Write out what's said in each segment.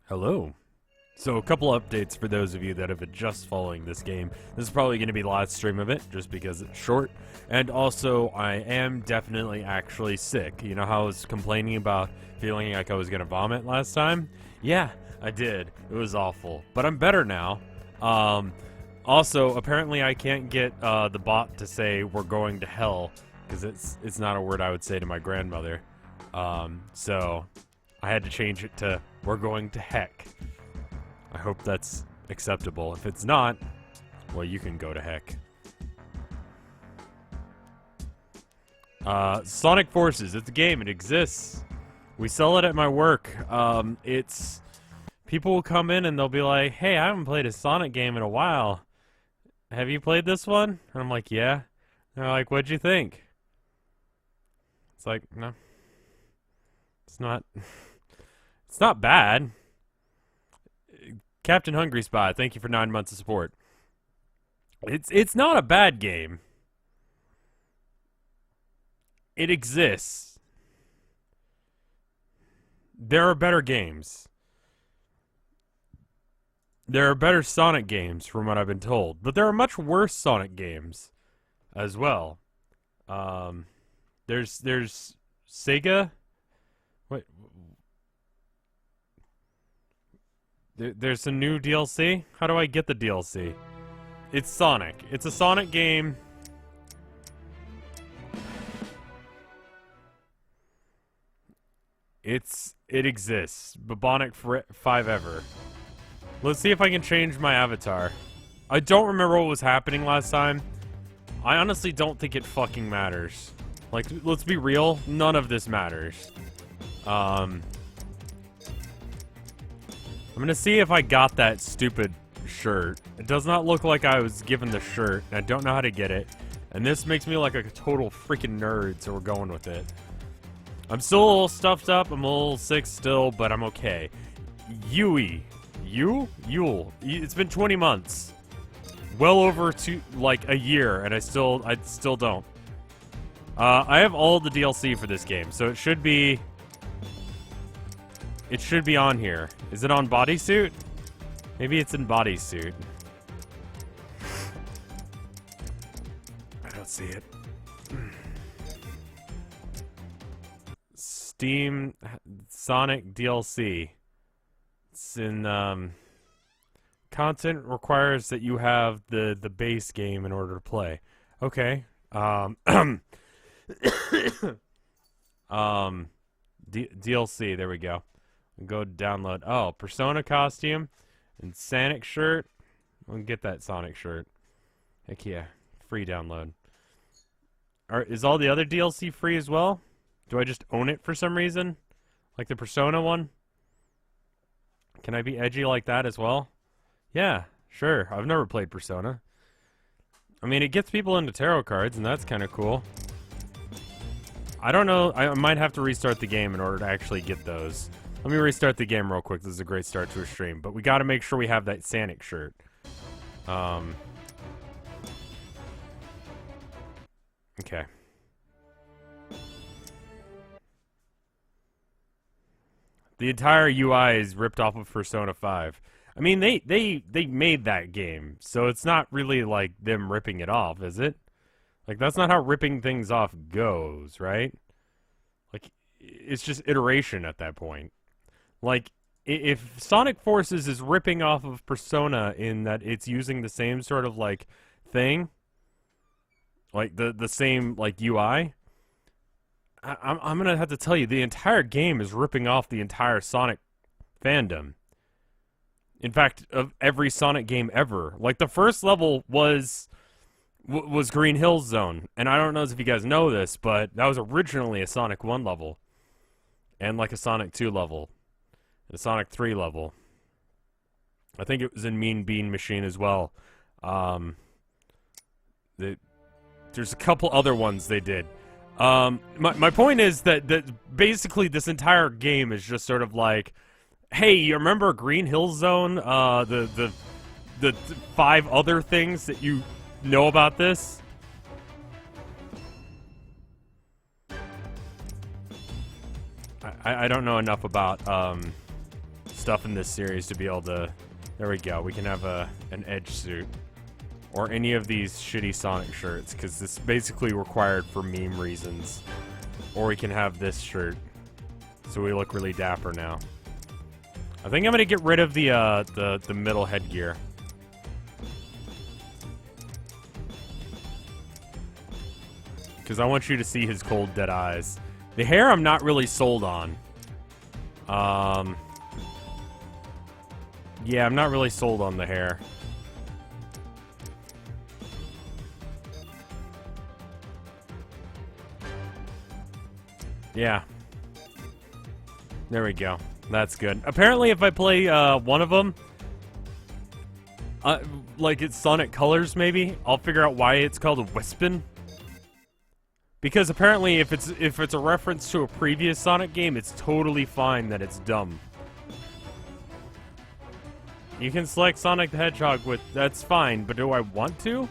Hello. So a couple updates for those of you that have been just following this game. This is probably going to be the last stream of it, just because it's short. And also, I am definitely actually sick. You know how I was complaining about feeling like I was going to vomit last time? Yeah, I did. It was awful. But I'm better now. Also, apparently I can't get the bot to say we're going to hell, because it's not a word I would say to my grandmother. So I had to change it to we're going to heck. I hope that's acceptable. If it's not, well, you can go to heck. Sonic Forces, it's a game, it exists. We sell it at my work. People will come in and they'll be like, hey, I haven't played a Sonic game in a while. Have you played this one? And I'm like, yeah. And they're like, what'd you think? It's like, no. It's not bad. Captain Hungry Spy, thank you for 9 months of support. It's not a bad game. It exists. There are better games. There are better Sonic games, from what I've been told. But there are much worse Sonic games as well. There's Sega. Wait. There's a new DLC? How do I get the DLC? It's Sonic. It's a Sonic game. It exists. Bubonic 5 ever. Let's see if I can change my avatar. I don't remember what was happening last time. I honestly don't think it fucking matters. Like, let's be real. None of this matters. I'm gonna see if I got that stupid shirt. It does not look like I was given the shirt, and I don't know how to get it. And this makes me like a total freaking nerd, so we're going with it. I'm still a little stuffed up, I'm a little sick still, but I'm okay. Yui. Yule. It's been 20 months. Well over a year, and I still don't. I have all the DLC for this game, so it should be on here. Is it on bodysuit? Maybe it's in bodysuit. I don't see it. Steam Sonic DLC. It's in, content requires that you have the base game in order to play. Okay. DLC, there we go. Go download. Oh, Persona costume and Sonic shirt. I'll get that Sonic shirt. Heck yeah. Free download. Is all the other DLC free as well? Do I just own it for some reason? Like the Persona one? Can I be edgy like that as well? Yeah, sure. I've never played Persona. I mean, it gets people into tarot cards, and that's kind of cool. I don't know. I might have to restart the game in order to actually get those. Let me restart the game real quick. This is a great start to a stream. But we got to make sure we have that Sonic shirt. Okay. The entire UI is ripped off of Persona 5. I mean, they made that game, so it's not really like them ripping it off, is it? Like, that's not how ripping things off goes, right? Like, it's just iteration at that point. Like, if Sonic Forces is ripping off of Persona in that it's using the same sort of, like, thing, like, the same, like, UI, I'm gonna have to tell you, the entire game is ripping off the entire Sonic fandom. In fact, of every Sonic game ever. Like, the first level was Green Hills Zone. And I don't know if you guys know this, but that was originally a Sonic 1 level. And like a Sonic 2 level. And a Sonic 3 level. I think it was in Mean Bean Machine as well. There's a couple other ones they did. My point is that basically this entire game is just sort of like, hey, you remember Green Hill Zone? The 5 other things that you know about this? I don't know enough about stuff in this series to be able to... There we go. We can have an edge suit. Or any of these shitty Sonic shirts, because this is basically required for meme reasons. Or we can have this shirt, so we look really dapper now. I think I'm gonna get rid of the middle headgear. Because I want you to see his cold, dead eyes. The hair I'm not really sold on. Yeah, I'm not really sold on the hair. Yeah. There we go. That's good. Apparently, if I play one of them, like it's Sonic Colors, maybe I'll figure out why it's called a Wispin. Because apparently, if it's a reference to a previous Sonic game, it's totally fine that it's dumb. You can select Sonic the Hedgehog with... That's fine, but do I want to?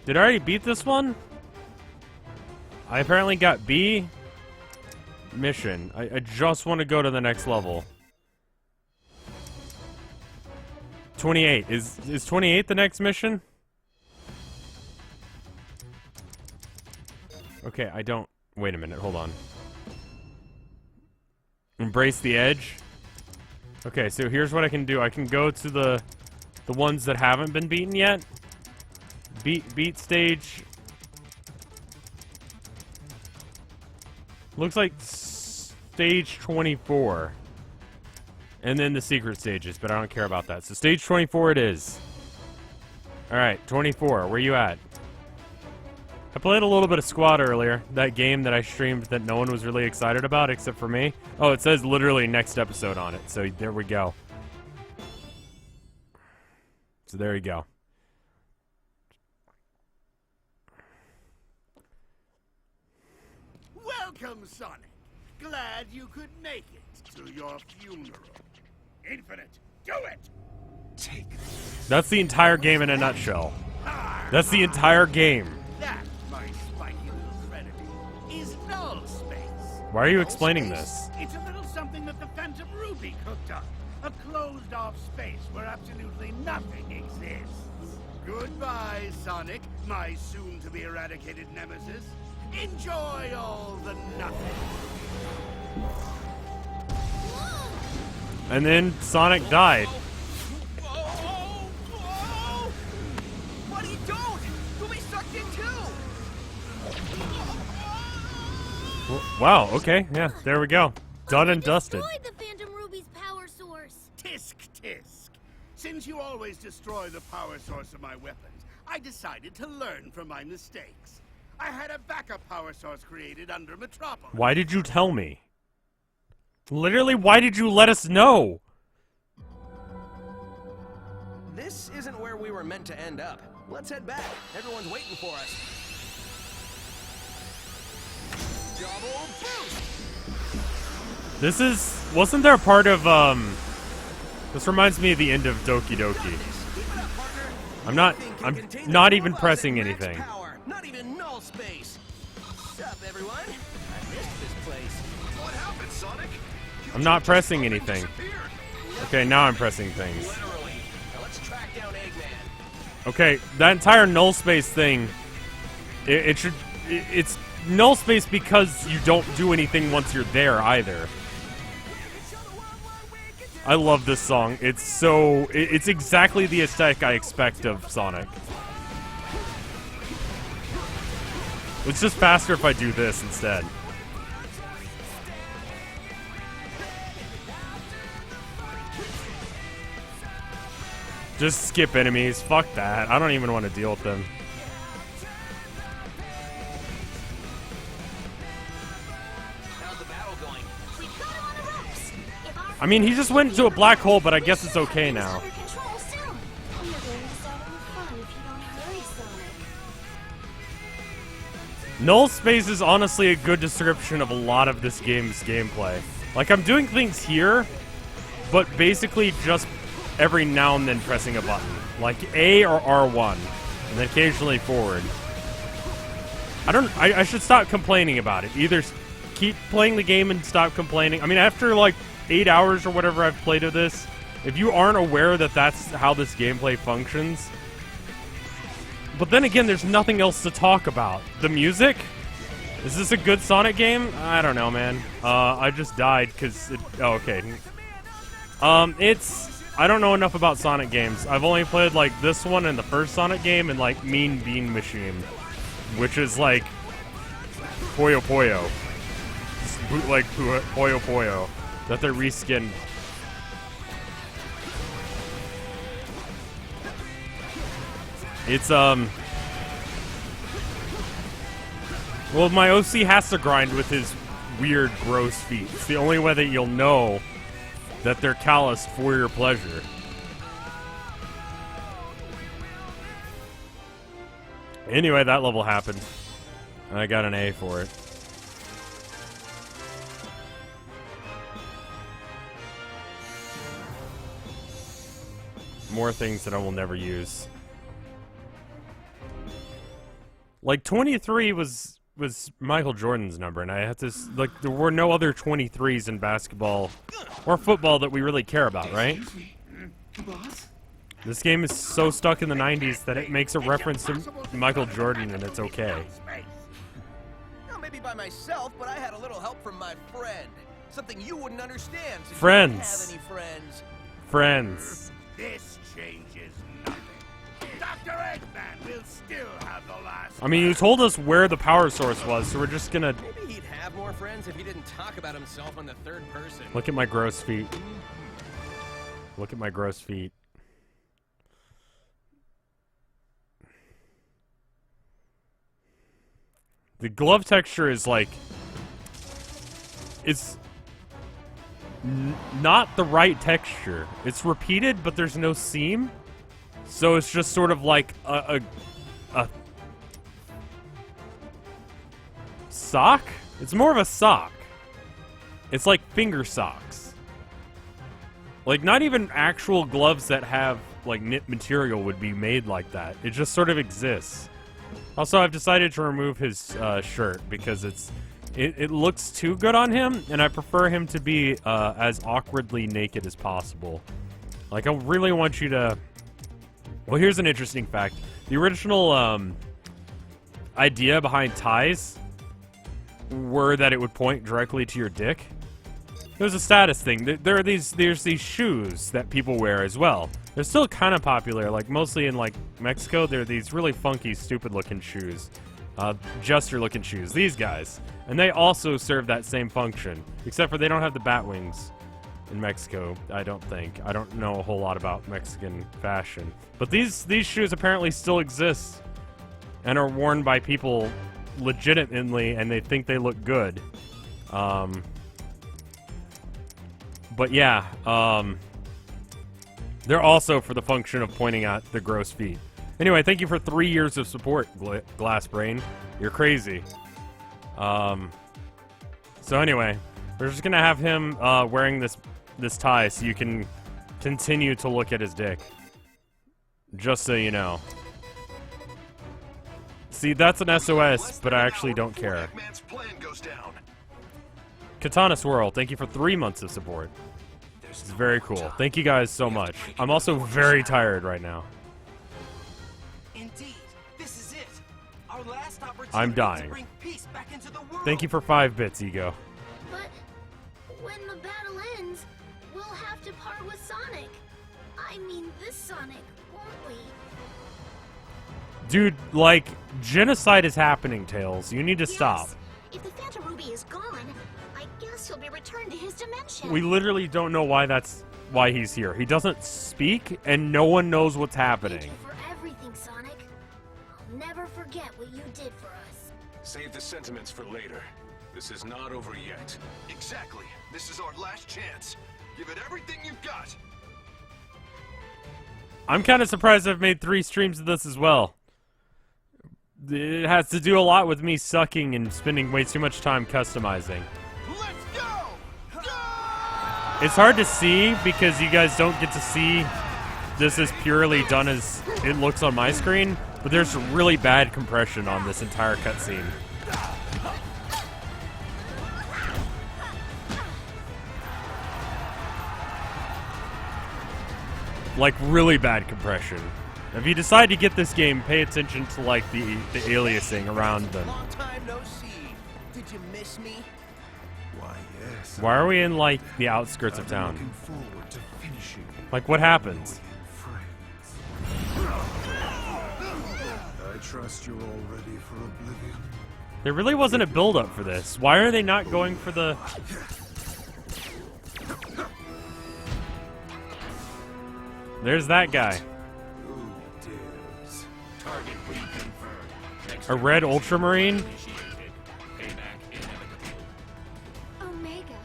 Did I already beat this one? I apparently got B. Mission. I just want to go to the next level. 28. Is 28 the next mission? Okay, I don't... Wait a minute, hold on. Embrace the edge. Okay, so here's what I can do. I can go to the ones that haven't been beaten yet. Beat stage. Looks like stage 24. And then the secret stages, but I don't care about that. So stage 24 it is. Alright, 24. Where you at? I played a little bit of Squad earlier. That game that I streamed that no one was really excited about except for me. Oh, it says literally next episode on it. So there we go. So there you go. Welcome, Sonic. Glad you could make it to your funeral. Infinite, do it! Take this. That's the entire game in a nutshell. That's the entire game. That, my spiky little threnody, is null space. Why are you explaining this? It's a little something that the Phantom Ruby cooked up. A closed-off space where absolutely nothing exists. Goodbye, Sonic, my soon-to-be eradicated nemesis. Enjoy all the nothing. And then Sonic died. Buddy, don't! You'll be sucked in too! Wow, okay, yeah, there we go. Done and dusted. Destroyed the Phantom Ruby's power source. Tisk, tisk. Since you always destroy the power source of my weapons, I decided to learn from my mistakes. I had a backup power source created under Metropolis. Why did you tell me? Literally, why did you let us know? This isn't where we were meant to end up. Let's head back. Everyone's waiting for us. Double boost! This is... Wasn't there part of, This reminds me of the end of Doki Doki. I'm not even pressing anything. Power, not even null space. What's up, everyone? I missed this place. What happened, Sonic? I'm not pressing anything. Okay, now I'm pressing things. Literally. Now let's track down Eggman. Okay, that entire null space thing, it's null space because you don't do anything once you're there either. I love this song. It's exactly the aesthetic I expect of Sonic. It's just faster if I do this instead. Just skip enemies. Fuck that. I don't even want to deal with them. How's the battle going? We got him on the ropes. If our I mean, he just went into a black hole, but I guess it's okay now. under control soon. You're going to start having fun if you don't hurry, Sonic. Null space is honestly a good description of a lot of this game's gameplay. Like, I'm doing things here, but basically just every now and then pressing a button. Like A or R1, and then occasionally forward. I should stop complaining about it. Either keep playing the game and stop complaining. I mean, after like 8 hours or whatever I've played of this, if you aren't aware that that's how this gameplay functions. But then again, there's nothing else to talk about. The music? Is this a good Sonic game? I don't know, man. I just died because it... Oh, okay. I don't know enough about Sonic games. I've only played, like, this one and the first Sonic game and, like, Mean Bean Machine. Which is, like, Puyo Puyo. Just bootleg Puyo Puyo. That they're reskinned. It's, well, my OC has to grind with his weird, gross feet. It's the only way that you'll know that they're calloused for your pleasure. Anyway, that level happened. I got an A for it. More things that I will never use. Like, 23 was Michael Jordan's number, and I had to, like, there were no other 23s in basketball or football that we really care about, right? This game is so stuck in the 90s that it makes a reference to Michael Jordan, and it's okay. Well, maybe by myself, but I had a little help from my friend. Something you wouldn't understand since Friends. you don't have any friends. Friends. This changes nothing. Dr. Eggman will still have the last. I mean, you told us where the power source was, so we're just gonna Maybe he'd have more friends if he didn't talk about himself on the third person. look at my gross feet. Look at my gross feet. The glove texture is like, it's not the right texture. It's repeated, but there's no seam. So it's just sort of like a sock? It's more of a sock. It's like finger socks. Like, not even actual gloves that have, like, knit material would be made like that. It just sort of exists. Also, I've decided to remove his shirt because it looks too good on him, and I prefer him to be as awkwardly naked as possible. Like, I really want you to... Well, here's an interesting fact. The original idea behind ties were that it would point directly to your dick. It was a status thing. There's these shoes that people wear as well. They're still kind of popular, like mostly in like Mexico. They're these really funky, stupid-looking shoes, jester-looking shoes. These guys, and they also serve that same function, except for they don't have the bat wings in Mexico. I don't think. I don't know a whole lot about Mexican fashion, but these shoes apparently still exist and are worn by people legitimately, and they think they look good. But yeah, they're also for the function of pointing at the gross feet. Anyway, thank you for 3 years of support, Glass Brain. You're crazy. So anyway, we're just gonna have him wearing this tie so you can continue to look at his dick. Just so you know. See, that's an SOS, but I actually don't care. Katana Swirl, thank you for 3 months of support. It's very cool. Thank you guys so much. I'm also very tired right now. Indeed, this is it. Our last opportunity I'm dying. to bring peace back into the world. Thank you for 5 bits, Ego. But when the battle ends, we'll have to part with Sonic. I mean, this Sonic, won't we? Dude, like, genocide is happening, Tails. You need to stop. Yes. If the Phantom Ruby is gone, I guess he'll be returned to his dimension. We literally don't know why he's here. He doesn't speak, and no one knows what's happening. Thank you for everything, Sonic. I'll never forget what you did for us. Save the sentiments for later. This is not over yet. Exactly. This is our last chance. Give it everything you've got. I'm kind of surprised I've made 3 streams of this as well. It has to do a lot with me sucking and spending way too much time customizing. Let's go! Go! It's hard to see because you guys don't get to see this is purely done as it looks on my screen, but there's really bad compression on this entire cutscene. Like, really bad compression. If you decide to get this game, pay attention to, like, the aliasing around them. Long time no see. Did you miss me? Why, yes. Why are we in, like, the outskirts of town? Looking forward to finishing Like, what happens? friends. I trust you're all ready for oblivion. There really wasn't a build-up for this. Why are they not going for the... There's that guy. Who dares? Target reconfirmed. Next A red ultramarine? initiated. Payback inevitable. Omega.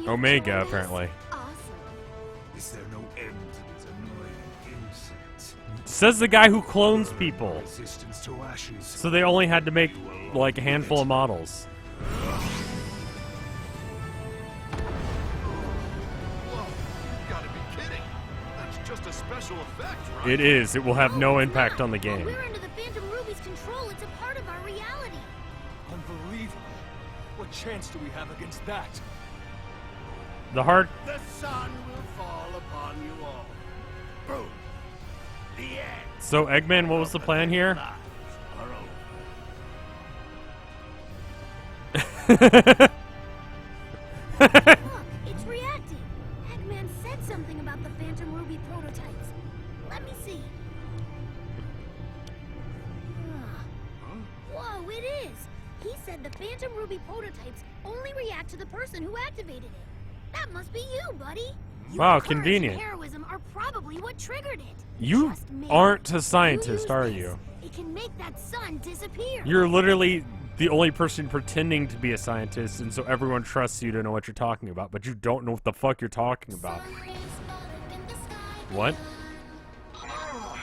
you Omega, joined us? apparently. Awesome. Is there no end to these annoying insects? Says the guy who clones people. Resistance to ashes. So they only had to make, like, a handful of models. Whoa, you gotta be kidding. That's just a special effect, right? It is. It will have no impact on the Well, game. we're under the Phantom Ruby's control. It's a part of our reality. Unbelievable. What chance do we have against that? The hard... The sun will fall upon you all. Boom. The end. So, Eggman, what was the plan here? Lives are over. Look, it's reacting. Eggman said something about the Phantom Ruby prototypes. Let me see. Whoa, it is. He said the Phantom Ruby prototypes only react to the person who activated it. That must be you, buddy. Wow, Your courage convenient. and heroism are probably what triggered it. You Trust me. aren't a You scientist, use are this, you? It can make that sun disappear. You're literally the only person pretending to be a scientist, and so everyone trusts you to know what you're talking about, but you don't know what the fuck you're talking about. What? Oh,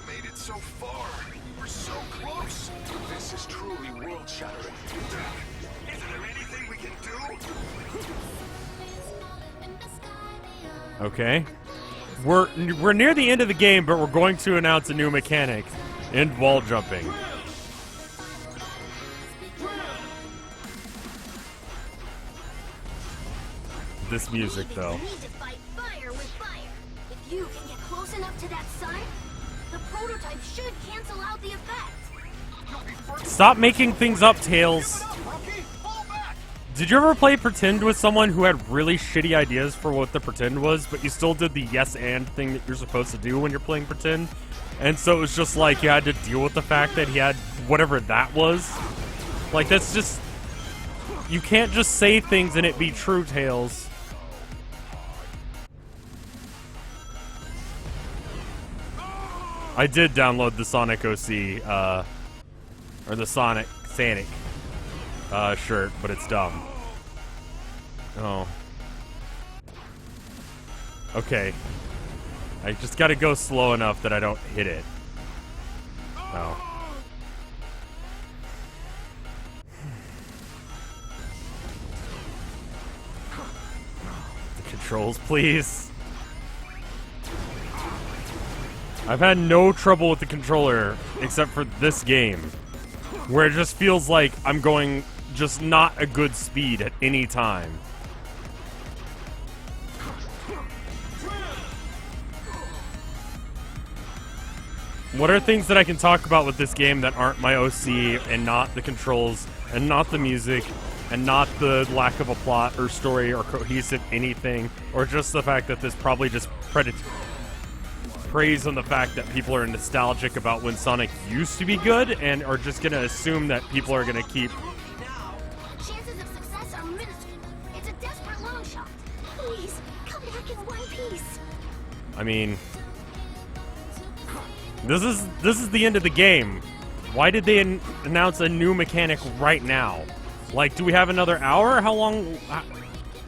we made it so far. We're so close. This is truly world-shattering. Is there anything we can do? Okay. We're near the end of the game, but we're going to announce a new mechanic in wall jumping. This music, though. You need to fight fire with fire. If you can get close enough to that sun, the prototype should cancel out the effect. Stop making things up, Tails. Did you ever play Pretend with someone who had really shitty ideas for what the Pretend was, but you still did the yes and thing that you're supposed to do when you're playing Pretend? And so it was just like you had to deal with the fact that he had whatever that was. Like, that's just... You can't just say things and it be true, Tails. I did download the Sonic OC, or the Sonic shirt, but it's dumb. Oh. Okay. I just gotta go slow enough that I don't hit it. Oh. The controls, please. I've had no trouble with the controller except for this game, where it just feels like I'm going just not a good speed at any time. What are things that I can talk about with this game that aren't my OC and not the controls and not the music and not the lack of a plot or story or cohesive anything, or just the fact that this probably just praise on the fact that people are nostalgic about when Sonic used to be good and are just going to assume that people are going to keep... Chances of success are minuscule. It's a desperate long shot. Please, come back in one piece. I mean... This is the end of the game. Why did they announce a new mechanic right now? Like, do we have another hour? How long?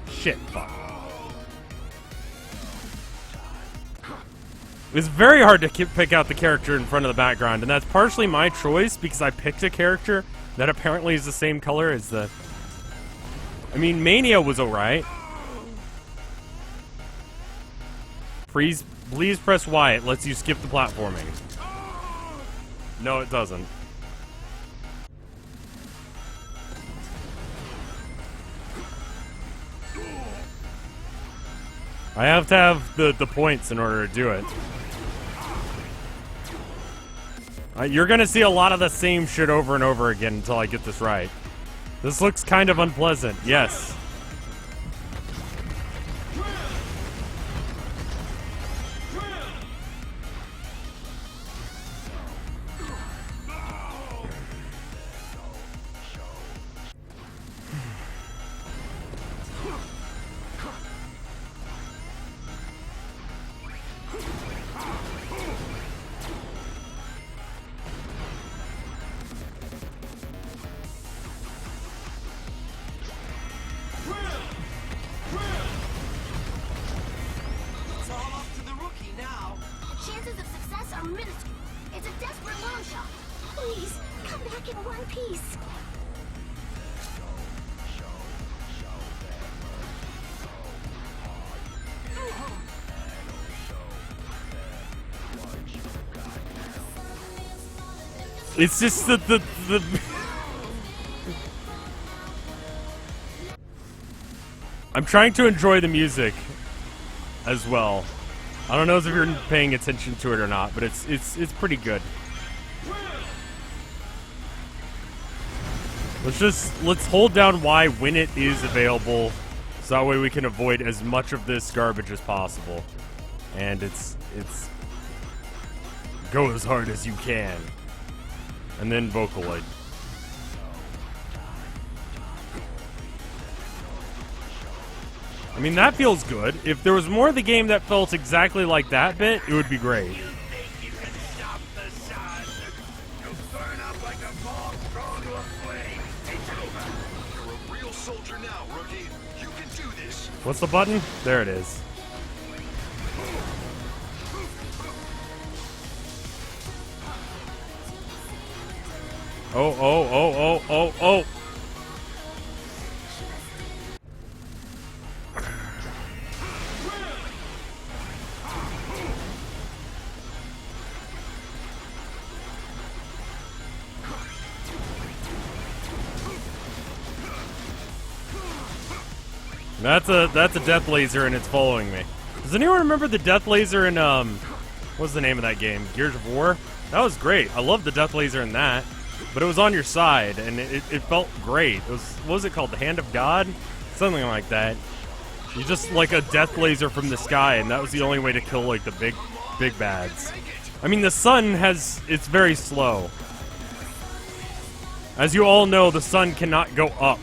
Shit, fuck. It's very hard to pick out the character in front of the background, and that's partially my choice because I picked a character that apparently is the same color as the... I mean, Mania was alright. Please press Y. It lets you skip the platforming. No, it doesn't. I have to have the points in order to do it. You're gonna see a lot of the same shit over and over again until I get this right. This looks kind of unpleasant, yes. It's all up to the rookie now. The chances of success are minuscule. It's a desperate long shot. Please, come back in one piece. It's just the I'm trying to enjoy the music as well. I don't know if you're paying attention to it or not, but it's pretty good. Let's hold down Y when it is available, so that way we can avoid as much of this garbage as possible. And it's go as hard as you can. And then Vocaloid. I mean, that feels good. If there was more of the game that felt exactly like that bit, it would be great. You think you can stop the sun? You'll burn up like a bomb thrown to a flame. It's over. You're a real soldier now, rookie. You can do this. What's the button? There it is. Oh. That's a death laser and it's following me. Does anyone remember the death laser in what's the name of that game? Gears of War? That was great. I love the death laser in that. But it was on your side and it felt great. It was, what was it called? The Hand of God? Something like that. You just like a death laser from the sky and that was the only way to kill like the big bads. I mean the sun it's very slow. As you all know, the sun cannot go up.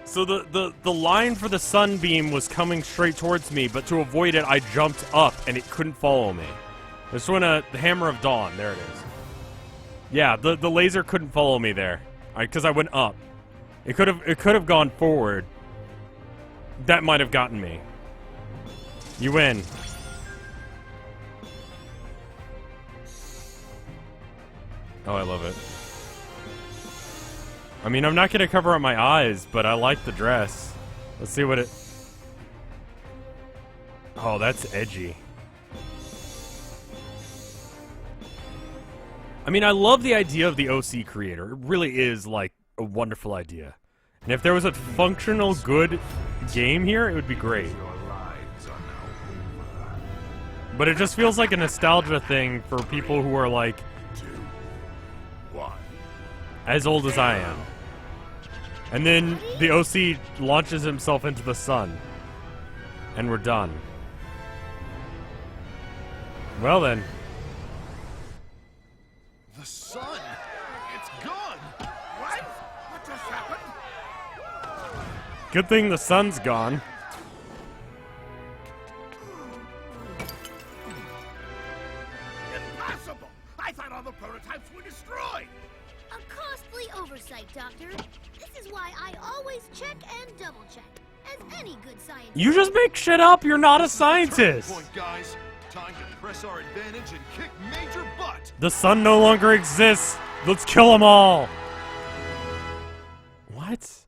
So the line for the sunbeam was coming straight towards me, but to avoid it, I jumped up, and it couldn't follow me. This one, the Hammer of Dawn. There it is. Yeah, the laser couldn't follow me there, because I went up. It could have gone forward. That might have gotten me. You win. Oh, I love it. I mean, I'm not going to cover up my eyes, but I like the dress. Let's see what it... Oh, that's edgy. I mean, I love the idea of the OC creator. It really is, like, a wonderful idea. And if there was a functional, good game here, it would be great. But it just feels like a nostalgia thing for people who are, like, as old as I am. And then the OC launches himself into the sun. And we're done. Well then. The sun! It's gone! What? What just happened? Good thing the sun's gone. Impossible! I thought all the prototypes were destroyed! A costly oversight, Doctor. This is why I always check and double check. As any good scientist. You just make shit up, you're not a scientist! Point, guys. Time to press our advantage and kick major butt! The sun no longer exists! Let's kill them all! What?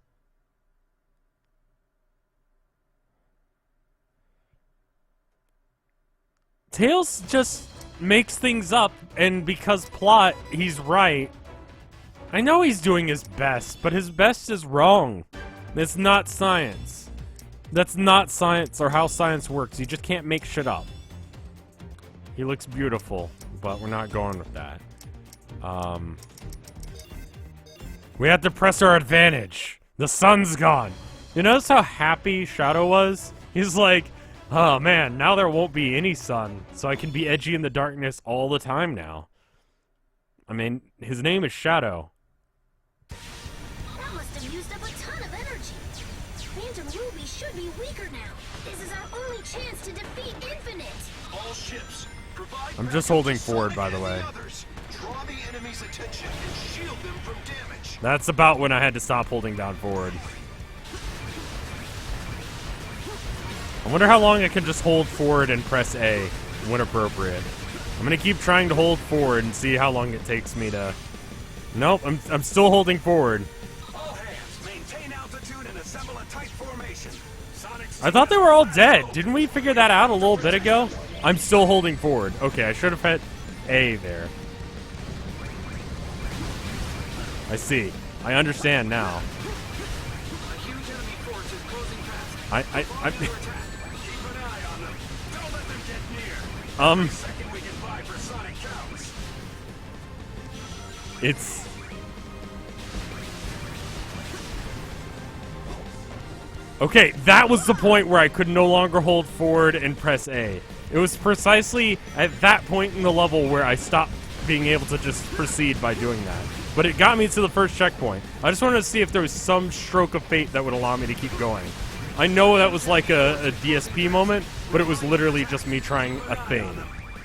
Tails just makes things up, and because plot, he's right. I know he's doing his best, but his best is wrong. It's not science. That's not science or how science works. You just can't make shit up. He looks beautiful, but we're not going with that. We have to press our advantage. The sun's gone. You notice how happy Shadow was? He's like, oh man, now there won't be any sun, so I can be edgy in the darkness all the time now. I mean, his name is Shadow. That must have used up a ton of energy. Phantom Ruby should be weaker now. This is our only chance to defeat Infinite. All ships, provide I'm just holding forward, by the way. Draw the enemy's attention and shield them from damage. That's about when I had to stop holding down forward. I wonder how long I can just hold forward and press A when appropriate. I'm gonna keep trying to hold forward and see how long it takes me to... Nope, I'm still holding forward. All hands, maintain altitude and assemble a tight formation. Sonic's I thought they were all dead. Didn't we figure that out a little bit ago? I'm still holding forward. Okay, I should have hit A there. I see. I understand now. a huge enemy force is closing fast. I Keep an eye on them. Don't let them get near. Every second we can buy for Sonic counts. It's... Okay, that was the point where I could no longer hold forward and press A. It was precisely at that point in the level where I stopped being able to just proceed by doing that. But it got me to the first checkpoint. I just wanted to see if there was some stroke of fate that would allow me to keep going. I know that was like a DSP moment, but it was literally just me trying a thing.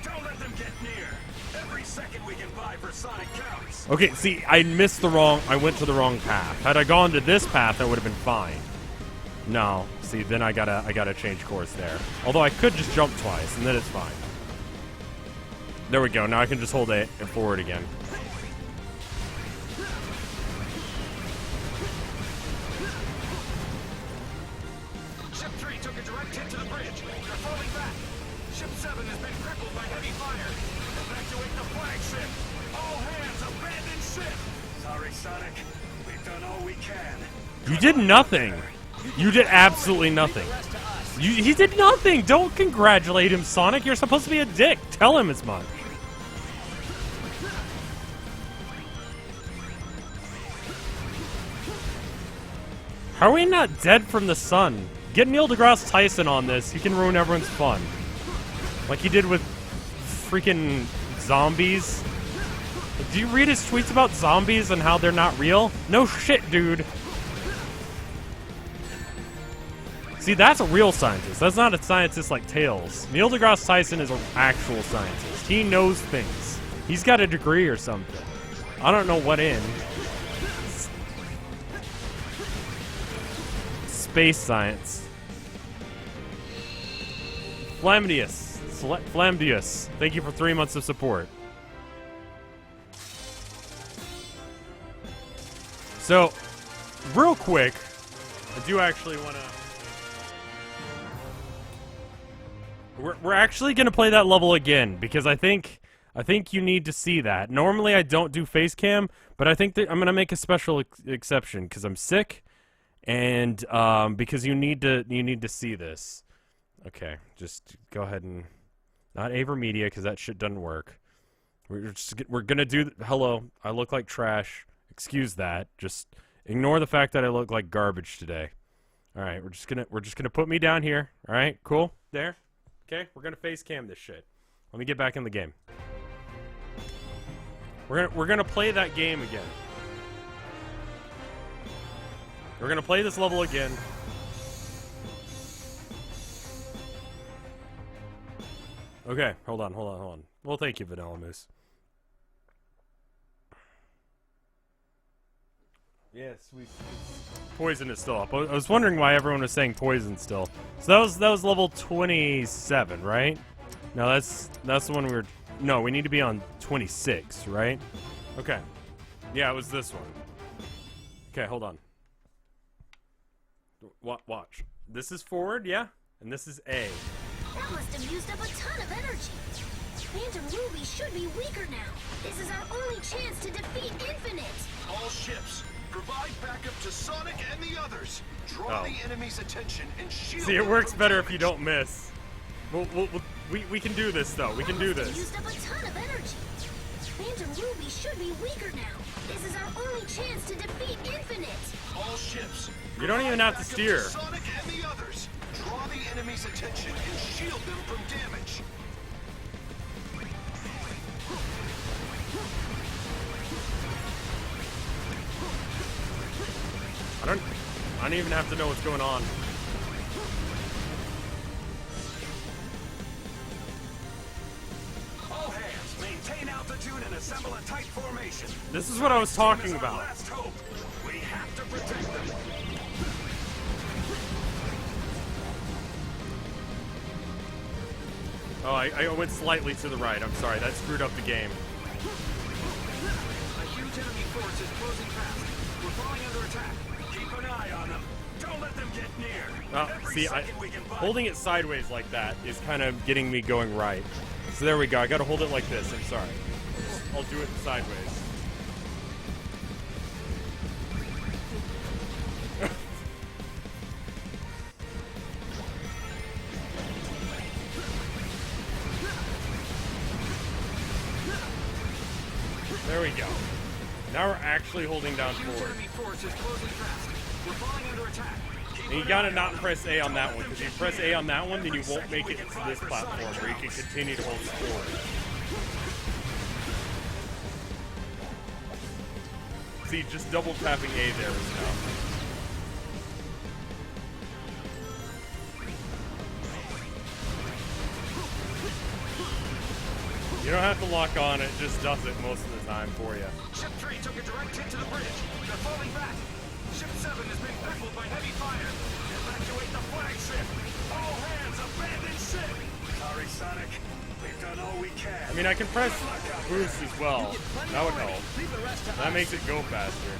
Don't let them get near. Every second we can buy for Sonic counts. Okay, see, I went to the wrong path. Had I gone to this path, I would have been fine. No, see, then I gotta change course there. Although I could just jump twice, and then it's fine. There we go, now I can just hold it forward again. Ship 3 took a direct hit to the bridge. They're falling back. Ship 7 has been crippled by heavy fire. Evacuate the flagship. All hands, abandon ship. Sorry, Sonic. We've done all we can. You did nothing. You did absolutely nothing. He did nothing. Don't congratulate him, Sonic. You're supposed to be a dick. Tell him as much. How are we not dead from the sun? Get Neil deGrasse Tyson on this. He can ruin everyone's fun. Like he did with freaking zombies. Do you read his tweets about zombies and how they're not real? No shit, dude. See, that's a real scientist. That's not a scientist like Tails. Neil deGrasse Tyson is an actual scientist. He knows things. He's got a degree or something. I don't know what in. Space science. Flamdius. Thank you for 3 months of support. So, real quick, I do actually want to... We're actually going to play that level again, because I think you need to see that. Normally I don't do face cam, but I think that I'm going to make a special exception, because I'm sick, and because you need to see this. Okay, just go ahead and... Not Avermedia, because that shit doesn't work. We're going to do... Hello, I look like trash. Excuse that. Just ignore the fact that I look like garbage today. Alright, we're just gonna put me down here. Alright, cool? There? Okay, we're gonna face cam this shit. Let me get back in the game. We're gonna play that game again. We're gonna play this level again. Okay, hold on. Well, thank you, Vanilla Moose. Yes, Poison is still up. I was wondering why everyone was saying Poison still. So that was level 27, right? No, that's the one we were... No, we need to be on 26, right? Okay. Yeah, it was this one. Okay, hold on. Watch. This is forward, yeah? And this is A. That must have used up a ton of energy. Phantom Ruby should be weaker now. This is our only chance to defeat Infinite. All ships, provide backup to Sonic and the others. Draw the enemy's attention and shield See, it them works from better if damage. you don't miss. We can do this though. We can do They this. used up a ton of energy. Phantom Ruby should be weaker now. This is our only chance to defeat Infinite. All ships. You don't even have to provide backup steer. Sonic and the others. Draw the enemy's attention and shield them from damage. I don't even have to know what's going on. All hands, maintain altitude and assemble a tight formation. This is what I was talking This is our about. last hope. We have to protect them. Oh, I went slightly to the right. I'm sorry. That screwed up the game. A huge enemy force is closing fast. We're falling under attack. Keep an eye on them. Don't let them get near. Every See, second we can buy. holding it sideways like that is kind of getting me going right. So there we go. I got to hold it like this. I'm sorry. I'll do it sideways. There we go. Now we're actually holding down Huge forward. enemy force is closing fast. We're falling under attack. Keep And you an gotta eye on not them. press A on that Don't one, let because them if you press get A near. on that one, then you Every won't make it second we to can this buy for platform Sonic where you can jumps. continue to hold forward. See, just double tapping A there is enough. You don't have to lock on, it just does it most of the time for you. Ship 3 took a direct hit to the bridge. They're falling back. Ship 7 has been crippled by heavy fire. Evacuate the flagship. All hands, abandon ship. Sorry, Sonic. We've done all we can. I mean, I can press boost as well. That would help. That makes it go faster.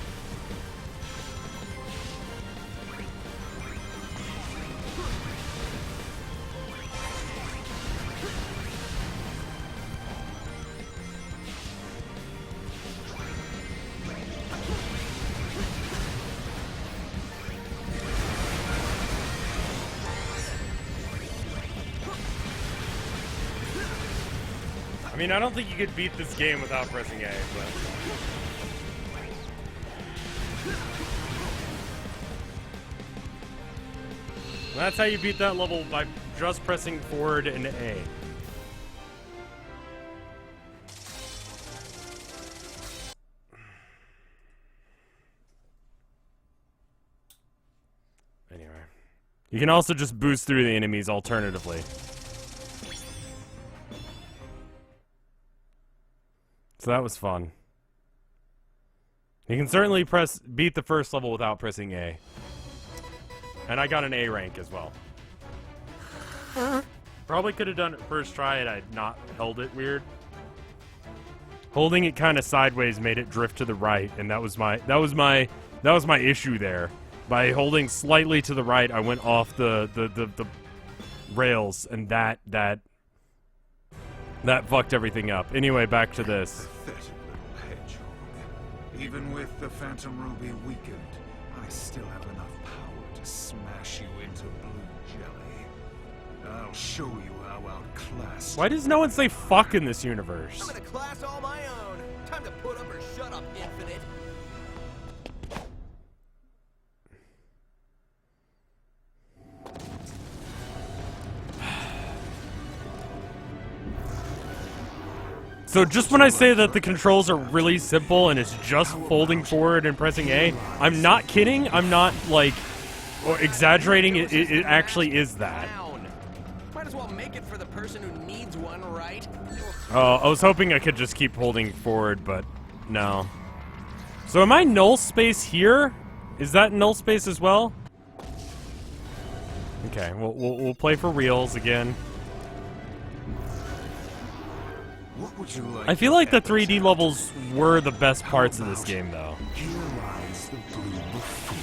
I mean, I don't think you could beat this game without pressing A, but... That's how you beat that level, by just pressing forward and A. Anyway. You can also just boost through the enemies alternatively. So that was fun. You can certainly beat the first level without pressing A. And I got an A rank as well. Probably could have done it first try had I not held it weird. Holding it kind of sideways made it drift to the right, and that was my issue there. By holding slightly to the right, I went off the rails, and that fucked everything up. Anyway, back to this. Pathetic little hedgehog. Even with the Phantom Ruby weakened, I still have enough power to smash you into blue jelly. I'll show you how outclassed. Why does no one say fuck in this universe? I'm in a class all my own. Time to put up or shut up, Infinite. So just when I say that the controls are really simple and it's just folding forward and pressing A, I'm not kidding. I'm not, like, or exaggerating. It actually is that. Might as well make it for the person who needs one, right? I was hoping I could just keep holding forward, but no. So am I null space here? Is that null space as well? Okay, we'll play for reals again. What would you like? I feel like the 3D levels were the best parts of this game, though. Here lies the blue buffoon.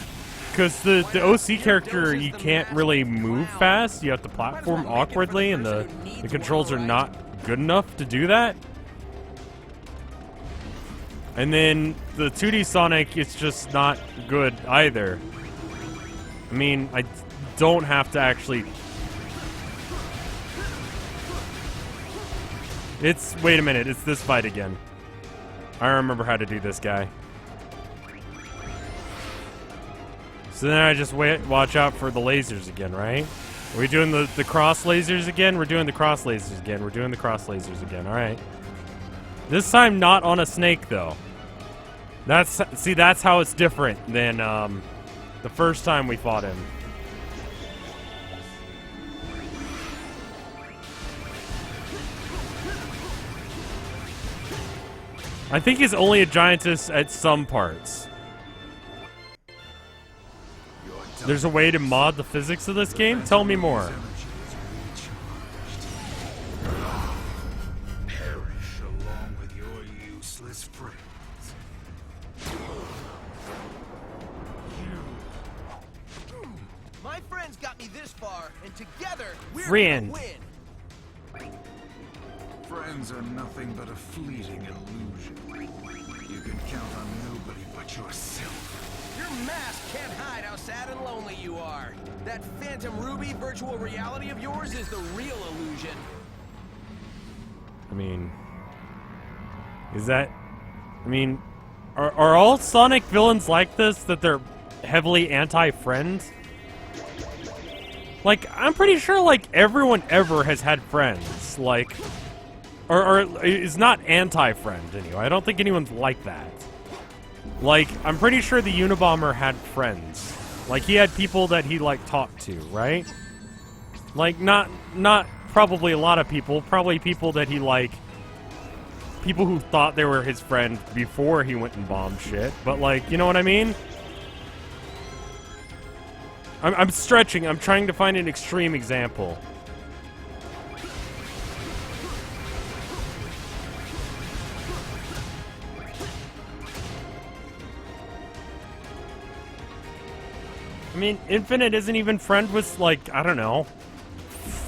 Because the OC character, you can't really move fast. You have to platform awkwardly, and the controls are not good enough to do that. And then the 2D Sonic is just not good either. I mean, I don't have to actually... Wait a minute, it's this fight again. I remember how to do this guy. So then I just watch out for the lasers again, right? Are we doing the cross lasers again? We're doing the cross lasers again. We're doing the cross lasers again, alright. This time not on a snake, though. That's how it's different than the first time we fought him. I think he's only a giantess at some parts. There's a way to mod the physics of this game? Tell me more. Perish along with your useless friends. My friends got me this far, and together we're Friend. gonna win. Friends are nothing but a fleeting illusion. You can count on nobody but yourself. Your mask can't hide how sad and lonely you are. That Phantom Ruby virtual reality of yours is the real illusion. I mean... Is that... I mean... Are all Sonic villains like this, that they're heavily anti-friend? Like, I'm pretty sure, like, everyone ever has had friends. Like... Or is not anti-friend, anyway. I don't think anyone's like that. Like, I'm pretty sure the Unabomber had friends. Like, he had people that he, like, talked to, right? Like, not probably a lot of people. Probably people that he, like... People who thought they were his friend before he went and bombed shit. But, like, you know what I mean? I'm stretching. I'm trying to find an extreme example. I mean, Infinite isn't even friend with, like, I don't know,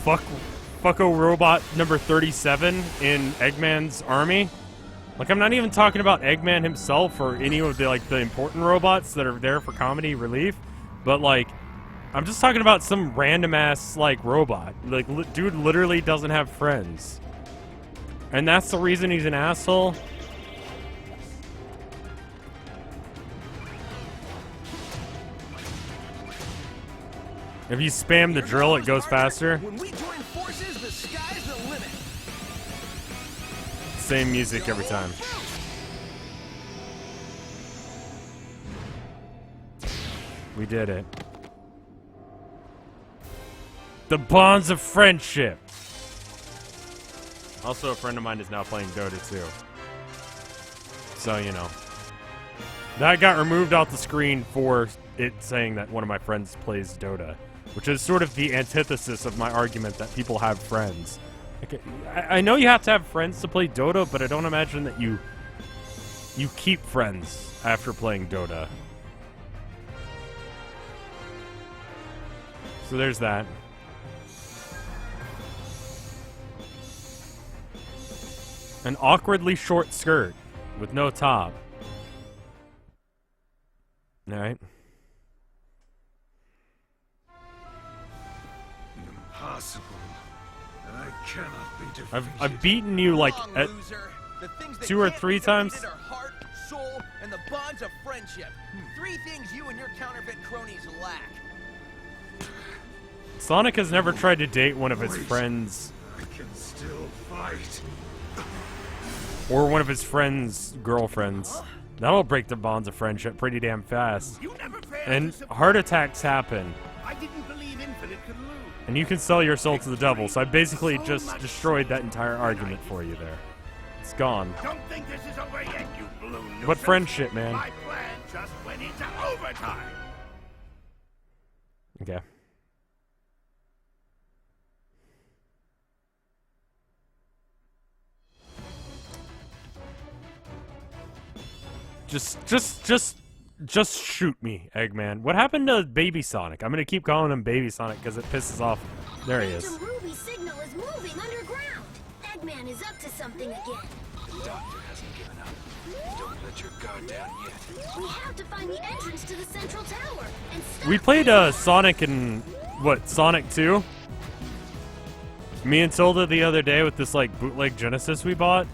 Fucko Robot number 37 in Eggman's army. Like, I'm not even talking about Eggman himself or any of the, like, the important robots that are there for comedy relief. But, like, I'm just talking about some random-ass, like, robot. Like, dude literally doesn't have friends. And that's the reason he's an asshole? If you spam the drill, it goes faster. When we join forces, the sky's the limit. Same music every time. We did it. The bonds of friendship. Also, a friend of mine is now playing Dota 2. So, you know. That got removed off the screen for it saying that one of my friends plays Dota. Which is sort of the antithesis of my argument that people have friends. Okay, I know you have to have friends to play Dota, but I don't imagine that you keep friends after playing Dota. So there's that. An awkwardly short skirt with no top. Alright. Impossible. I cannot be defeated. I've beaten you like at Loser. The things that 2 or can't 3 be times. defeated are heart, soul, and the bonds of friendship. 3 things you and your counterfeit cronies lack. Sonic has never tried to date one of his friends I can still fight. or one of his friends' girlfriends. That'll break the bonds of friendship pretty damn fast. You never failed And to support heart me. attacks happen. I didn't believe Infinite could lose. And you can sell your soul to the devil, so I basically just destroyed that entire argument for you there. It's gone. Don't think this is over yet, you balloon nuisance. But friendship, man. My plan just went into overtime. Okay. Just shoot me, Eggman. What happened to Baby Sonic? I'm gonna keep calling him Baby Sonic because it pisses off. There he is. Phantom Ruby signal is moving underground. Eggman is up to something again. The doctor hasn't given up. Don't let got your guard down yet. We have to find the entrance to the central tower and stop We played them. Sonic and what, Sonic 2? Me and Tilda the other day with this like bootleg Genesis we bought.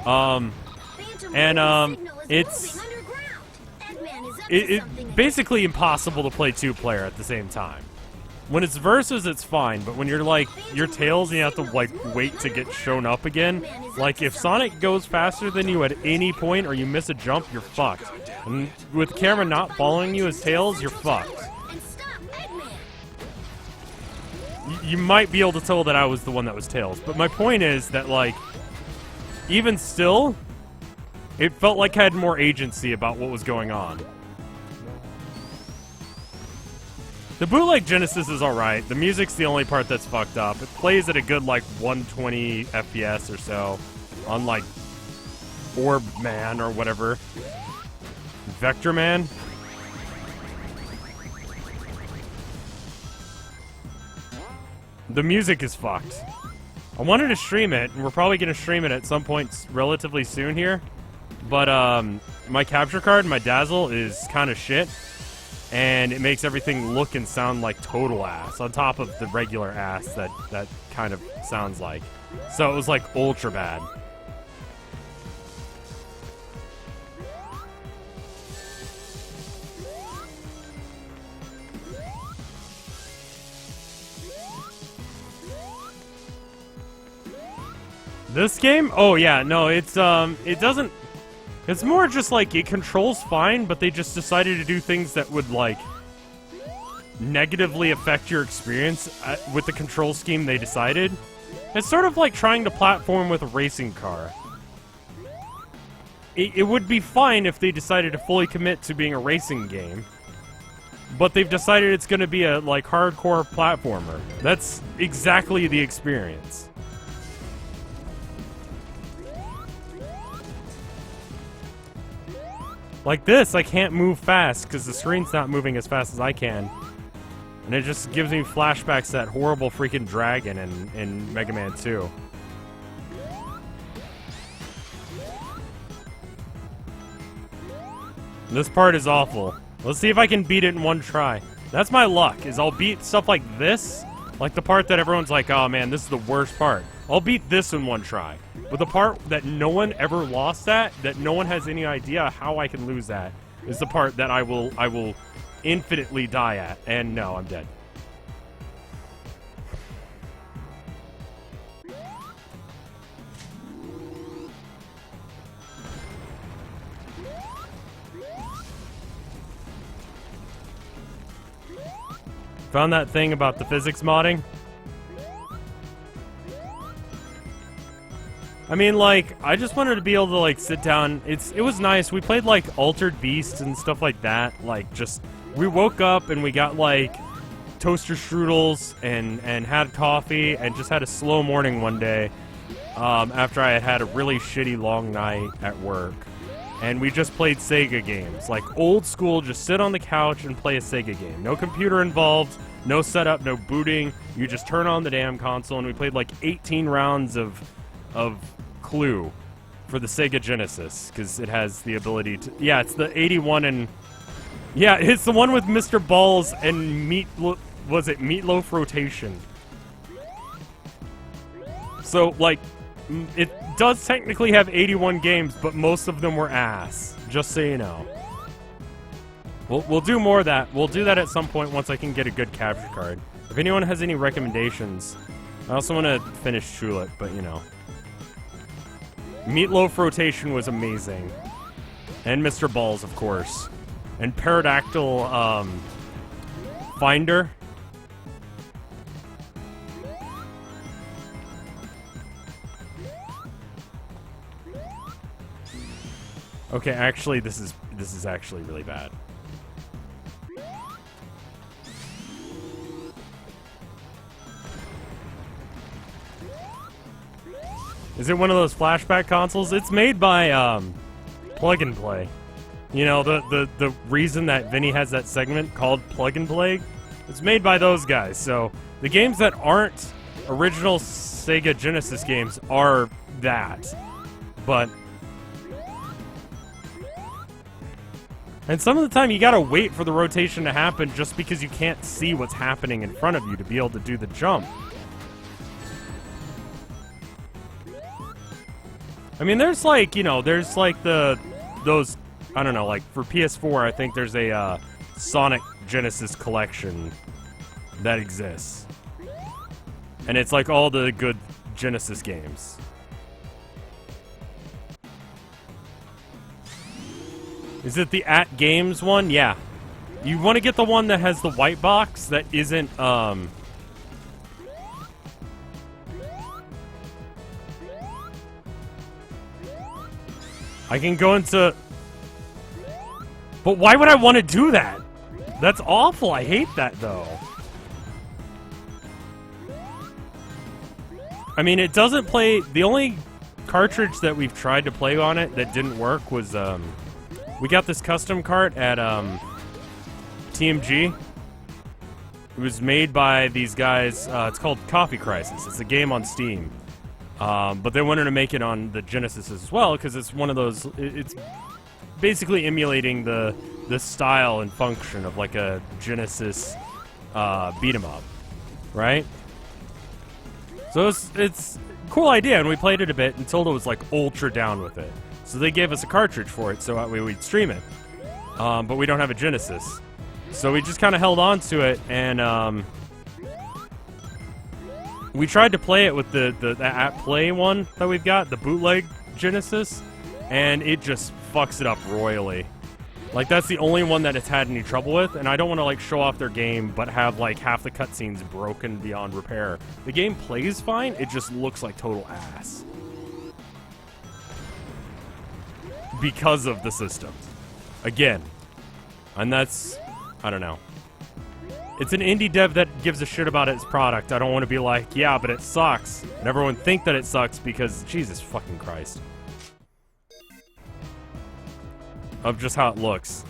Phantom and, Ruby's signal is it's- moving underground. Eggman is up to It's something. basically impossible to play 2-player at the same time. When it's versus, it's fine, but when you're like your Tails and you have to like wait to get shown up again, like if Sonic goes faster than you at any point or you miss a jump, you're fucked. And with the camera not following you as Tails, you're fucked. And stop Eggman. You might be able to tell that I was the one that was Tails, but my point is that like even still, it felt like I had more agency about what was going on. The bootleg Genesis is alright. The music's the only part that's fucked up. It plays at a good, like, 120 FPS or so on, like, Orb Man or whatever. Vector Man? The music is fucked. I wanted to stream it, and we're probably going to stream it at some point relatively soon here. But, my capture card, my Dazzle, is kind of shit. And it makes everything look and sound like total ass, on top of the regular ass that kind of sounds like. So it was like ultra bad. This game? Oh yeah, no, it doesn't. It's more just like it controls fine, but they just decided to do things that would like negatively affect your experience with the control scheme they decided. It's sort of like trying to platform with a racing car. It would be fine if they decided to fully commit to being a racing game, but they've decided it's going to be a like hardcore platformer. That's exactly the experience. Like this, I can't move fast because the screen's not moving as fast as I can. And it just gives me flashbacks to that horrible freaking dragon in Mega Man 2. This part is awful. Let's see if I can beat it in one try. That's my luck, is I'll beat stuff like this. Like the part that everyone's like, oh man, this is the worst part. I'll beat this in one try. But the part that no one ever lost at, that no one has any idea how I can lose at, is the part that I will infinitely die at. And no, I'm dead. Found that thing about the physics modding? I mean, like, I just wanted to be able to, like, sit down. It was nice. We played, like, Altered Beast and stuff like that. Like, just, we woke up and we got, like, toaster strudels and had coffee and just had a slow morning one day after I had had a really shitty long night at work. And we just played Sega games. Like, old school, just sit on the couch and play a Sega game. No computer involved, no setup, no booting. You just turn on the damn console, and we played, like, 18 rounds of Clue for the Sega Genesis, because it has the ability to... Yeah, it's the 81 and... Yeah, it's the one with Mr. Balls and was it Meatloaf Rotation? So, like, it does technically have 81 games, but most of them were ass, just so you know. We'll do more of that. We'll do that at some point once I can get a good capture card. If anyone has any recommendations... I also want to finish Tulip, but, you know... Meatloaf Rotation was amazing. And Mr. Balls, of course. And Pterodactyl, Finder. Okay, actually, this is actually really bad. Is it one of those flashback consoles? It's made by Plug and Play. You know, the reason that Vinny has that segment called Plug and Play, it's made by those guys. So the games that aren't original Sega Genesis games are that. But And some of the time you gotta wait for the rotation to happen just because you can't see what's happening in front of you to be able to do the jump. I mean, there's like, you know, there's like those, I don't know, like for PS4, I think there's a Sonic Genesis collection that exists. And it's like all the good Genesis games. Is it the At Games one? Yeah. You want to get the one that has the white box that isn't, I can go into... But why would I want to do that? That's awful. I hate that, though. I mean, it doesn't play... The only cartridge that we've tried to play on it that didn't work was, we got this custom cart at, TMG. It was made by these guys. It's called Coffee Crisis. It's a game on Steam. But they wanted to make it on the Genesis as well because it's one of those... It's basically emulating the style and function of like a Genesis beat 'em up, right? So it's a cool idea, and we played it a bit until it was like ultra down with it. So they gave us a cartridge for it so that way we'd stream it. But we don't have a Genesis. So we just kind of held on to it, and we tried to play it with the at play one that we've got, the bootleg Genesis, and it just fucks it up royally. Like, that's the only one that it's had any trouble with, and I don't want to, like, show off their game, but have, like, half the cutscenes broken beyond repair. The game plays fine, it just looks like total ass. Because of the system. Again. And that's... I don't know. It's an indie dev that gives a shit about its product. I don't want to be like, yeah, but it sucks. And everyone think that it sucks because, Jesus fucking Christ. Of just how it looks.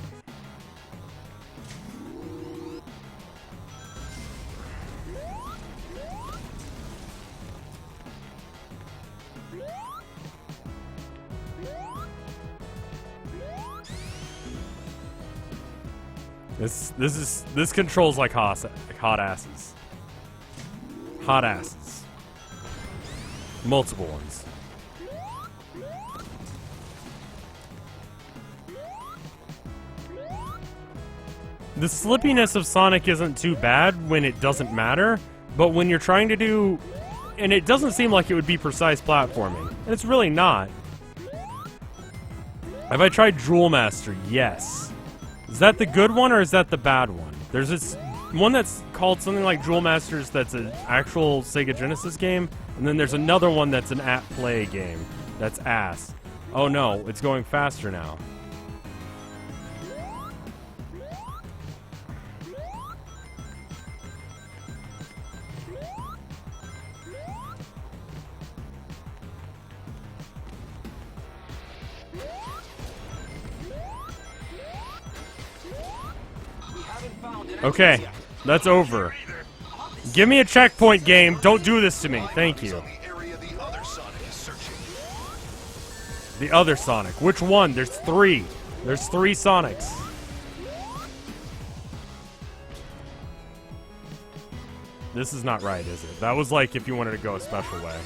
This controls like hot asses. Hot asses. Multiple ones. The slippiness of Sonic isn't too bad when it doesn't matter, but when you're trying to do... And it doesn't seem like it would be precise platforming. And it's really not. Have I tried Jewel Master? Yes. Is that the good one or is that the bad one? There's this one that's called something like Jewel Masters that's an actual Sega Genesis game, and then there's another one that's an at-play game. That's ass. Oh no, it's going faster now. Okay, that's over. Give me a checkpoint, game. Don't do this to me. Thank you. The other Sonic. Which one? There's three. There's three Sonics. This is not right, is it? That was like if you wanted to go a special way.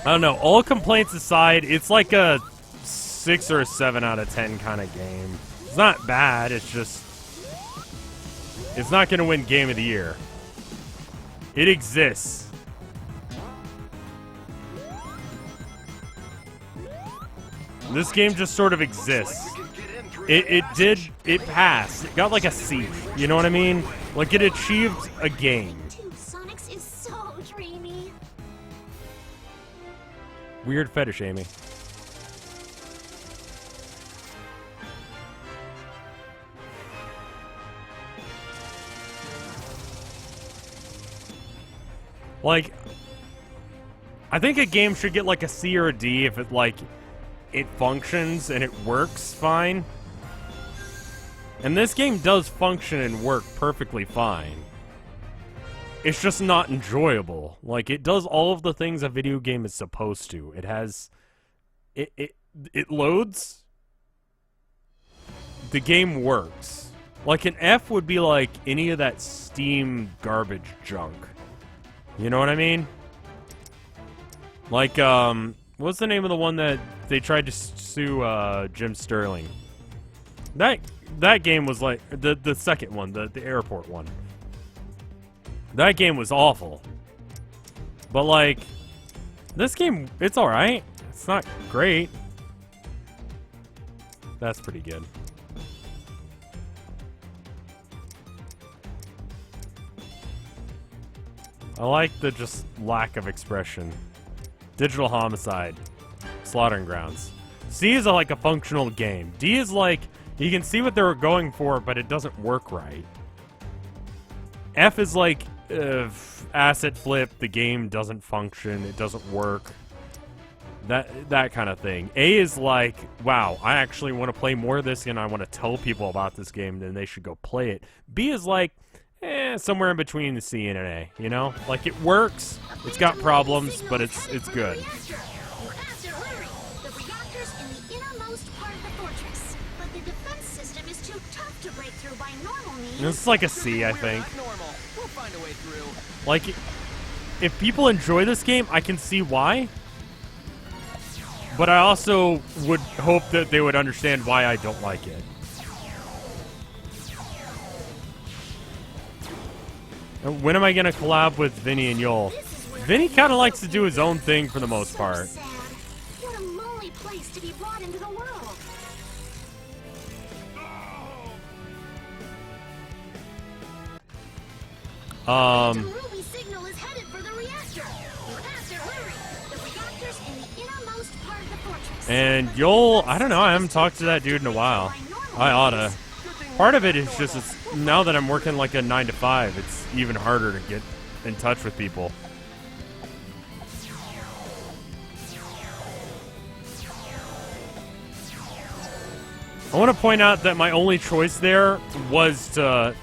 I don't know, all complaints aside, it's like a 6 or a 7 out of 10 kind of game. It's not bad, it's just... It's not going to win Game of the Year. It exists. This game just sort of exists. It passed. It got like a C. You know what I mean? Like, it achieved a game. Sonics is so dreamy. Weird fetish, Amy. Like, I think a game should get like a C or a D if it like it functions and it works fine. And this game does function and work perfectly fine. It's just not enjoyable. Like, it does all of the things a video game is supposed to. It has... It loads. The game works. Like, an F would be like any of that Steam garbage junk. You know what I mean? Like, what's the name of the one that they tried to sue, Jim Sterling? That game was like, the second one, the airport one. That game was awful. But, like, this game, it's alright. It's not great. That's pretty good. I like the just lack of expression. Digital Homicide. Slaughtering Grounds. C is like a functional game. D is like, you can see what they were going for, but it doesn't work right. F is like, asset flip, the game doesn't function, it doesn't work. That kind of thing. A is like, wow, I actually want to play more of this and I want to tell people about this game, then they should go play it. B is like, somewhere in between the C and an A, you know? Like, it works, it's got problems, but it's good. This is like a C, I think. Like, if people enjoy this game, I can see why. But I also would hope that they would understand why I don't like it. And when am I gonna collab with Vinny and Yol? Vinny kind of likes to do his own thing for the most part. What a lonely place to be brought into the world. Ruby signal is headed for the reactor. Faster, hurry! The reactor's in the innermost part of the fortress. And Yol, I don't know, I haven't talked to that dude in a while. I oughta. Part of it is just, it's, now that I'm working like a 9 to 5, it's even harder to get in touch with people. I want to point out that my only choice there was to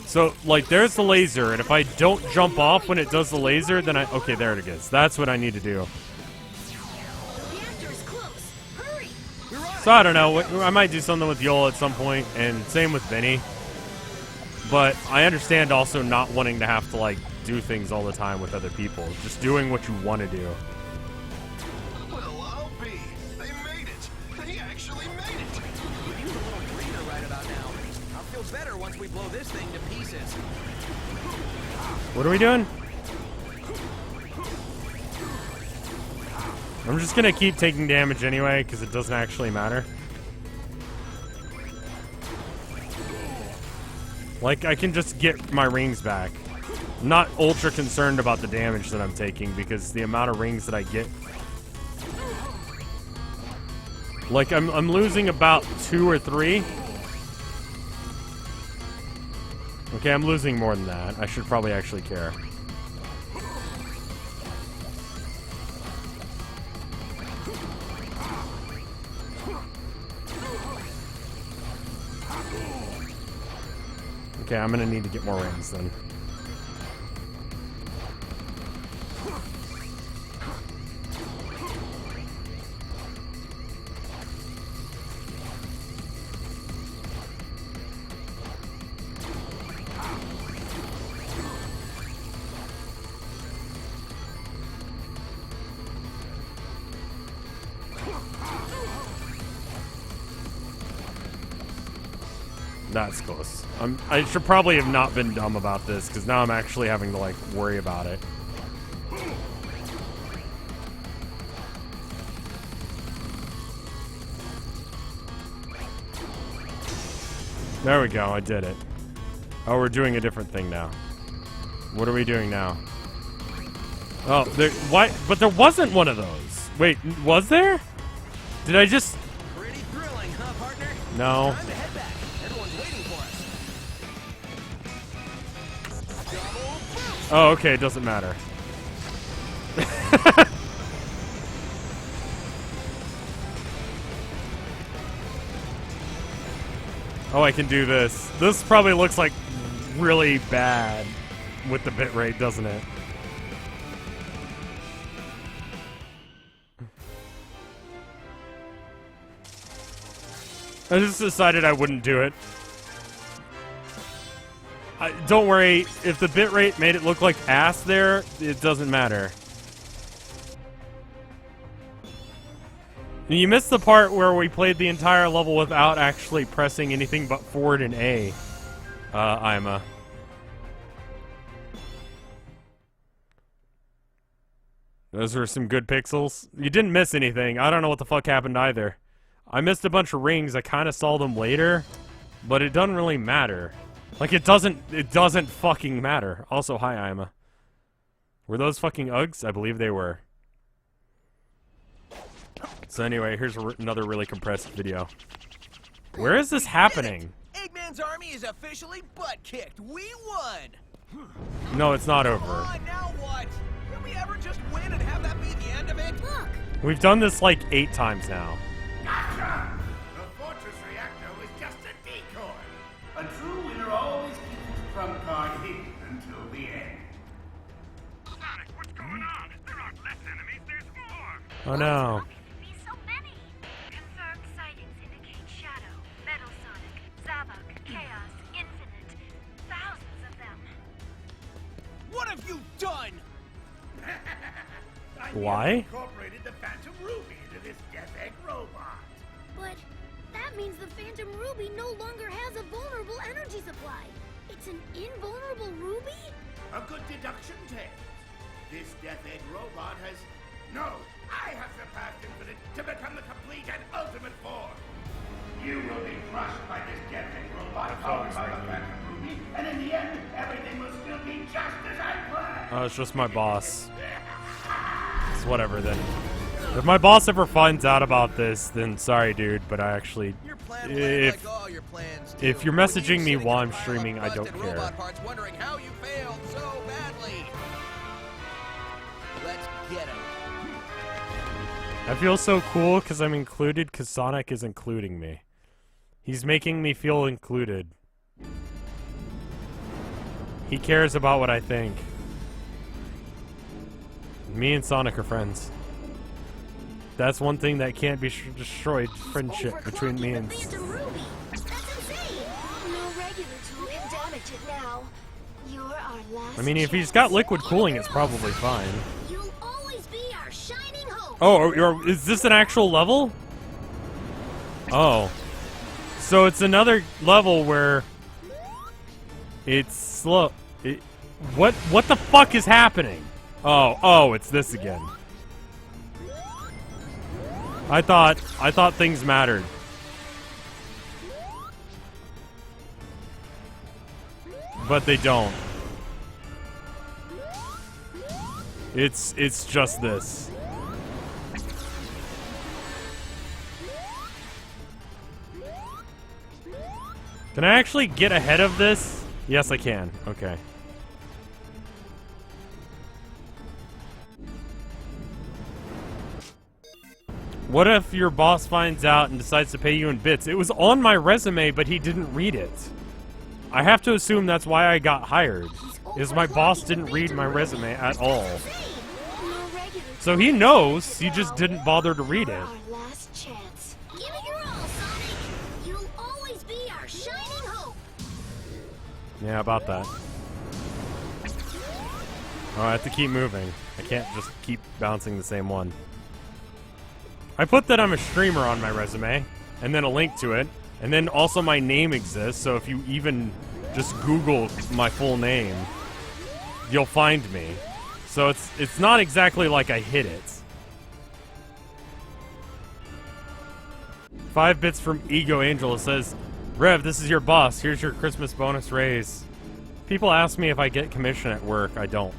so, like, there's the laser, and if I don't jump off when it does the laser, then okay, there it is. That's what I need to do. So, I don't know. I might do something with Yola at some point, and same with Vinny. But I understand also not wanting to have to, like, do things all the time with other people. Just doing what you want to do. Well, I'll be. They made it. They actually made it. Could use a little breather right about now. I'll feel better once we blow this thing to pieces. What are we doing? I'm just gonna keep taking damage anyway, because it doesn't actually matter. Like, I can just get my rings back. I'm not ultra concerned about the damage that I'm taking, because the amount of rings that I get... Like, I'm losing about 2 or 3. Okay, I'm losing more than that. I should probably actually care. Okay, I'm gonna need to get more rings then. That's close. I should probably have not been dumb about this, because now I'm actually having to, like, worry about it. There we go, I did it. Oh, we're doing a different thing now. What are we doing now? Oh, there, why? But there wasn't one of those. Wait, was there? Did I just... Pretty thrilling, huh, partner? No. Time to head back. Everyone's waiting for us. Oh, okay, it doesn't matter. Oh, I can do this. This probably looks like really bad with the bitrate, doesn't it? I just decided I wouldn't do it. Don't worry, if the bitrate made it look like ass there, it doesn't matter. You missed the part where we played the entire level without actually pressing anything but forward and A, Ima. Those were some good pixels. You didn't miss anything. I don't know what the fuck happened either. I missed a bunch of rings. I kind of saw them later, but it doesn't really matter. Like, it doesn't fucking matter. Also, hi, Ima. Were those fucking Uggs? I believe they were. So anyway, here's another really compressed video. Where is this happening? Eggman's army is officially butt-kicked. We won! No, it's not over. Come on, now what? Can we ever just win and have that be the end of it? Look! We've done this like 8 times now. Gotcha! The fortress reactor was just a decoy. A true winner always keeps his trump card hidden until the end. Sonic, what's going on? There aren't less enemies, there's more! Oh no. Be so many. Confirmed sightings indicate Shadow, Metal Sonic, Zavok, Chaos, Infinite. Thousands of them. What have you done? I Why? incorporated the Phantom Ruby into this Death Egg robot. But that means the Phantom Ruby no longer has a vulnerable energy supply. It's an invulnerable ruby? A good deduction, Tails. This Death Egg robot has... No, I have surpassed Infinite to become the complete and ultimate form. You will be crushed by this Death Egg robot powered by the Phantom Ruby, and in the end, everything will still be just as I planned. Oh, it's just my boss. It's whatever then. If my boss ever finds out about this, then sorry, dude, but I actually... Your plan went like all your plans do. If you're When messaging you me sit in while your I'm pile of streaming, I don't busted care. robot parts wondering how you failed so badly. Let's get him. I feel so cool because I'm included because Sonic is including me. He's making me feel included. He cares about what I think. Me and Sonic are friends. That's one thing that can't be destroyed, friendship between me and... The Phantom Ruby. That's insane. No regular tool can damage it now. You're our last I mean, if he's chance. got liquid cooling, it's probably fine. You'll always be our shining hope. Oh, is this an actual level? Oh. So it's another level where... It's slow... What the fuck is happening? Oh, it's this again. I thought things mattered. But they don't. It's just this. Can I actually get ahead of this? Yes, I can. Okay. What if your boss finds out and decides to pay you in bits? It was on my resume, but he didn't read it. I have to assume that's why I got hired, is my boss didn't read my resume at all. So he knows, he just didn't bother to read it. Our last chance. Give it your all, Sonic. You'll always be our shining hope. Yeah, about that. Oh, I have to keep moving. I can't just keep bouncing the same one. I put that I'm a streamer on my resume, and then a link to it, and then also my name exists, so if you even just Google my full name, you'll find me. So it's not exactly like I hid it. 5 bits from Ego Angel. It says, Rev, this is your boss. Here's your Christmas bonus raise. People ask me if I get commission at work. I don't.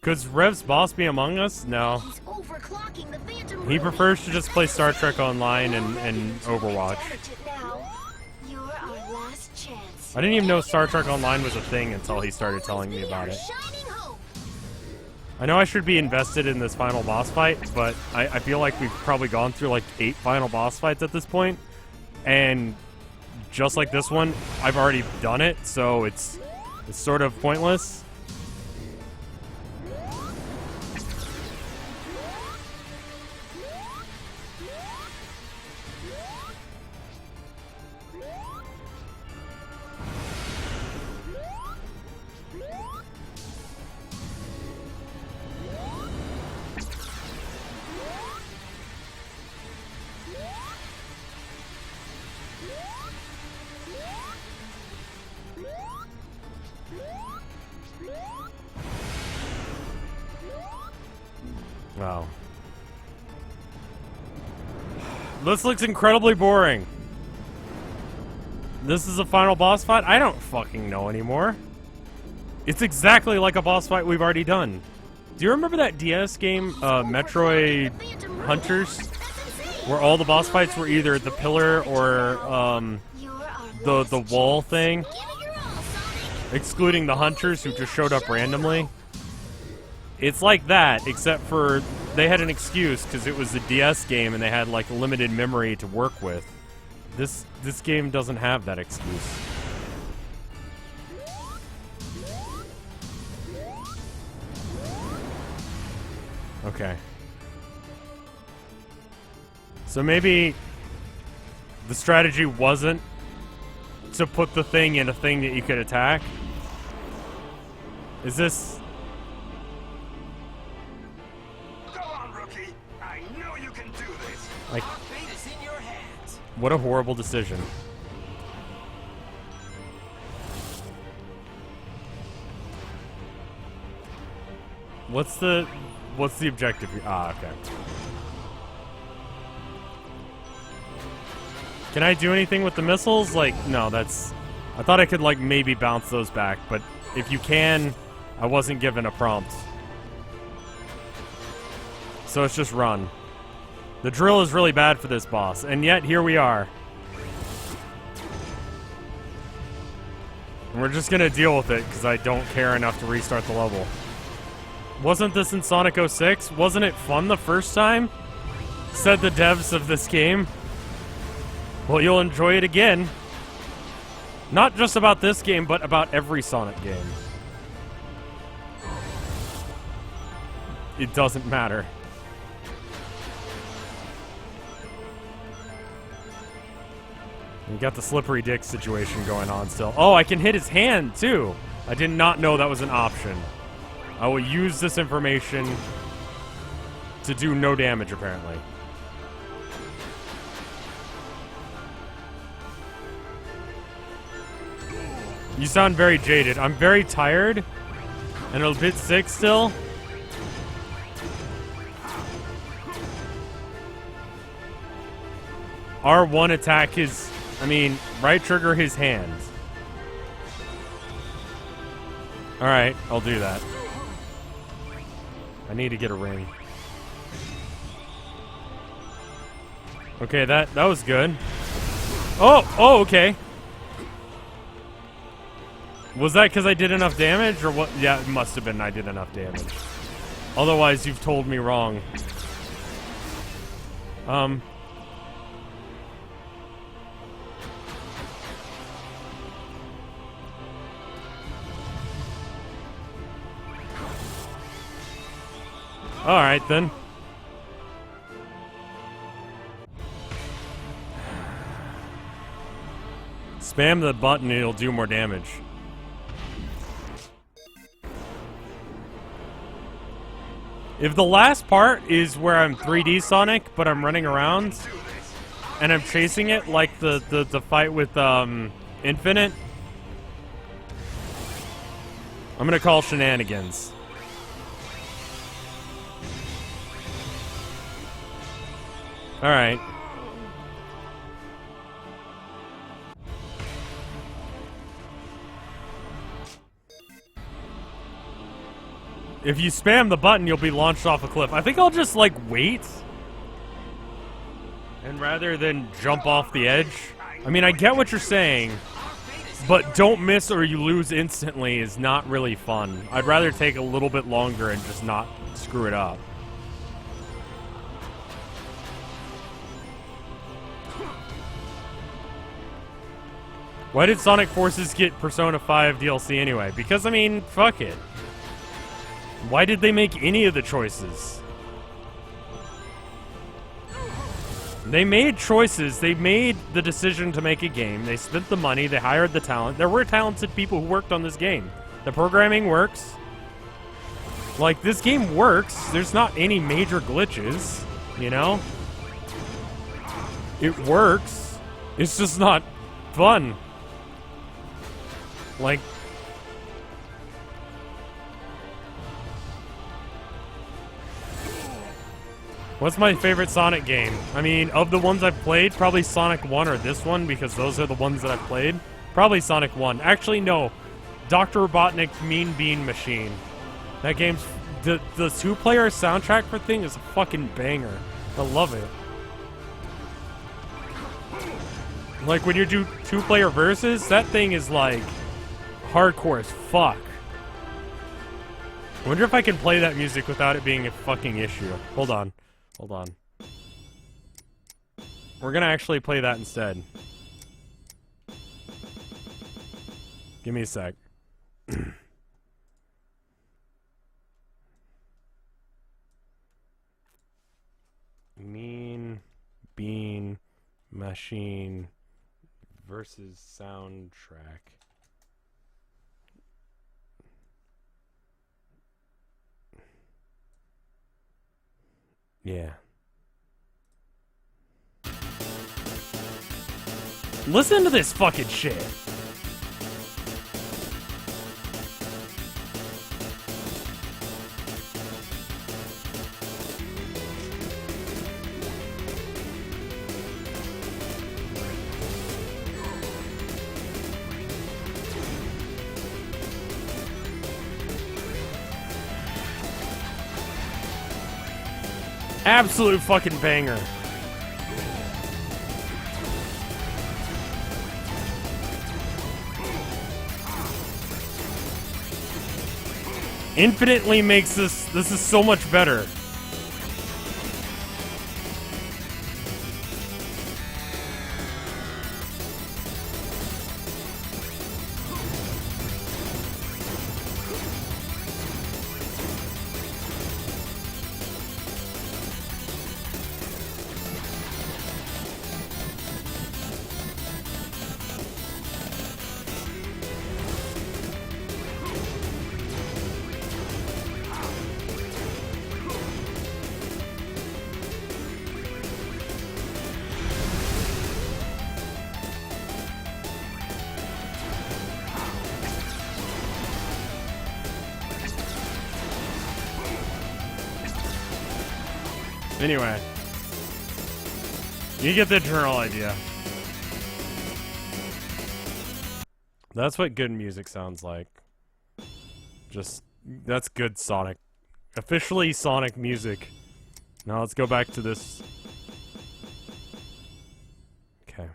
Could Rev's boss be among us? No. He's overclocking the Phantom He Ruby. prefers to just play Star Trek Online and Overwatch. Damage it now. You're our last chance. I didn't even know Star Trek Online was a thing until he started telling me about it. Shining hope. I know I should be invested in this final boss fight, but I feel like we've probably gone through like 8 final boss fights at this point, and just like this one, I've already done it, so it's sort of pointless. Wow. This looks incredibly boring. This is a final boss fight? I don't fucking know anymore. It's exactly like a boss fight we've already done. Do you remember that DS game, Metroid Hunters? Where all the boss fights were either the pillar or the wall thing? Excluding the hunters who just showed up randomly. It's like that, except for they had an excuse because it was a DS game and they had like limited memory to work with. This game doesn't have that excuse. Okay. So maybe the strategy wasn't to put the thing in a thing that you could attack. Is this... Like, what a horrible decision. What's the objective here? Ah, okay. Can I do anything with the missiles? Like, no, that's... I thought I could, like, maybe bounce those back, but if you can, I wasn't given a prompt. So it's just run. The drill is really bad for this boss, and yet here we are. And we're just gonna deal with it, because I don't care enough to restart the level. Wasn't this in Sonic 06? Wasn't it fun the first time? Said the devs of this game. Well, you'll enjoy it again. Not just about this game, but about every Sonic game. It doesn't matter. We got the slippery dick situation going on still. Oh, I can hit his hand, too. I did not know that was an option. I will use this information to do no damage, apparently. You sound very jaded. I'm very tired and a bit sick still. R1 attack his... I mean, right trigger his hands. Alright, I'll do that. I need to get a ring. Okay, that was good. Oh, okay. Was that because I did enough damage, or what? Yeah, it must have been I did enough damage. Otherwise, you've told me wrong. Alright, then. Spam the button and it'll do more damage. If the last part is where I'm 3D Sonic, but I'm running around, and I'm chasing it like the fight with Infinite, I'm gonna call shenanigans. Alright. If you spam the button, you'll be launched off a cliff. I think I'll just, like, wait. And rather than jump off the edge. I mean, I get what you're saying. But don't miss or you lose instantly is not really fun. I'd rather take a little bit longer and just not screw it up. Why did Sonic Forces get Persona 5 DLC anyway? Because, I mean, fuck it. Why did they make any of the choices? They made choices. They made the decision to make a game. They spent the money. They hired the talent. There were talented people who worked on this game. The programming works. Like, this game works. There's not any major glitches, you know? It works. It's just not fun. Like... What's my favorite Sonic game? I mean, of the ones I've played, probably Sonic 1 or this one, because those are the ones that I've played. Probably Sonic 1. Actually, no. Dr. Robotnik's Mean Bean Machine. That game's... The two-player soundtrack for thing is a fucking banger. I love it. Like, when you do two-player versus, that thing is, like, hardcore as fuck. I wonder if I can play that music without it being a fucking issue. Hold on. Hold on. We're gonna actually play that instead. Give me a sec. Mean Bean Machine versus soundtrack. Yeah. Listen to this fucking shit. Absolute fucking banger. Infinitely makes this is so much better. Anyway, you get the general idea. That's what good music sounds like. Just, that's good Sonic. Officially Sonic music. Now let's go back to this. Okay.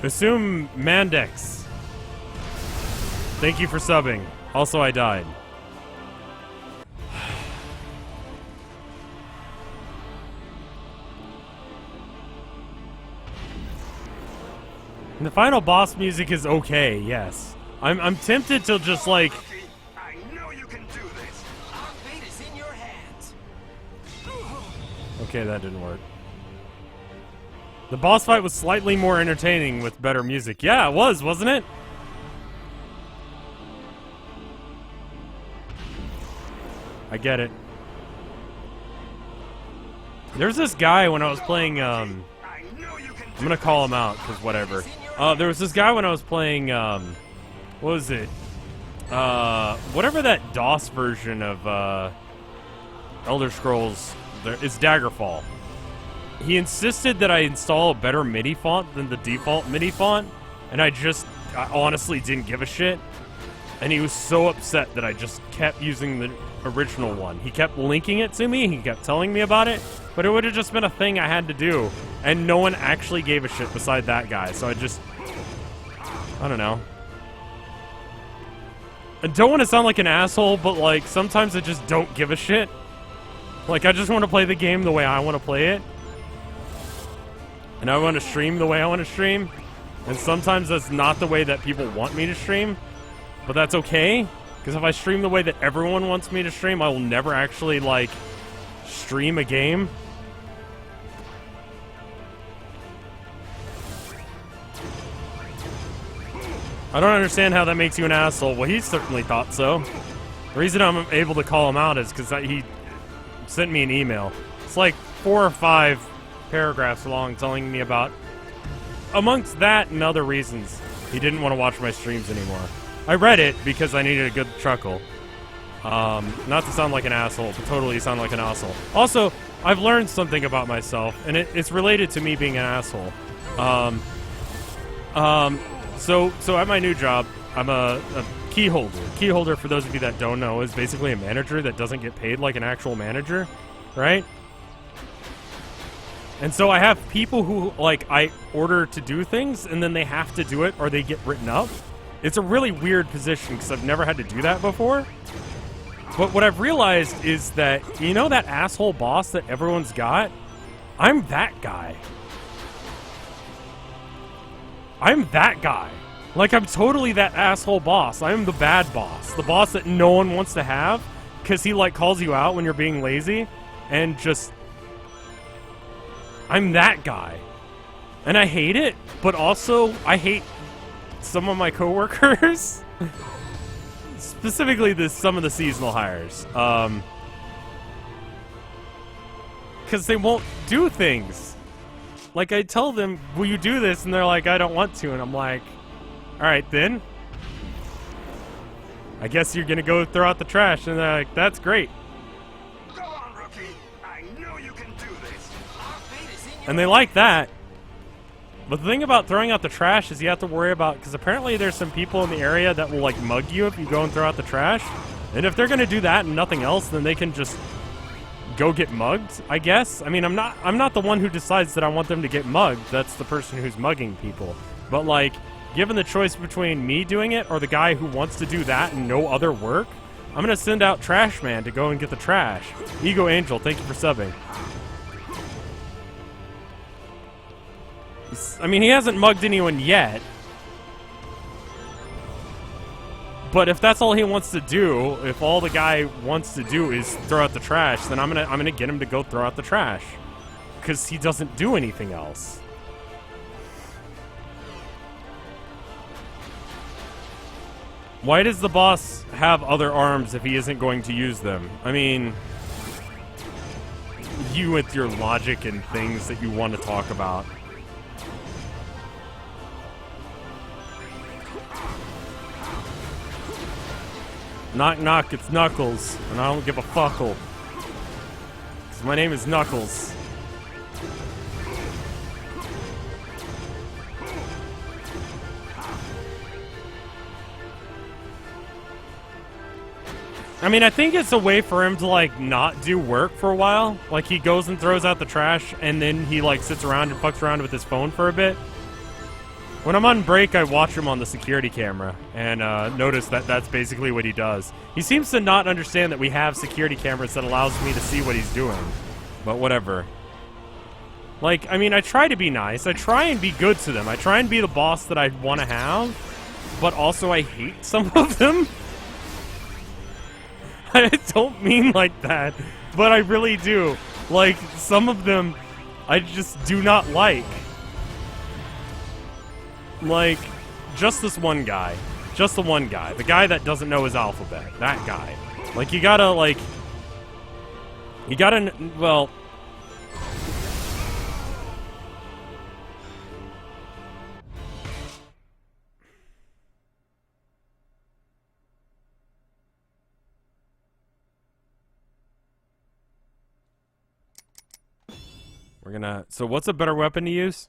Assume Mandex. Thank you for subbing. Also, I died. And the final boss music is okay, yes. I'm tempted to just like... I know you can do this. Our fate is in your hands. Okay, that didn't work. The boss fight was slightly more entertaining with better music. Yeah, it was, wasn't it? I get it. There's this guy when I was playing, I'm gonna call him out, because whatever. There was this guy when I was playing, what was it? Whatever that DOS version of, Elder Scrolls, it's Daggerfall. He insisted that I install a better MIDI font than the default MIDI font, and I honestly didn't give a shit. And he was so upset that I just kept using the original one. He kept linking it to me, he kept telling me about it, but it would have just been a thing I had to do, and no one actually gave a shit beside that guy, so I don't know. I don't want to sound like an asshole, but like sometimes I just don't give a shit. Like I just want to play the game the way I want to play it. And I want to stream the way I want to stream. And sometimes that's not the way that people want me to stream. But that's okay. Because if I stream the way that everyone wants me to stream, I will never actually, like, stream a game. I don't understand how that makes you an asshole. Well, he certainly thought so. The reason I'm able to call him out is because he sent me an email. It's like 4 or 5 paragraphs long telling me about, amongst that and other reasons, he didn't want to watch my streams anymore. I read it because I needed a good chuckle. Not to sound like an asshole, but totally sound like an asshole. Also, I've learned something about myself, and it's related to me being an asshole. So at my new job, I'm a key holder. Key holder, for those of you that don't know, is basically a manager that doesn't get paid like an actual manager, right? And so I have people who, like, I order to do things, and then they have to do it, or they get written up. It's a really weird position, because I've never had to do that before. But what I've realized is that, you know that asshole boss that everyone's got? I'm that guy. I'm that guy. Like, I'm totally that asshole boss. I'm the bad boss. The boss that no one wants to have, because he, like, calls you out when you're being lazy, and just... I'm that guy. And I hate it, but also I hate some of my coworkers. Specifically some of the seasonal hires. Because they won't do things. Like, I tell them, will you do this? And they're like, I don't want to. And I'm like, alright then. I guess you're gonna go throw out the trash. And they're like, that's great. Go on, rookie. I know you can do this. And they like that. But the thing about throwing out the trash is you have to worry about, because apparently there's some people in the area that will, like, mug you if you go and throw out the trash. And if they're going to do that and nothing else, then they can just go get mugged, I guess. I mean, I'm not the one who decides that I want them to get mugged. That's the person who's mugging people. But, like, given the choice between me doing it or the guy who wants to do that and no other work, I'm going to send out Trash Man to go and get the trash. Ego Angel, thank you for subbing. I mean, he hasn't mugged anyone yet. But if that's all he wants to do, if all the guy wants to do is throw out the trash, then I'm gonna get him to go throw out the trash. Because he doesn't do anything else. Why does the boss have other arms if he isn't going to use them? I mean, you with your logic and things that you want to talk about. Knock, knock, it's Knuckles, and I don't give a fuckle. 'Cause my name is Knuckles. I mean, I think it's a way for him to, like, not do work for a while. Like, he goes and throws out the trash, and then he, like, sits around and fucks around with his phone for a bit. When I'm on break, I watch him on the security camera, and notice that that's basically what he does. He seems to not understand that we have security cameras that allows me to see what he's doing. But whatever. Like, I mean, I try to be nice. I try and be good to them. I try and be the boss that I want to have, but also I hate some of them. I don't mean like that, but I really do. Like, some of them I just do not like. Like, just this one guy. Just the one guy. The guy that doesn't know his alphabet. That guy. Like, you gotta, like... You gotta... Well... We're gonna... So what's a better weapon to use?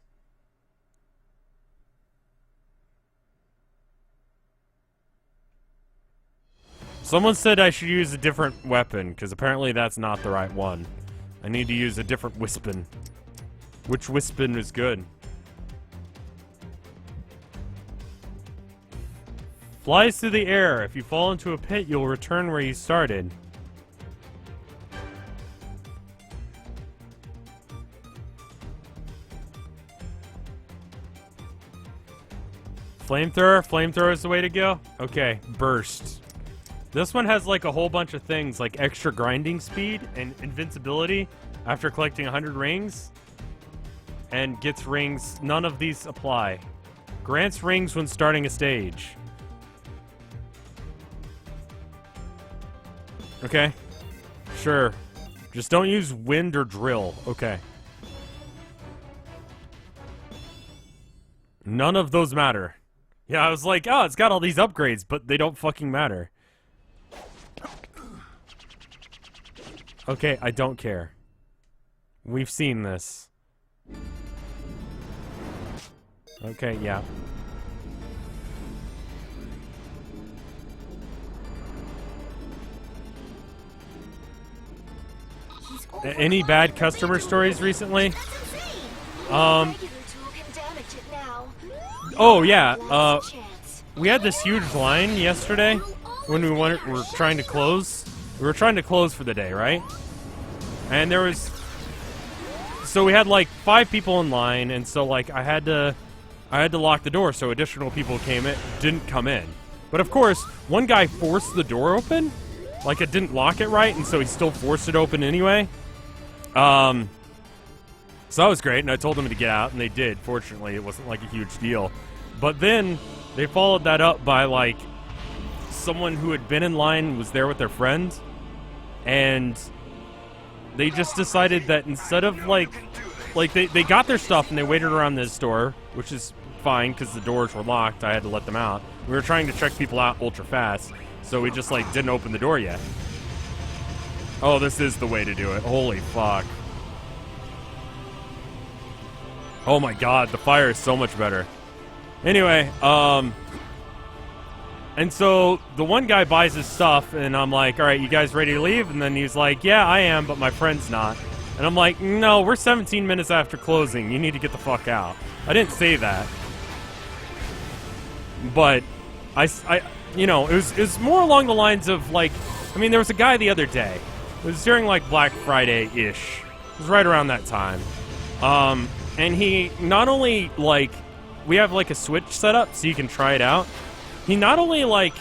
Someone said I should use a different weapon, because apparently that's not the right one. I need to use a different Wispin. Which Wispin is good? Flies through the air. If you fall into a pit, you'll return where you started. Flamethrower? Flamethrower is the way to go? Okay, burst. This one has like a whole bunch of things like extra grinding speed and invincibility after collecting 100 rings. And gets rings. None of these apply. Grants rings when starting a stage. Okay. Sure. Just don't use wind or drill. Okay. None of those matter. Yeah, I was like, oh, it's got all these upgrades, but they don't fucking matter. Okay, I don't care. We've seen this. Okay, yeah. Any bad customer stories recently? Oh yeah, we had this huge line yesterday when we were trying to close. We were trying to close for the day, right? And there was... So we had like 5 people in line, and so like I had to lock the door so additional people didn't come in. But of course, one guy forced the door open. Like it didn't lock it right, and so he still forced it open anyway. So that was great, and I told them to get out, and they did. Fortunately, it wasn't like a huge deal. But then they followed that up by like someone who had been in line was there with their friend, and they just decided that instead of like they got their stuff and they waited around this door, which is fine because the doors were locked. I had to let them out. We were trying to check people out ultra fast, so we just like didn't open the door yet. Oh, this is the way to do it. Holy fuck. Oh my god, the fire is so much better. Anyway, and so the one guy buys his stuff, and I'm like, all right, you guys ready to leave? And then he's like, yeah, I am, but my friend's not. And I'm like, no, we're 17 minutes after closing. You need to get the fuck out. I didn't say that. But you know, it was more along the lines of like, I mean, there was a guy the other day. It was during like Black Friday-ish. It was right around that time. And he not only like, we have like a Switch set up so you can try it out. He not only like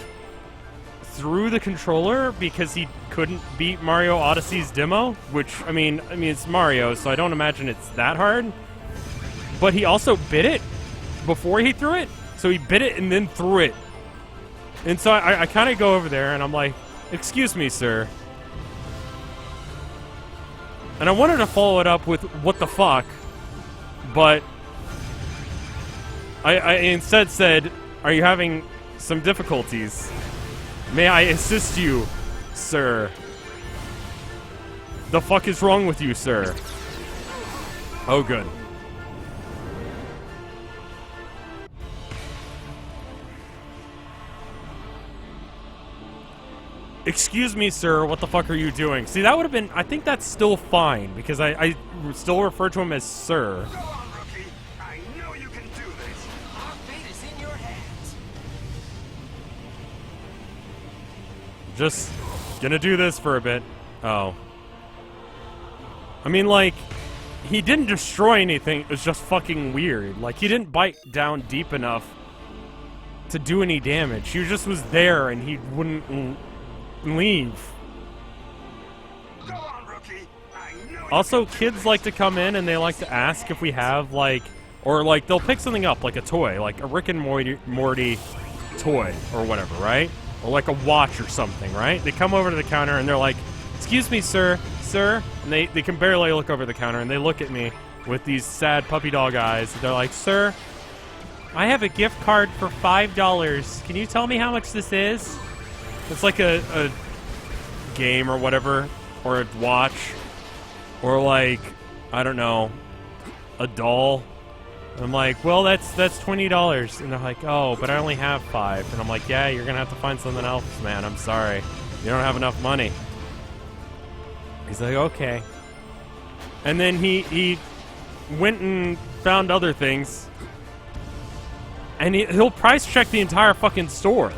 threw the controller because he couldn't beat Mario Odyssey's demo, which I mean it's Mario, so I don't imagine it's that hard. But he also bit it before he threw it. So he bit it and then threw it. And so I kind of go over there and I'm like, excuse me, sir. And I wanted to follow it up with what the fuck, but I instead said, are you having some difficulties? May I assist you, sir? The fuck is wrong with you, sir? Oh, good. Excuse me, sir, what the fuck are you doing? See, that would have been... I think that's still fine, because I still refer to him as sir. Go on, rookie. I know you can do this. Our fate is in your hands. Just gonna do this for a bit. Oh. I mean, like, he didn't destroy anything. It was just fucking weird. Like, he didn't bite down deep enough to do any damage. He just was there, and he wouldn't... leave. Go on, rookie. I know Also, kids like to come in and they like to ask if we have like, or like they'll pick something up like a toy, like a Rick and Morty toy or whatever, right? Or like a watch or something, right? They come over to the counter and they're like, excuse me, sir, and they can barely look over the counter and they look at me with these sad puppy dog eyes. They're like, sir, I have a gift card for $5. Can you tell me how much this is? It's like a game or whatever, or a watch, or like, I don't know, a doll. And I'm like, well, that's $20. And they're like, oh, but I only have $5. And I'm like, yeah, you're gonna have to find something else, man. I'm sorry, you don't have enough money. He's like, okay. And then he went and found other things, and he'll price check the entire fucking store.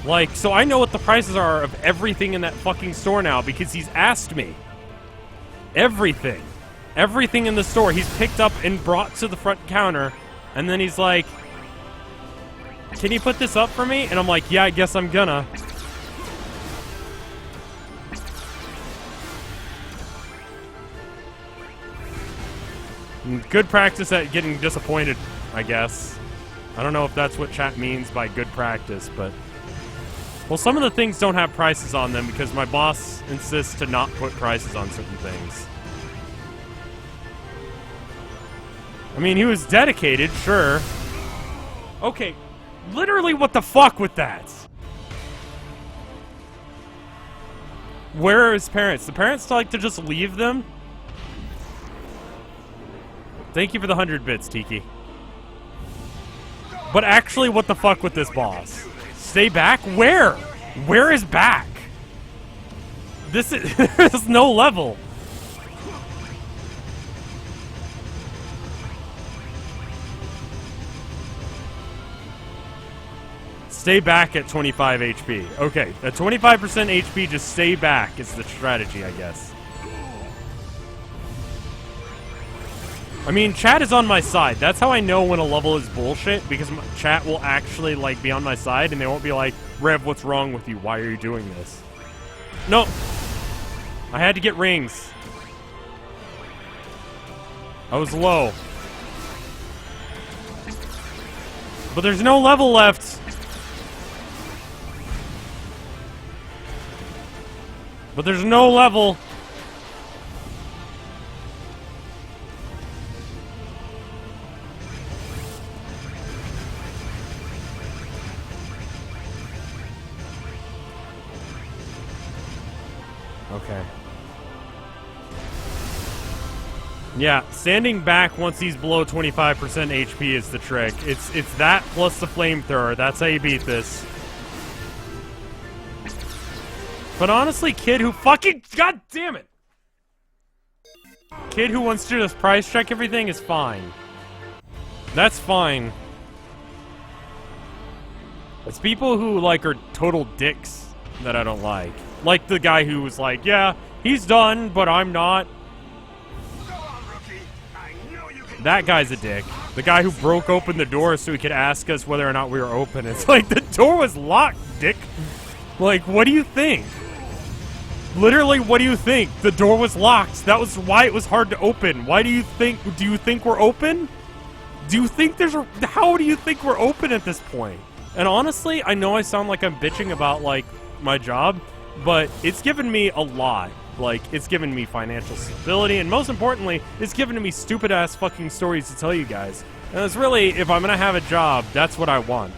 Like, so I know what the prices are of everything in that fucking store now because he's asked me. Everything. Everything in the store he's picked up and brought to the front counter, and then he's like, can you put this up for me? And I'm like, yeah, I guess I'm gonna. Good practice at getting disappointed, I guess. I don't know if that's what chat means by good practice, but... Well, some of the things don't have prices on them because my boss insists to not put prices on certain things. I mean, he was dedicated, sure. Okay, literally what the fuck with that? Where are his parents? The parents like to just leave them? Thank you for the 100 bits, Tiki. But actually, what the fuck with this boss? Stay back? Where? Where is back? This is... There's no level. Stay back at 25 HP. Okay, at 25% HP, just stay back is the strategy, I guess. I mean, chat is on my side. That's how I know when a level is bullshit, because chat will actually, like, be on my side, and they won't be like, Rev, what's wrong with you? Why are you doing this? No. I had to get rings. I was low. But there's no level left. But there's no level. Okay. Yeah, standing back once he's below 25% HP is the trick. It's that plus the flamethrower. That's how you beat this. But honestly, kid who fucking... God damn it! Kid who wants to just price check everything is fine. That's fine. It's people who, like, are total dicks that I don't like. Like the guy who was like, yeah, he's done, but I'm not. That guy's a dick. The guy who broke open the door so he could ask us whether or not we were open. It's like, the door was locked, dick. Like, what do you think? Literally, what do you think? The door was locked. That was why it was hard to open. Why do you think we're open? Do you think there's a... How do you think we're open at this point? And honestly, I know I sound like I'm bitching about, like, my job, but it's given me a lot. Like, it's given me financial stability, and most importantly, it's given me stupid-ass fucking stories to tell you guys. And it's really, if I'm gonna have a job, that's what I want.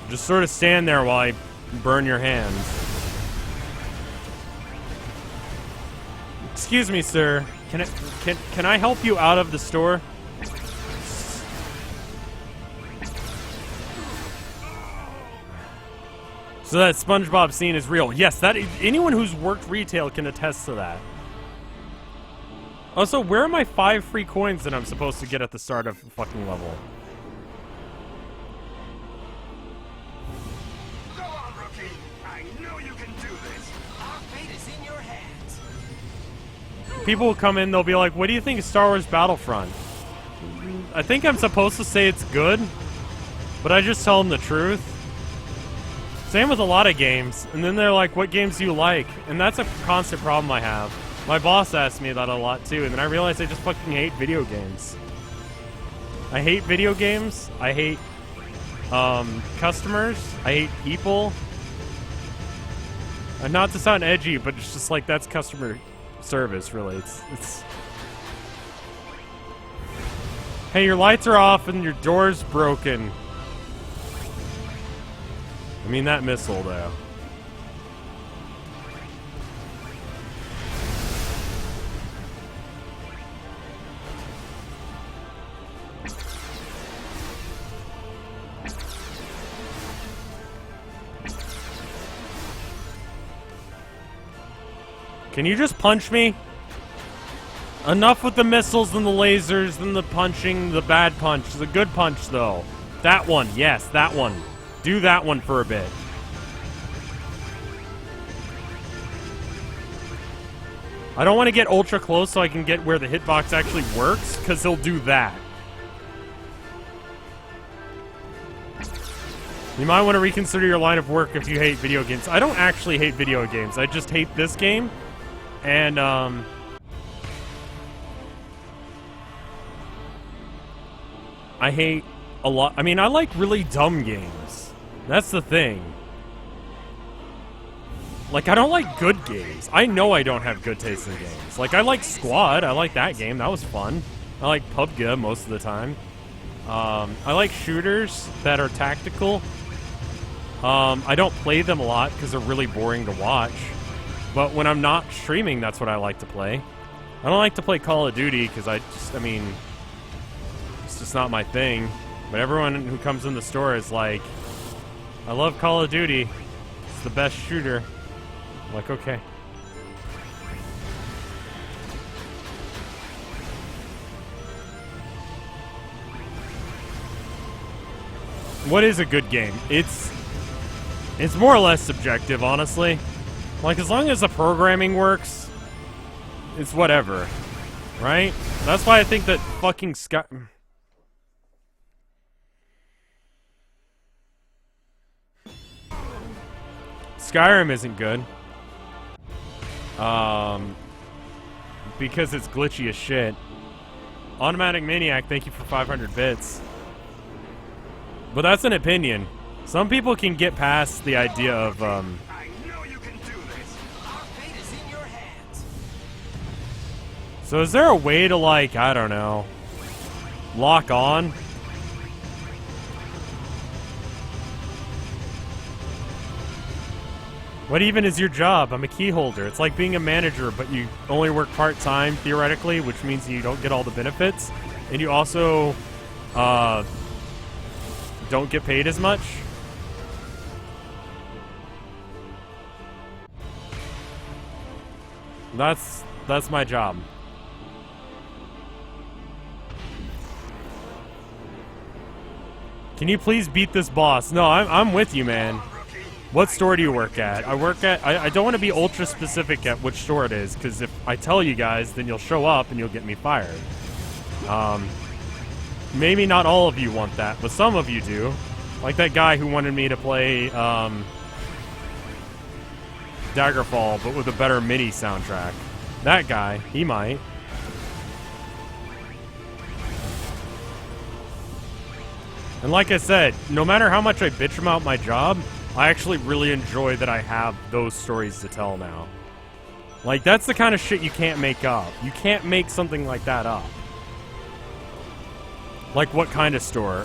Just sort of stand there while I burn your hands. Excuse me, sir. Can I help you out of the store? So that SpongeBob scene is real. Yes, that anyone who's worked retail can attest to that. Also, where are my 5 free coins that I'm supposed to get at the start of a fucking level? People will come in, they'll be like, what do you think of Star Wars Battlefront? I think I'm supposed to say it's good, but I just tell them the truth. Same with a lot of games. And then they're like, what games do you like? And that's a constant problem I have. My boss asks me that a lot too, and then I realize I just fucking hate video games. I hate video games. I hate customers. I hate people. And not to sound edgy, but it's just like, that's customer service, really. It's hey, your lights are off and your door's broken. I mean, that missile, though. Can you just punch me? Enough with the missiles and the lasers and the punching, the bad punch. The good punch, though. That one. Yes, that one. Do that one for a bit. I don't want to get ultra close so I can get where the hitbox actually works, because he'll do that. You might want to reconsider your line of work if you hate video games. I don't actually hate video games. I just hate this game. And, I hate a lot. I mean, I like really dumb games. That's the thing. Like, I don't like good games. I know I don't have good taste in games. Like, I like Squad. I like that game. That was fun. I like PUBG most of the time. I like shooters that are tactical. I don't play them a lot because they're really boring to watch. But when I'm not streaming, that's what I like to play. I don't like to play Call of Duty because I mean, it's just not my thing. But everyone who comes in the store is like, I love Call of Duty. It's the best shooter. I'm like, okay. What is a good game? It's more or less subjective, honestly. Like, as long as the programming works, it's whatever. Right? That's why I think that fucking Skyrim isn't good. Because it's glitchy as shit. Automatic Maniac, thank you for 500 bits. But that's an opinion. Some people can get past the idea of, I know you can do this. Our fate is in your hands. So is there a way to, like, I don't know, lock on? What even is your job? I'm a key holder. It's like being a manager, but you only work part-time, theoretically, which means you don't get all the benefits. And you also, don't get paid as much. That's my job. Can you please beat this boss? No, I'm with you, man. What store do you work at? I don't want to be ultra specific at which store it is, because if I tell you guys, then you'll show up and you'll get me fired. Maybe not all of you want that, but some of you do. Like that guy who wanted me to play Daggerfall, but with a better MIDI soundtrack. That guy, he might. And like I said, no matter how much I bitch about my job, I actually really enjoy that I have those stories to tell now. Like, that's the kind of shit you can't make up. You can't make something like that up. Like, what kind of store?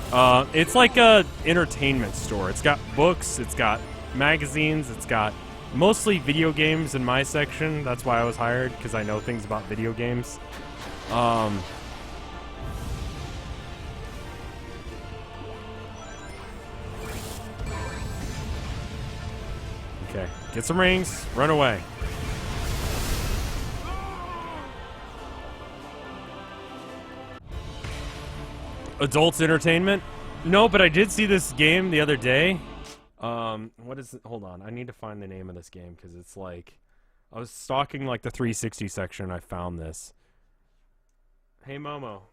It's like a entertainment store. It's got books, it's got magazines, it's got mostly video games in my section. That's why I was hired, because I know things about video games. Okay, get some rings, run away. Adults entertainment? No, but I did see this game the other day. What is it? Hold on, I need to find the name of this game, because it's like, I was stalking like the 360 section and I found this. Hey Momo.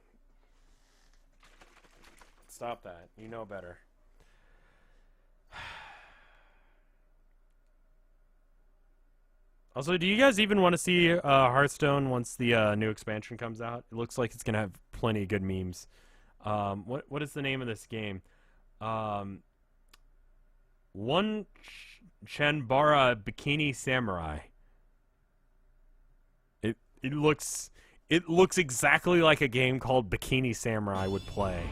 Stop that, you know better. Also, do you guys even want to see Hearthstone once the new expansion comes out? It looks like it's gonna have plenty of good memes. What is the name of this game? One Chanbara Bikini Samurai. It looks exactly like a game called Bikini Samurai would play.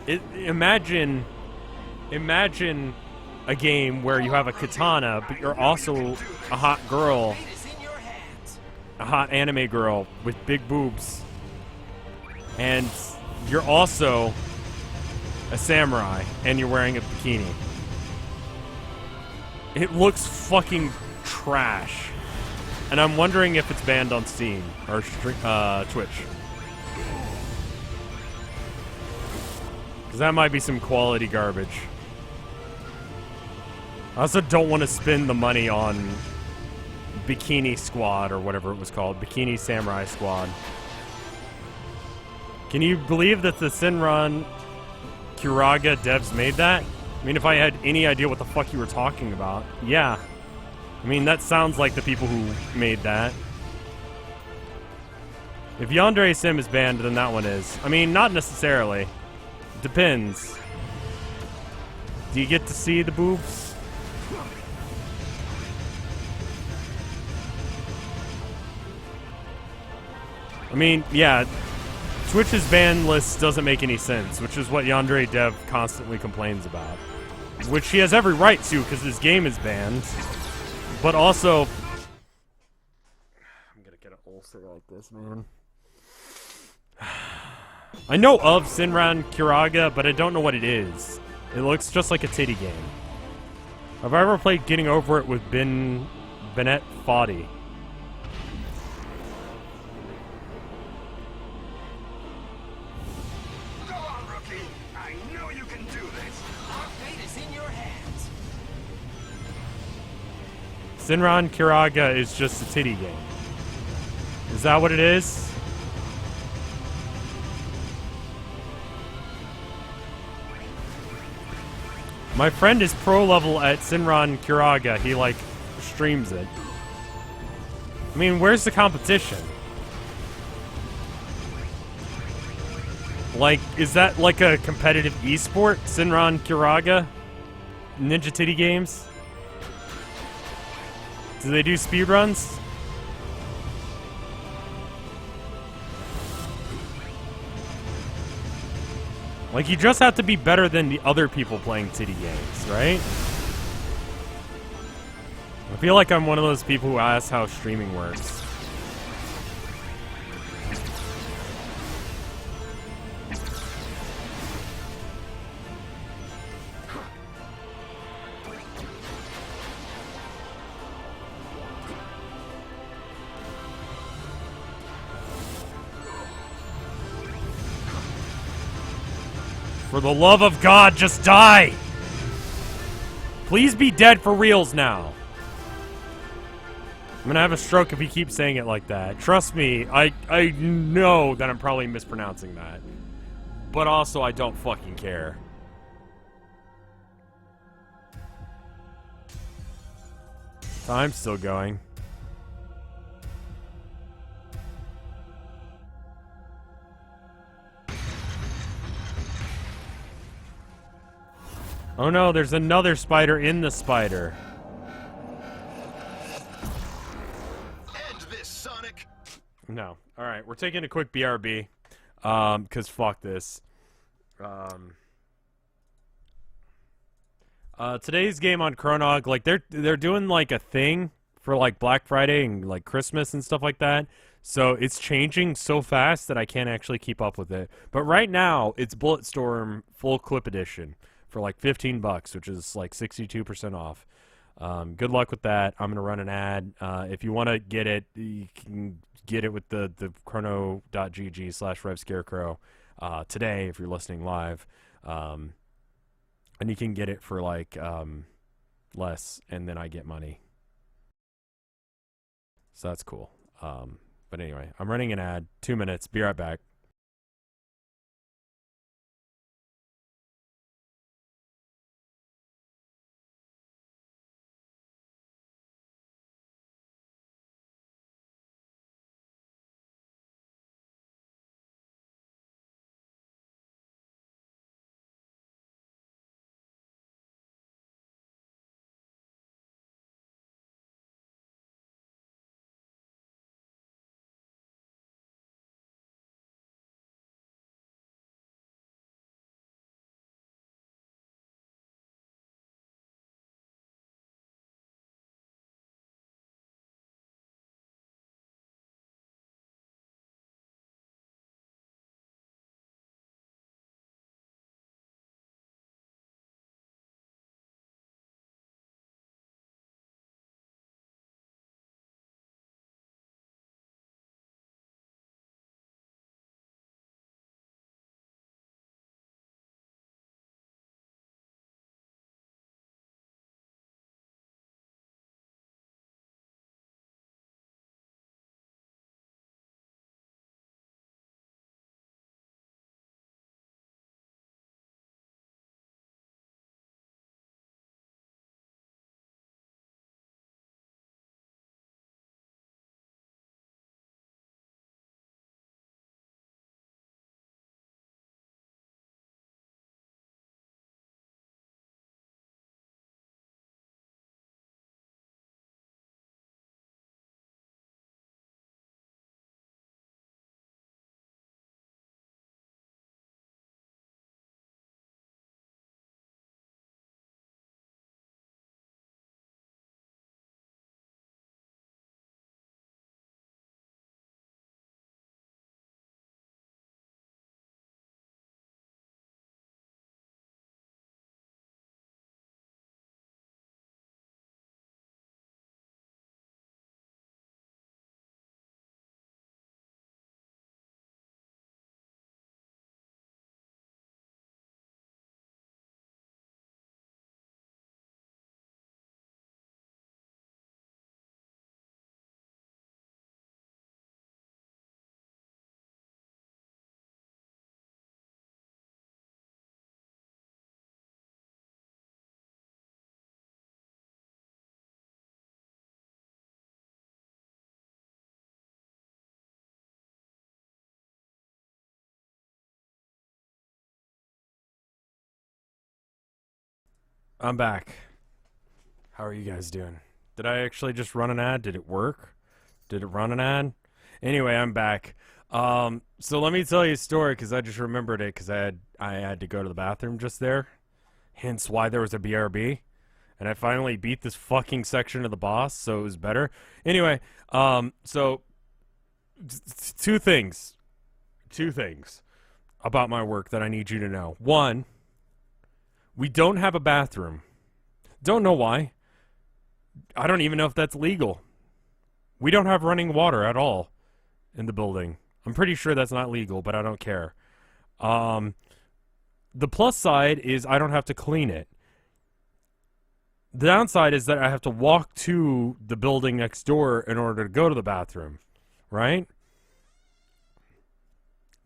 Imagine a game where you have a katana, but you're also a hot girl, a hot anime girl with big boobs, and you're also a samurai, and you're wearing a bikini. It looks fucking trash. And I'm wondering if it's banned on Steam or Twitch. Because that might be some quality garbage. I also don't want to spend the money on Bikini Squad or whatever it was called. Bikini Samurai Squad. Can you believe that the Sinran Kuraga devs made that? I mean, if I had any idea what the fuck you were talking about. Yeah. I mean, that sounds like the people who made that. If Yandere Sim is banned, then that one is. I mean, not necessarily. Depends. Do you get to see the boobs? I mean, yeah. Twitch's ban list doesn't make any sense, which is what Yandere Dev constantly complains about. Which he has every right to, because his game is banned. But also... I'm gonna get an ulcer like this, man. I know of Sinran Kuraga, but I don't know what it is. It looks just like a titty game. Have I ever played Getting Over It with Bennett Foddy? Go on, rookie. I know you can do this. Our fate is in your hands. Sinran Kuraga is just a titty game. Is that what it is? My friend is pro level at Sinran Kuraga. He, like, streams it. I mean, where's the competition? Like, is that like a competitive esport? Sinran Kuraga? Ninja Titty Games? Do they do speedruns? Like, you just have to be better than the other people playing titty games, right? I feel like I'm one of those people who asks how streaming works. For the love of God, just die! Please be dead for reals now. I'm gonna have a stroke if he keeps saying it like that. Trust me, I know that I'm probably mispronouncing that. But also, I don't fucking care. Time's still going. Oh no, there's another spider in the spider. End this, Sonic. No. Alright, we're taking a quick BRB. Cause fuck this. Today's game on Chronog, like they're doing like a thing for like Black Friday and like Christmas and stuff like that. So it's changing so fast that I can't actually keep up with it. But right now, it's Bulletstorm Full Clip Edition for like $15, which is like 62% off. Good luck with that. I'm gonna run an ad. If you want to get it, you can get it with the chrono.gg/RevScarecrow today if you're listening live, and you can get it for like less, and then I get money. So that's cool. But anyway, I'm running an ad. 2 minutes. Be right back. I'm back. How are you guys doing? Did I actually just run an ad? Did it work? Did it run an ad? Anyway, I'm back. So let me tell you a story because I just remembered it because I had to go to the bathroom just there. Hence why there was a BRB. And I finally beat this fucking section of the boss, so it was better. Anyway, so two things about my work that I need you to know. One, we don't have a bathroom. Don't know why. I don't even know if that's legal. We don't have running water at all in the building. I'm pretty sure that's not legal, but I don't care. The plus side is I don't have to clean it. The downside is that I have to walk to the building next door in order to go to the bathroom, right?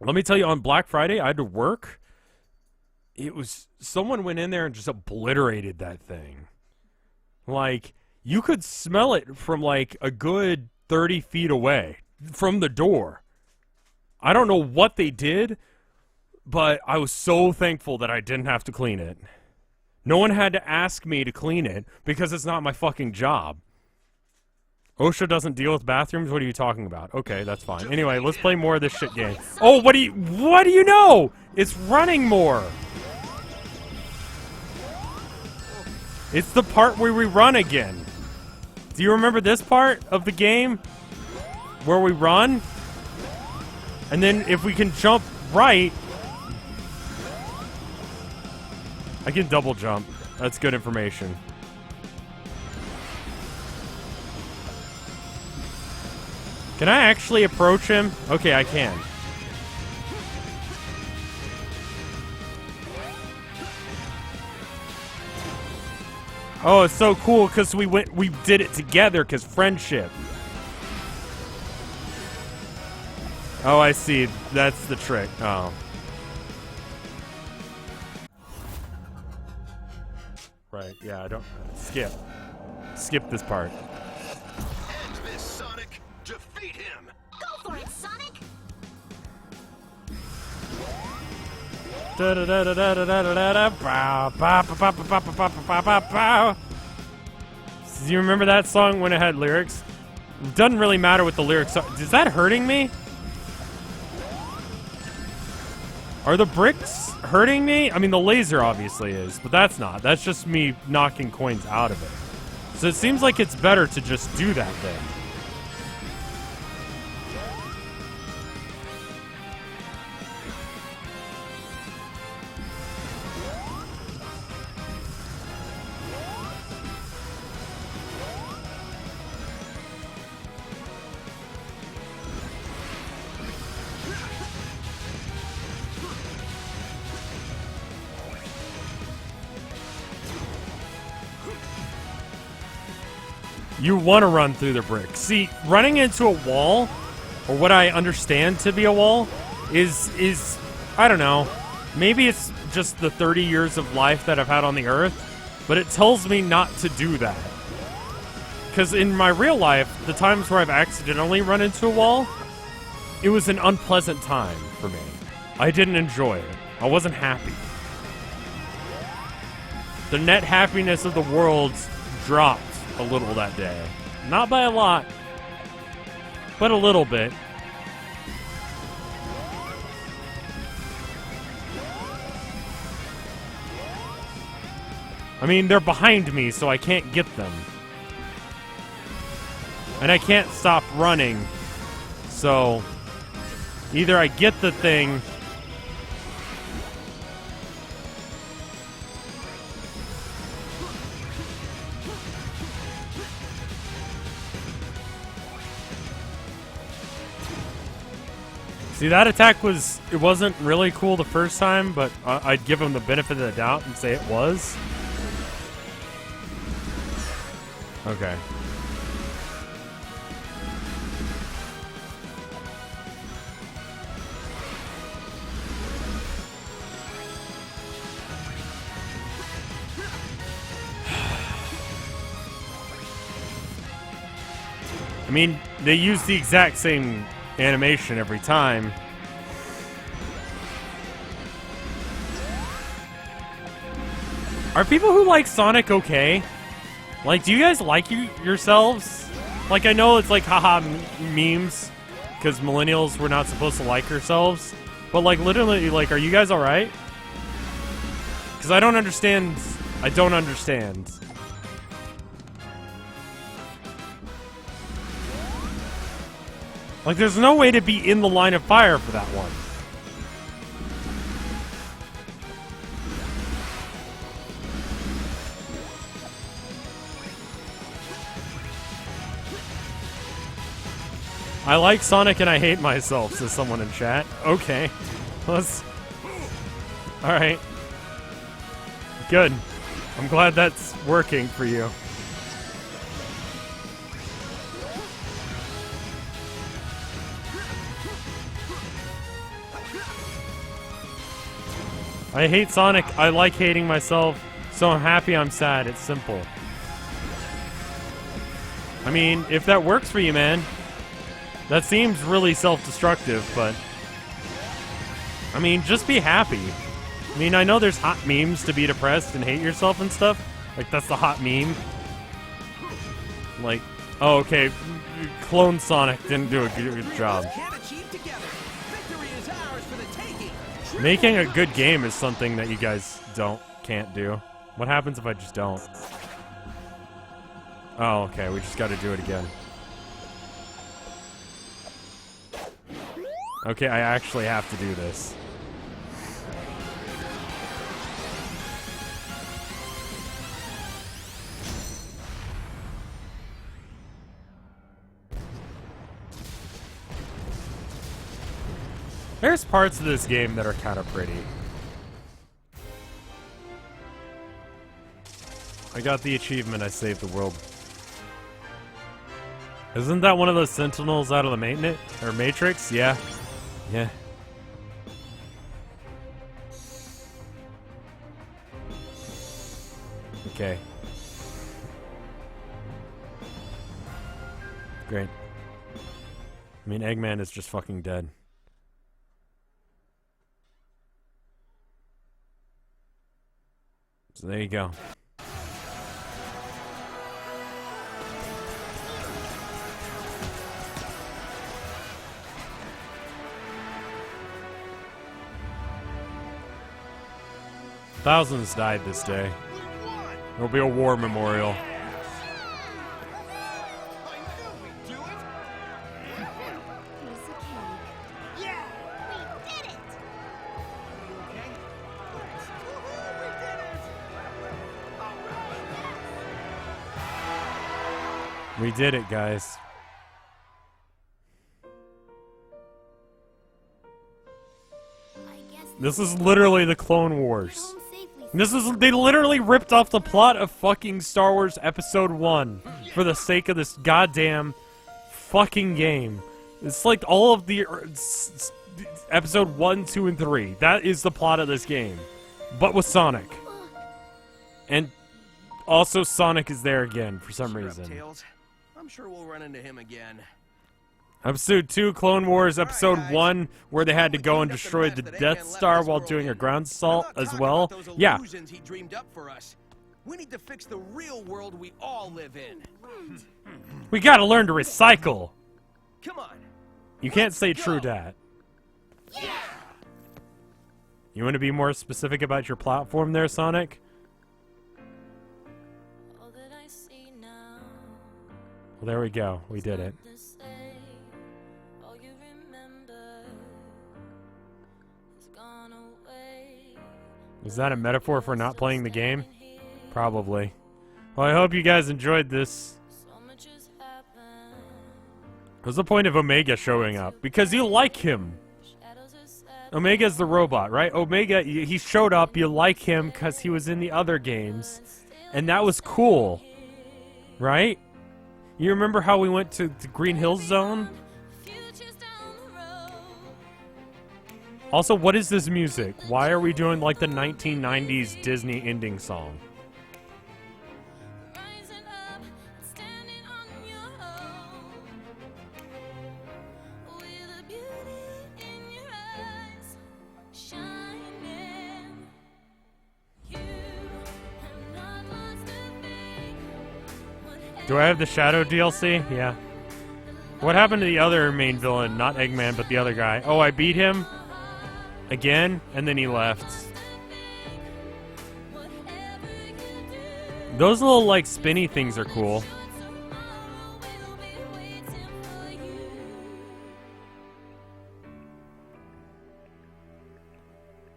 Let me tell you, on Black Friday, I had to work. It was, someone went in there and just obliterated that thing. Like, you could smell it from like a good 30 feet away from the door. I don't know what they did, but I was so thankful that I didn't have to clean it. No one had to ask me to clean it because it's not my fucking job. OSHA doesn't deal with bathrooms? What are you talking about? Okay, that's fine. Anyway, let's play more of this shit game. Oh, what do you know? It's running more. It's the part where we run again. Do you remember this part of the game? Where we run? And then if we can jump right, I can double jump. That's good information. Can I actually approach him? Okay, I can. Oh, it's so cool because we did it together because friendship. Oh, I see. That's the trick. Oh. Right, yeah, I don't... Skip. Skip this part. End this, Sonic! Defeat him! Go for it, Sonic! Do you remember that song when it had lyrics? It doesn't really matter what the lyrics are. Is that hurting me? Are the bricks hurting me? I mean, the laser obviously is, but that's not. That's just me knocking coins out of it. So it seems like it's better to just do that thing. You want to run through the bricks. See, running into a wall, or what I understand to be a wall, is I don't know. Maybe it's just the 30 years of life that I've had on the earth, but it tells me not to do that. Because in my real life, the times where I've accidentally run into a wall, it was an unpleasant time for me. I didn't enjoy it. I wasn't happy. The net happiness of the world dropped a little that day. Not by a lot, but a little bit. I mean, they're behind me, so I can't get them. And I can't stop running. So, either I get the thing... See, that attack it wasn't really cool the first time, but I'd give him the benefit of the doubt and say it was. Okay. I mean, they use the exact same animation every time. Are people who like Sonic okay? Like, do you guys like yourselves? Like, I know it's like haha memes because millennials were not supposed to like ourselves, but like literally, like, are you guys all right? Because I don't understand. I don't understand. Like, there's no way to be in the line of fire for that one. I like Sonic and I hate myself, says someone in chat. Okay. Let's... Alright. Good. I'm glad that's working for you. I hate Sonic. I like hating myself. So I'm happy, I'm sad. It's simple. I mean, if that works for you, man. That seems really self-destructive, but... I mean, just be happy. I mean, I know there's hot memes to be depressed and hate yourself and stuff. Like, that's the hot meme. Like, oh, okay, Clone Sonic didn't do a good job. Making a good game is something that you guys can't do. What happens if I just don't? Oh, okay, we just gotta do it again. Okay, I actually have to do this. There's parts of this game that are kind of pretty. I got the achievement, I saved the world. Isn't that one of those sentinels out of the maintenance or Matrix? Yeah. Yeah. Okay. Great. I mean, Eggman is just fucking dead. So there you go. Thousands died this day. There'll be a war memorial. We did it, guys. This is literally the Clone Wars. They literally ripped off the plot of fucking Star Wars Episode 1 for the sake of this goddamn fucking game. It's like all of the Episode 1, 2, and 3. That is the plot of this game. But with Sonic. And also Sonic is there again for some reason. I'm sure we'll run into him again. Episode 2, Clone Wars, Episode 1, where they had to go and destroy the Death Star while doing a ground assault as well. Yeah. He dreamed up for us. We need to fix the real world we all live in. We gotta learn to recycle. Come on. You can't say true dat. Yeah. You want to be more specific about your platform there, Sonic? Well, there we go. We did it. Is that a metaphor for not playing the game? Probably. Well, I hope you guys enjoyed this. What's the point of Omega showing up? Because you like him. Omega's the robot, right? Omega, he showed up, you like him because he was in the other games. And that was cool. Right? You remember how we went to the Green Hills Zone? Also, what is this music? Why are we doing like the 1990s Disney ending song? Do I have the Shadow DLC? Yeah. What happened to the other main villain? Not Eggman, but the other guy. Oh, I beat him again, and then he left. Those little, like, spinny things are cool.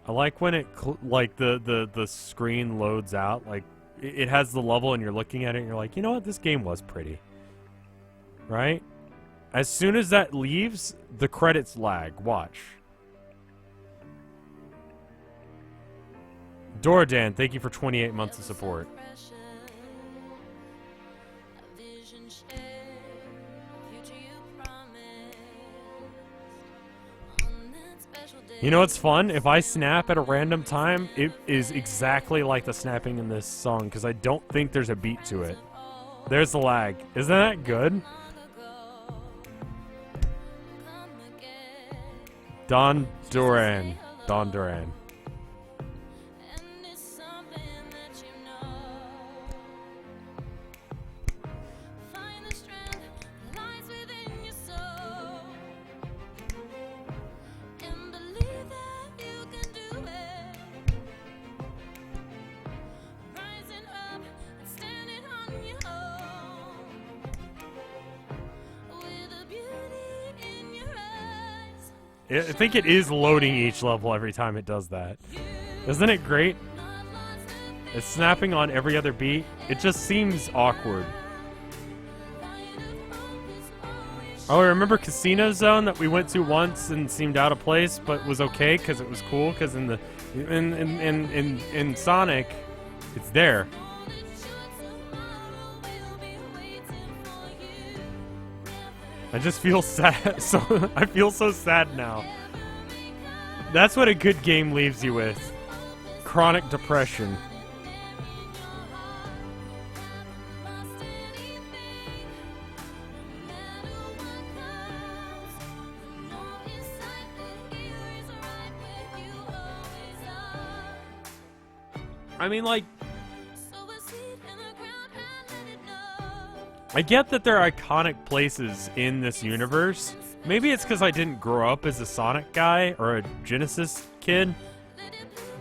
I like when it, like, the screen loads out. Like, it has the level and you're looking at it and you're like, you know what? This game was pretty. Right? As soon as that leaves, the credits lag. Watch. Doradan, thank you for 28 months of support. You know what's fun? If I snap at a random time, it is exactly like the snapping in this song, because I don't think there's a beat to it. There's the lag. Isn't that good? Don Duran. Don Duran. I think it is loading each level every time it does that. Isn't it great? It's snapping on every other beat. It just seems awkward. Oh, I remember Casino Zone that we went to once and seemed out of place, but was okay because it was cool. Because in Sonic, it's there. I just feel sad. So I feel so sad now. That's what a good game leaves you with. Chronic depression. I mean, like, I get that they're iconic places in this universe. Maybe it's because I didn't grow up as a Sonic guy or a Genesis kid.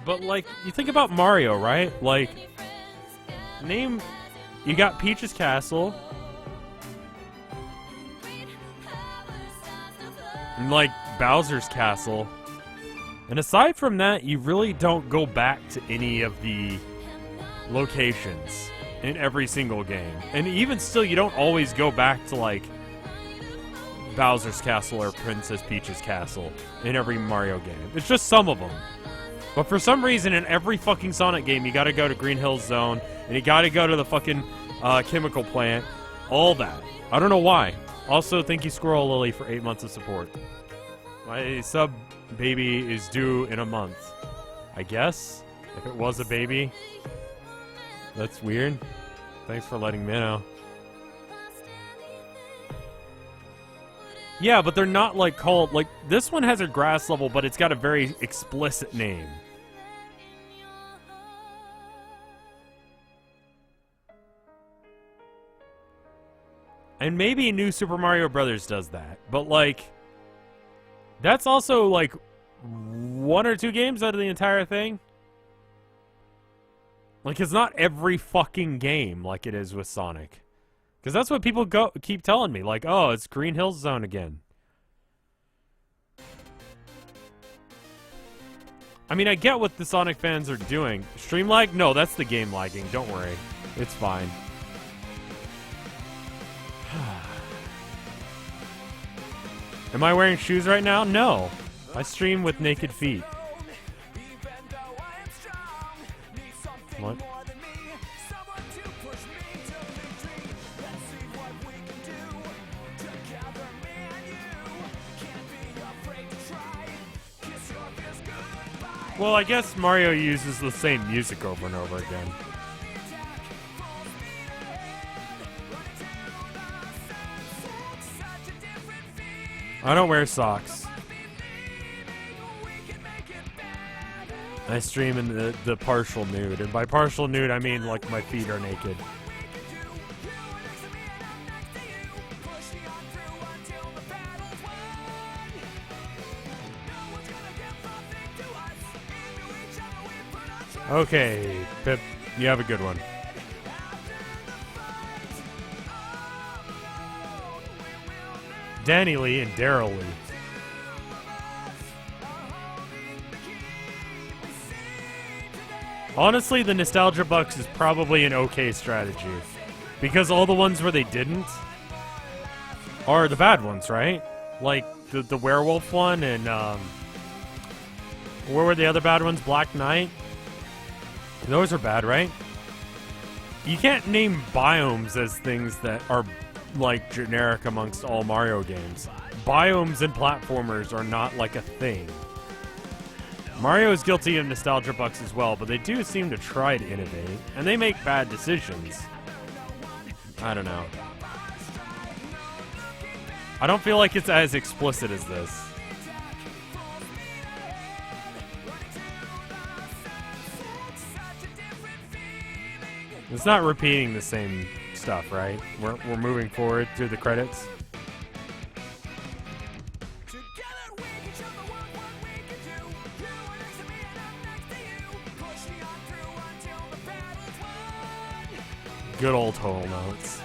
But, like, you think about Mario, right? Like, you got Peach's Castle. And, like, Bowser's Castle. And aside from that, you really don't go back to any of the locations in every single game. And even still, you don't always go back to, like, Bowser's Castle or Princess Peach's Castle in every Mario game. It's just some of them. But for some reason, in every fucking Sonic game, you gotta go to Green Hills Zone, and you gotta go to the fucking chemical plant. All that. I don't know why. Also, thank you, Squirrel Lily, for 8 months of support. My sub baby is due in a month. I guess? If it was a baby. That's weird. Thanks for letting me know. Yeah, but they're not, like, called... Like, this one has a grass level, but it's got a very explicit name. And maybe New Super Mario Brothers does that. But, like... That's also, like, 1 or 2 games out of the entire thing. Like, it's not every fucking game like it is with Sonic. Because that's what people keep telling me. Like, oh, it's Green Hills Zone again. I mean, I get what the Sonic fans are doing. Stream lag? No, that's the game lagging. Don't worry. It's fine. Am I wearing shoes right now? No. I stream with naked feet. What? Well, I guess Mario uses the same music over and over again. I don't wear socks. I stream in the partial nude. And by partial nude, I mean, like, my feet are naked. Okay, Pip, you have a good one. Danny Lee and Daryl Lee. Honestly, the Nostalgia Bucks is probably an okay strategy. Because all the ones where they didn't are the bad ones, right? Like the werewolf one and where were the other bad ones? Black Knight? Those are bad, right? You can't name biomes as things that are like generic amongst all Mario games. Biomes and platformers are not like a thing. Mario is guilty of nostalgia bucks as well, but they do seem to try to innovate, and they make bad decisions. I don't know. I don't feel like it's as explicit as this. It's not repeating the same stuff, right? We're moving forward through the credits. Good old tonal notes.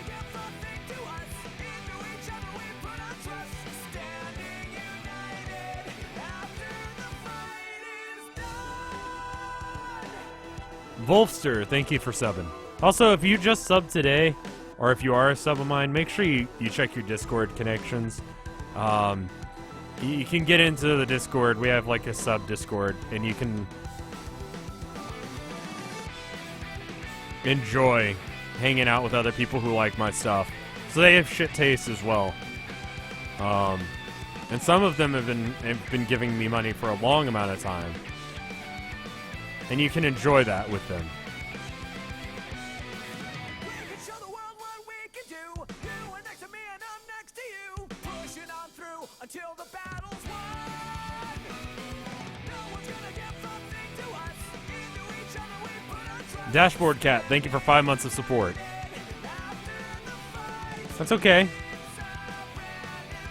Wolfster, thank you for subbing. Also, if you just subbed today, or if you are a sub of mine, make sure you check your Discord connections. You can get into the Discord. We have like a sub Discord, and you can enjoy hanging out with other people who like my stuff. So they have shit taste as well. And some of them have been giving me money for a long amount of time. And you can enjoy that with them. Dashboard Cat, thank you for 5 months of support. That's okay.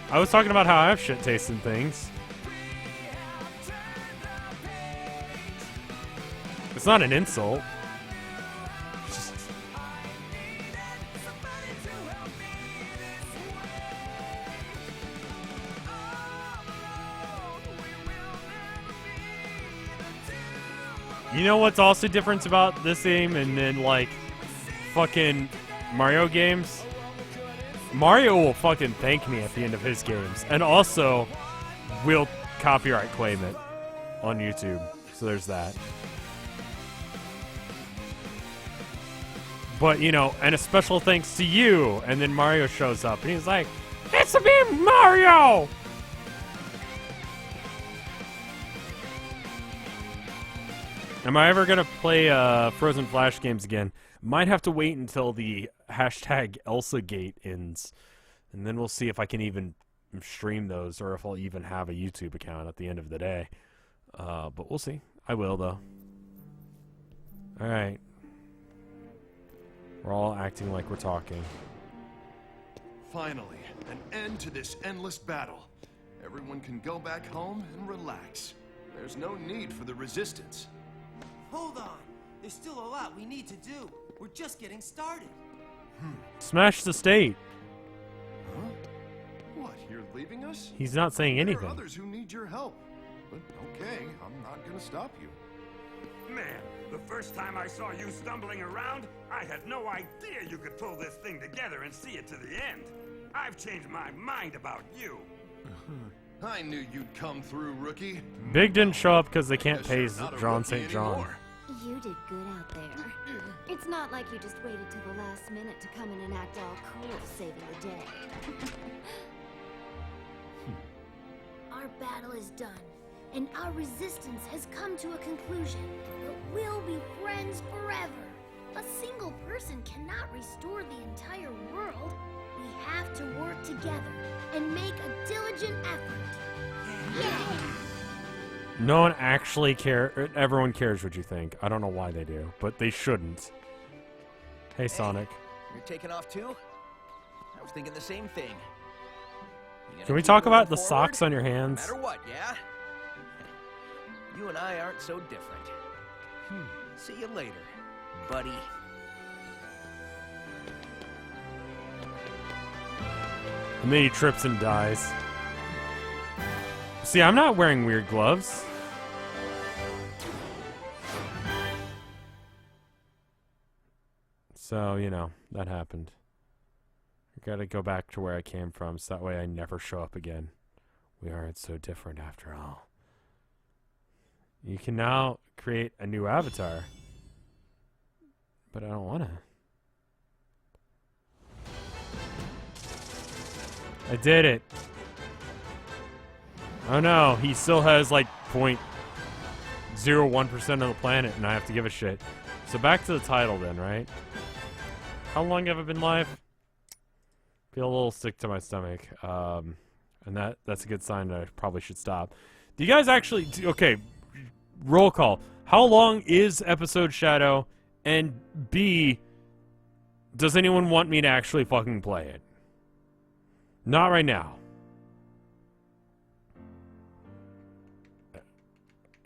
I was talking about how I have shit taste in things. It's not an insult. Just... You know what's also different about this game and then like fucking Mario games? Mario will fucking thank me at the end of his games, and also will copyright claim it on YouTube. So there's that. But, you know, and a special thanks to you, and then Mario shows up, and he's like, "It's me, Mario!" Am I ever gonna play Frozen Flash games again? Might have to wait until the hashtag ElsaGate ends, and then we'll see if I can even stream those, or if I'll even have a YouTube account at the end of the day. But we'll see. I will, though. Alright. We're all acting like we're talking. Finally, an end to this endless battle. Everyone can go back home and relax. There's no need for the resistance. Hold on. There's still a lot we need to do. We're just getting started. Smash the state. Huh? What, you're leaving us? He's not saying anything. There are others who need your help. But okay, I'm not gonna stop you. Man, the first time I saw you stumbling around, I had no idea you could pull this thing together and see it to the end. I've changed my mind about you. I knew you'd come through, rookie. Big didn't show up because they can't pay John St. John. You did good out there. It's not like you just waited till the last minute to come in and act all cool, saving the day. Our battle is done, and our resistance has come to a conclusion. But we'll be friends forever. A single person cannot restore the entire world. We have to work together and make a diligent effort. Yeah. No one actually cares. Everyone cares what you think. I don't know why they do, but they shouldn't. Hey, Sonic. You're taking off too? I was thinking the same thing. Can we talk about the socks on your hands? No matter what, yeah? You and I aren't so different. See you later, buddy. And then he trips and dies. See, I'm not wearing weird gloves. So, you know, that happened. I gotta go back to where I came from, so that way I never show up again. We aren't so different after all. You can now create a new avatar. But I don't wanna. I did it. Oh no, he still has like 0.01% of the planet and I have to give a shit. So back to the title then, right? How long have I been live? Feel a little sick to my stomach. And that's a good sign that I probably should stop. Do you guys actually... Okay, roll call. How long is episode Shadow? And B, does anyone want me to actually fucking play it? Not right now.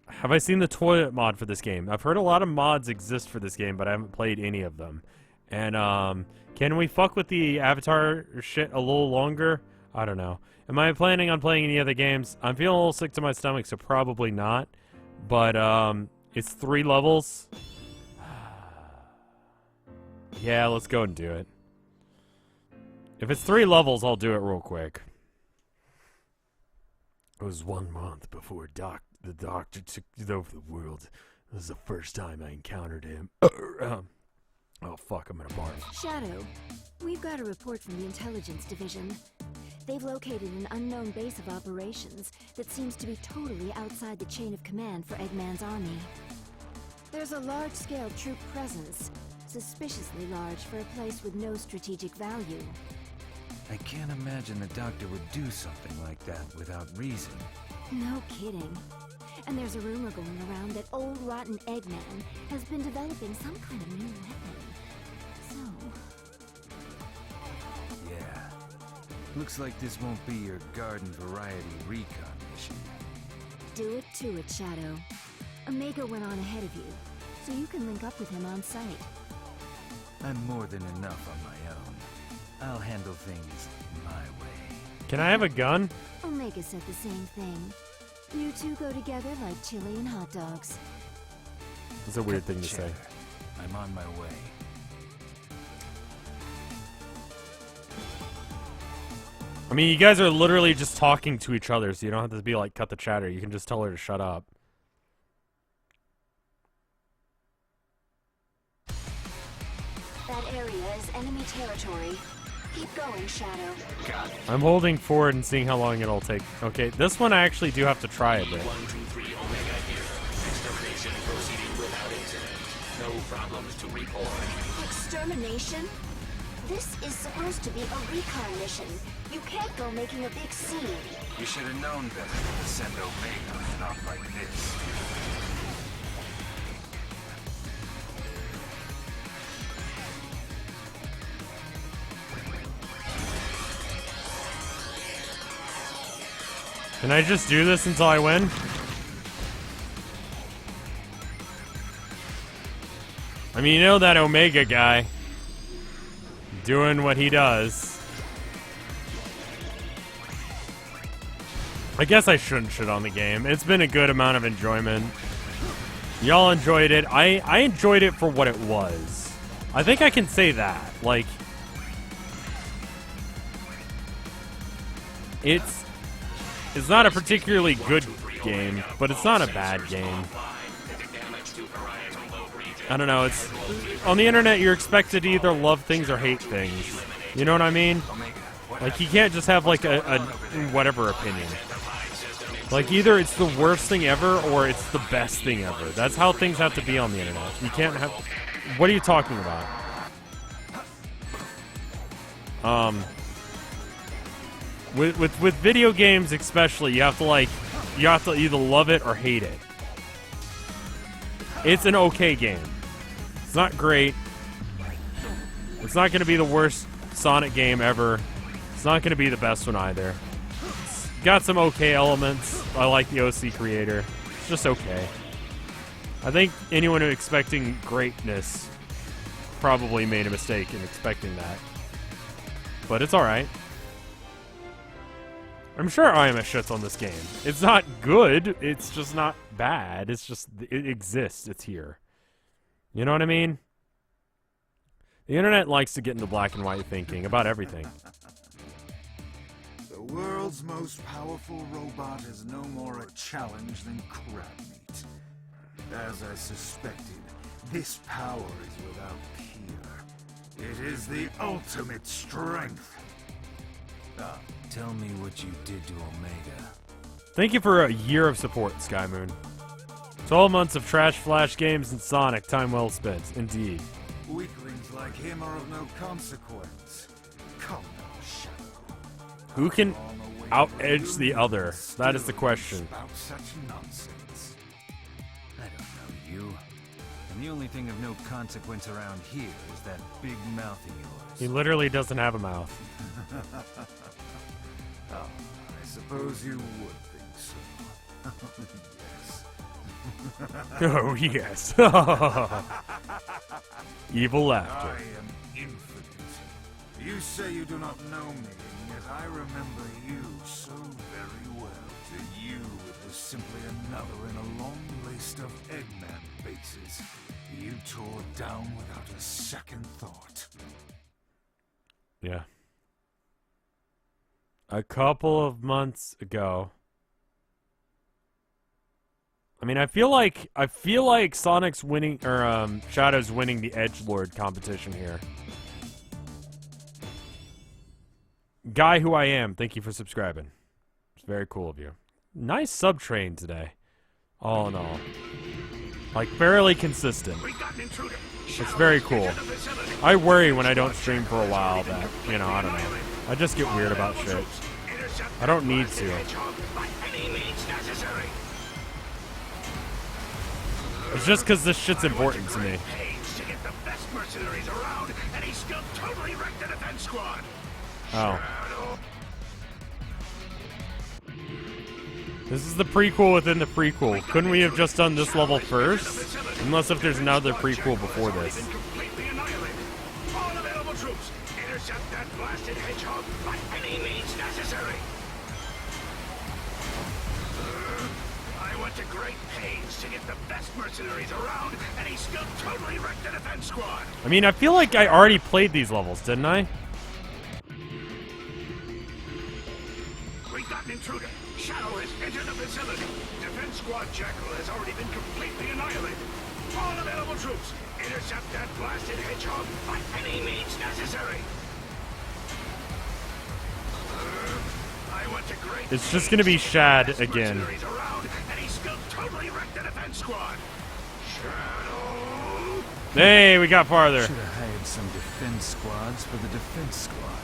Have I seen the toilet mod for this game? I've heard a lot of mods exist for this game, but I haven't played any of them. And, can we fuck with the avatar shit a little longer? I don't know. Am I planning on playing any other games? I'm feeling a little sick to my stomach, so probably not. But, it's 3 levels. Yeah, let's go and do it. If it's 3 levels, I'll do it real quick. It was 1 month before the doctor took over the world. This is the first time I encountered him. Oh fuck, I'm gonna barf. Shadow, we've got a report from the Intelligence Division. They've located an unknown base of operations that seems to be totally outside the chain of command for Eggman's army. There's a large-scale troop presence, suspiciously large for a place with no strategic value. I can't imagine the doctor would do something like that without reason. No kidding. And there's a rumor going around that old rotten Eggman has been developing some kind of new weapon. So... Yeah. Looks like this won't be your garden variety recon mission. Do it to it, Shadow. Omega went on ahead of you, so you can link up with him on site. I'm more than enough on my own. I'll handle things my way. Can I have a gun? Omega said the same thing. You two go together like chili and hot dogs. That's a weird thing to say. I'm on my way. I mean, you guys are literally just talking to each other, so you don't have to be like, cut the chatter. You can just tell her to shut up. That area is enemy territory. Keep going, Shadow. Got it. I'm holding forward and seeing how long it'll take. Okay, this one I actually do have to try a bit. 1, 2, 3, Omega here. Extermination proceeding without incident. No problems to report. Extermination? This is supposed to be a recon mission. You can't go making a big scene. You should have known better than to send Omega off like this. Can I just do this until I win? I mean, you know that Omega guy doing what he does. I guess I shouldn't shit on the game. It's been a good amount of enjoyment. Y'all enjoyed it. I enjoyed it for what it was. I think I can say that. Like, it's not a particularly good game, but it's not a bad game. I don't know, it's... On the internet, you're expected to either love things or hate things. You know what I mean? Like, you can't just have, like, a whatever opinion. Like, either it's the worst thing ever, or it's the best thing ever. That's how things have to be on the internet. You can't have... What are you talking about? With video games especially, you have to either love it or hate it. It's an okay game. It's not great. It's not going to be the worst Sonic game ever. It's not going to be the best one either. It's got some okay elements. I like the OC creator. It's just okay. I think anyone who expecting greatness probably made a mistake in expecting that. But it's alright. I'm sure IMS shits on this game. It's not good, it's just not bad. It's just, it exists, it's here. You know what I mean? The internet likes to get into black and white thinking about everything. The world's most powerful robot is no more a challenge than crab meat. As I suspected, this power is without peer. It is the ultimate strength. Tell me what you did to Omega. Thank you for a year of support, Skymoon. 12 months of trash flash games and Sonic, time well spent, indeed. Weaklings like him are of no consequence. Come now, Shadow. Who can out-edge the other? That is the question. Spout such nonsense. I don't know you. And the only thing of no consequence around here is that big mouth of yours. He literally doesn't have a mouth. Oh, I suppose you would think so. Yes. Oh, yes. Evil laughter. I am infinite. You say you do not know me, and yet I remember you so very well. To you, it was simply another in a long list of Eggman bases. You tore down without a second thought. Yeah. A couple of months ago. I mean, I feel like Sonic's winning, or Shadow's winning the Edgelord competition here. Guy who I am, thank you for subscribing. It's very cool of you. Nice sub train today. All in all. Like, fairly consistent. It's very cool. I worry when I don't stream for a while that, you know, I don't know. I just get weird about shit. I don't need to. It's just because this shit's important to me. Oh. This is the prequel within the prequel. Couldn't we have just done this level first? Unless if there's another prequel before this. Intercept that blasted hedgehog by any means necessary. I went to great pains to get the best mercenaries around, and he still totally wrecked the defense squad. I mean, I feel like I already played these levels, didn't I? We've got an intruder. Shadow has entered the facility. Defense squad Jackal has already been completely annihilated. All available troops, intercept that blasted hedgehog by any means necessary. I went to great It's just gonna be Shad again. around, and he still totally wrecked the defense squad. Shadow. Hey, we got farther. Should have hired some defense squads for the defense squad.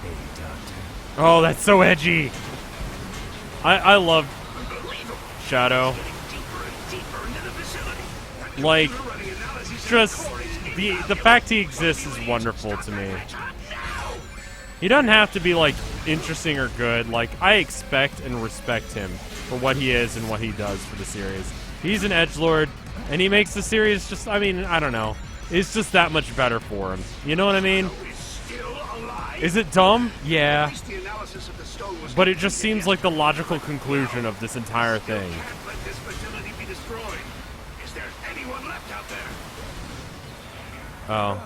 Hey, Doctor. Oh, that's so edgy. I love Shadow. Like, just the fact he exists is wonderful to me. He doesn't have to be, like, interesting or good. Like, I expect and respect him for what he is and what he does for the series. He's an edgelord, and he makes the series just, I mean, I don't know. It's just that much better for him. You know what I mean? Is it dumb? Yeah. But it just seems like the logical conclusion of this entire thing. Let this facility be destroyed. Is there anyone left out there? Oh.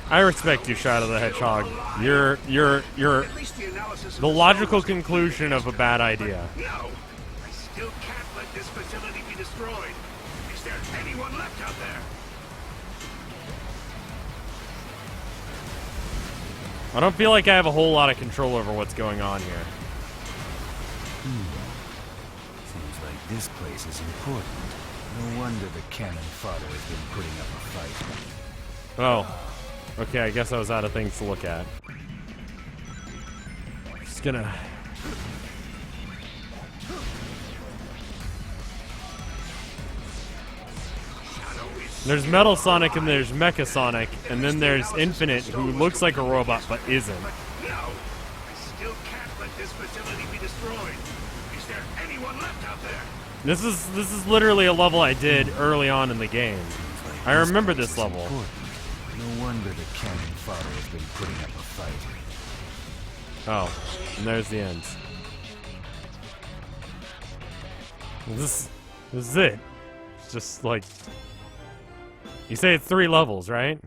I respect you, Shadow the Hedgehog. You're the logical conclusion of a bad idea. No, I still can't let this facility be destroyed. Is there anyone left out there? I don't feel like I have a whole lot of control over what's going on here. Seems like this place is important. No wonder the cannon fodder has been putting up a fight. Oh. Okay, I guess I was out of things to look at. Just gonna... There's Metal Sonic and there's Mecha Sonic, and then there's Infinite, who looks like a robot but isn't. No! I still can't let this facility be destroyed. Is there anyone left out there? This is literally a level I did early on in the game. I remember this level. No wonder the cannon fodder has been putting up a fight. Oh, and there's the end. This is it. It's just like... You say it's 3 levels, right?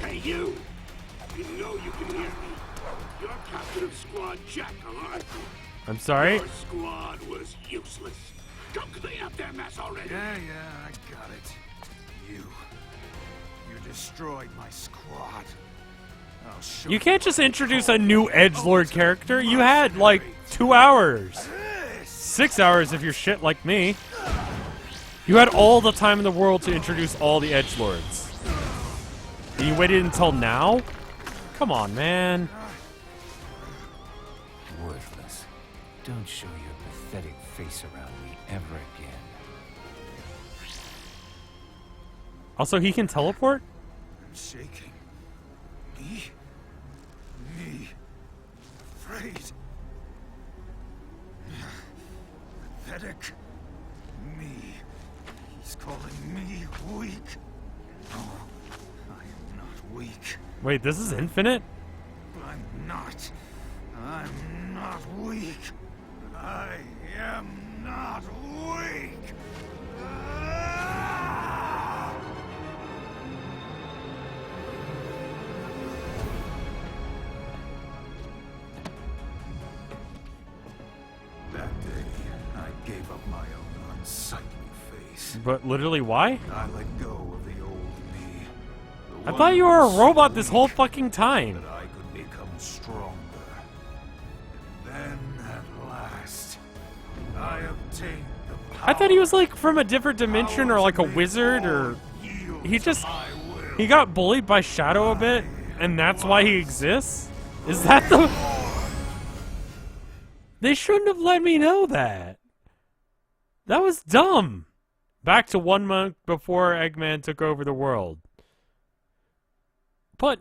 Hey, you! You know you can hear me. You're captain of Squad Jackal, aren't you? I'm sorry? Your squad was useless. Go clean up their mess already. Yeah, I got it. You destroyed my squad. I'll show You can't just introduce a new edgelord character. You had, like, 2 hours. 6 hours if you're shit like me. You had all the time in the world to introduce all the edgelords. And you waited until now? Come on, man. Worthless. Don't show your pathetic face around me ever again. Also, he can teleport? I'm shaking. Me. Afraid. Pathetic. Me. He's calling me weak. No, I am not weak. Wait, this is Infinite? I'm not weak. I am not weak. That day, I gave up my own unsightly face. But literally, why? I let go of the old me. I thought you were a robot this whole fucking time. That I could become stronger. Then, at last, I obtained the power. I thought he was like from a different dimension or like a wizard or... He got bullied by Shadow a bit and that's why he exists? Is that the... They shouldn't have let me know that. That was dumb. Back to 1 month before Eggman took over the world. But...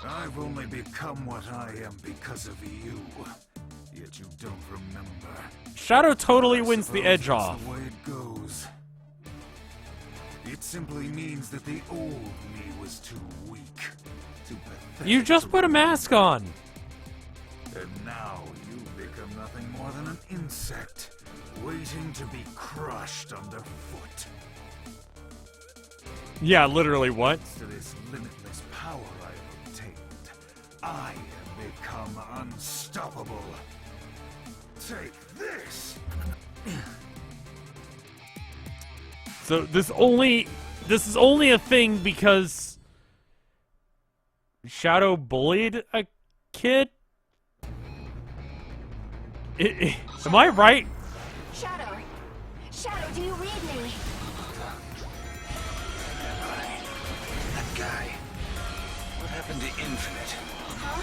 I've only become what I am because of you. Yet you don't remember. Shadow totally wins the edge That's off. the way it goes. It simply means that the old me was too weak. Too pathetic. You just put a mask on. And now you've become nothing more than an insect, waiting to be crushed underfoot. Yeah, literally, what? To this limitless power I have obtained, I have become unstoppable. Take this! So this is only a thing because Shadow bullied a kid? Am I right? Shadow! Shadow, do you read me? That guy. What happened to Infinite? Huh?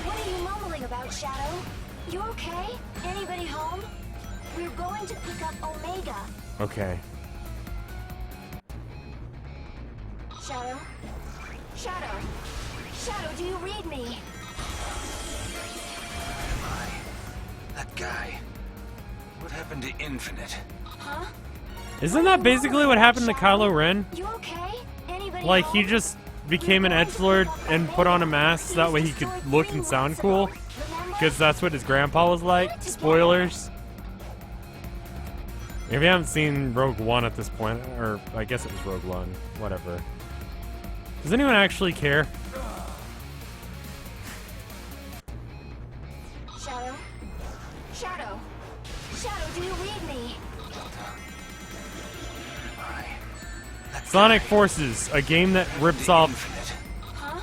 What are you mumbling about, Shadow? You okay? Anybody home? We're going to pick up Omega. Okay. Shadow? Shadow! Shadow, do you read me? That guy. What happened to Infinite? Huh? Isn't that basically what happened to Kylo Ren? You okay? Anybody Like, home? he just became an edgelord and put on a mask so that way he could look and sound cool? Because that's what his grandpa was like? Spoilers. If you haven't seen Rogue One at this point, or I guess it was Rogue One, whatever. Does anyone actually care? Shadow? Shadow! Shadow, do you read me? Sonic Forces, a game that rips off Huh?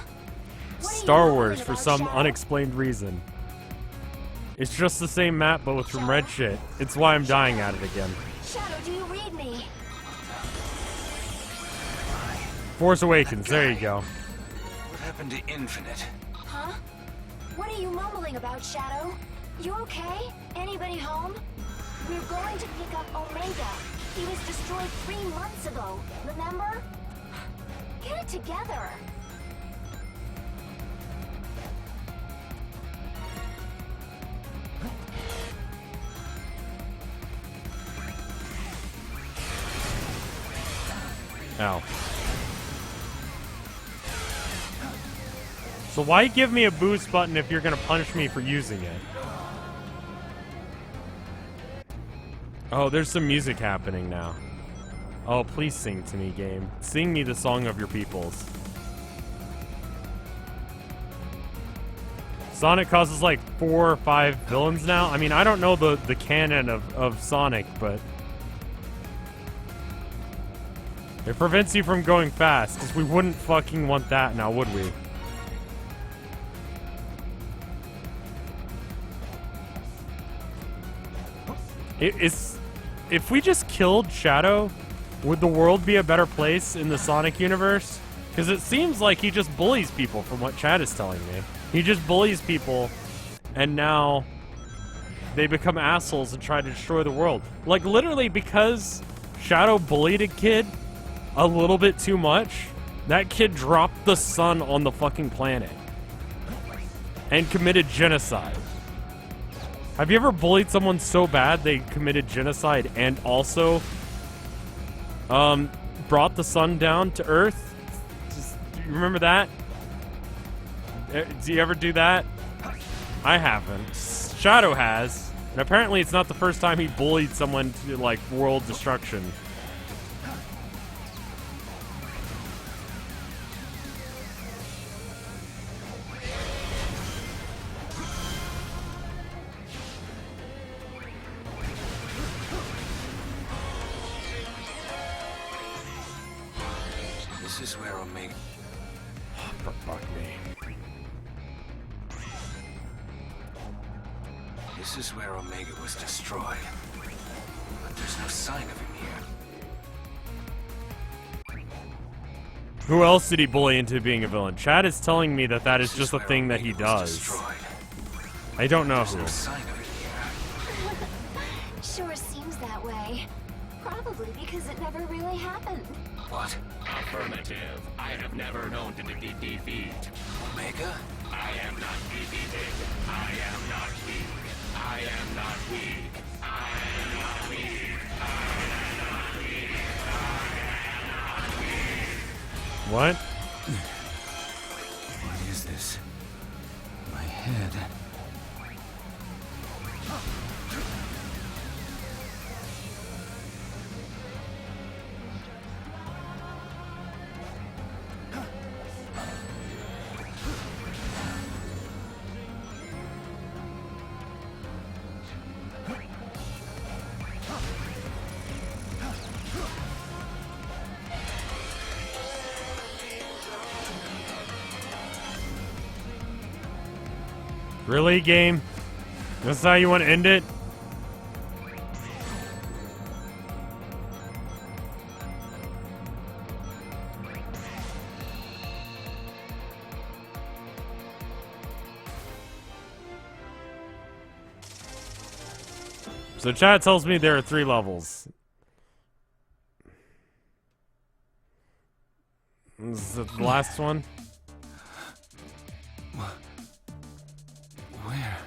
Star Wars for some unexplained reason. It's just the same map, but with some red shit. It's why I'm dying at it again. Shadow, do you read me? Force Awakens, there you go. What happened to Infinite? Huh? What are you mumbling about, Shadow? You okay? Anybody home? We're going to pick up Omega. He was destroyed 3 months ago, remember? Get it together. Ow. So why give me a boost button if you're gonna punish me for using it? Oh, there's some music happening now. Oh, please sing to me, game. Sing me the song of your peoples. Sonic causes like 4 or 5 villains now. I mean, I don't know the canon of Sonic, but it prevents you from going fast, because we wouldn't fucking want that now, would we? If we just killed Shadow, would the world be a better place in the Sonic universe? Because it seems like he just bullies people from what Chad is telling me. He just bullies people, and now they become assholes and try to destroy the world. Like, literally, because Shadow bullied a kid a little bit too much, that kid dropped the sun on the fucking planet and committed genocide. Have you ever bullied someone so bad they committed genocide and also brought the sun down to Earth? Do you remember that? Do you ever do that? I haven't. Shadow has. And apparently it's not the first time he bullied someone to, like, world destruction. This is where Omega... For fuck me. This is where Omega was destroyed. But there's no sign of him here. Who else did he bully into being a villain? Chad is telling me that that is just a thing that he does. I don't know who. Sure seems that way. Probably because it never really happened. What? Affirmative. I have never known to defeat. Omega? I am not defeated. I am not weak. I am not weak. I am not weak. I am not weak. I am not weak. What? What is this? My head. Really, game? That's how you want to end it? So chat tells me there are 3 levels. Is it the last one? Where?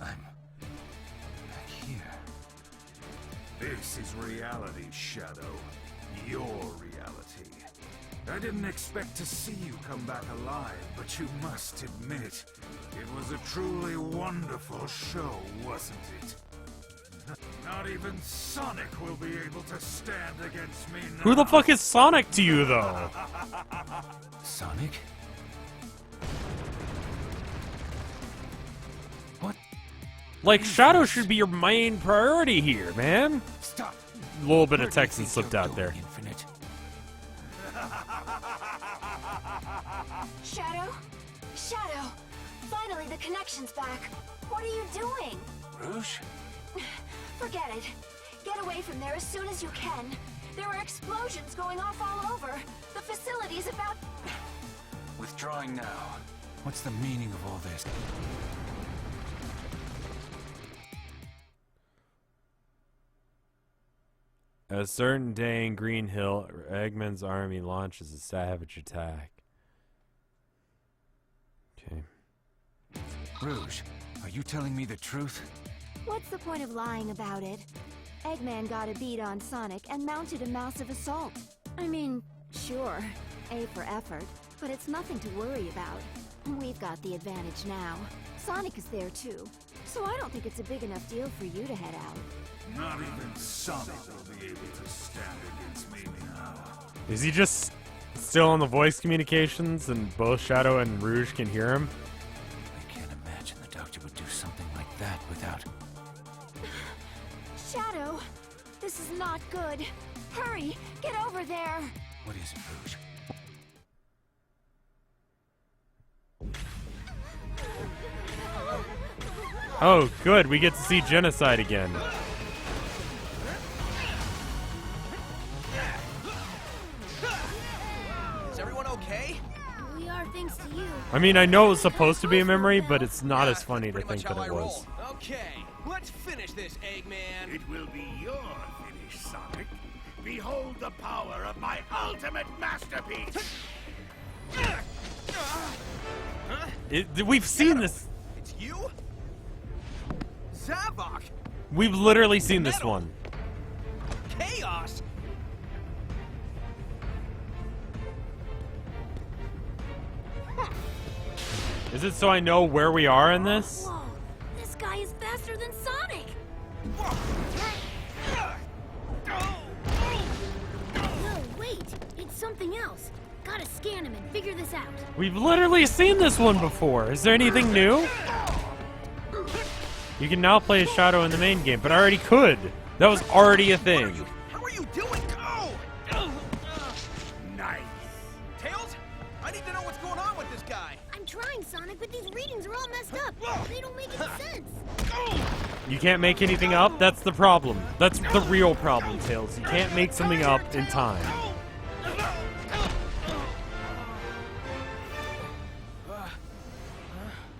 I'm back here. This is reality, Shadow. Your reality. I didn't expect to see you come back alive, but you must admit, it was a truly wonderful show, wasn't it? Not even Sonic will be able to stand against me now. Who the fuck is Sonic to you, though? Sonic? What? Like, Shadow should be your main priority here, man. Stop. A little bit of Texan slipped out there. Infinite. Shadow? Shadow! Finally, the connection's back. What are you doing? Rouge? Forget it. Get away from there as soon as you can. There are explosions going off all over. The facility's about... Withdrawing now. What's the meaning of all this? A certain day in Green Hill, Eggman's army launches a savage attack. Okay. Rouge, are you telling me the truth? What's the point of lying about it? Eggman got a beat on Sonic and mounted a massive assault. I mean, sure, A for effort, but it's nothing to worry about. We've got the advantage now. Sonic is there too, so I don't think it's a big enough deal for you to head out. Not even Sonic will be able to stand against me now. Is he just still on the voice communications and both Shadow and Rouge can hear him? I can't imagine the Doctor would do something like that without... Shadow, this is not good. Hurry, get over there. What is it, Rouge? Oh, good. We get to see Genocide again. Is everyone okay? We are, thanks to you. I mean, I know it was supposed to be a memory, but it's not as funny to think that it was. Okay, let's finish this, Eggman. It will be your finish, Sonic. Behold the power of my ultimate masterpiece! We've seen this. It's you? Zavok? We've literally seen this one. Chaos? Is it so I know where we are in this? Whoa, this guy is faster than Sonic! No, wait, it's something else. Gotta scan him and figure this out. We've literally seen this one before. Is there anything new? You can now play as Shadow in the main game, but I already could. That was already a thing. How are you doing? Go! Nice. Tails? I need to know what's going on with this guy. I'm trying, Sonic, but these readings are all messed up. They don't make any sense. You can't make anything up? That's the problem. That's the real problem, Tails. You can't make something up in time.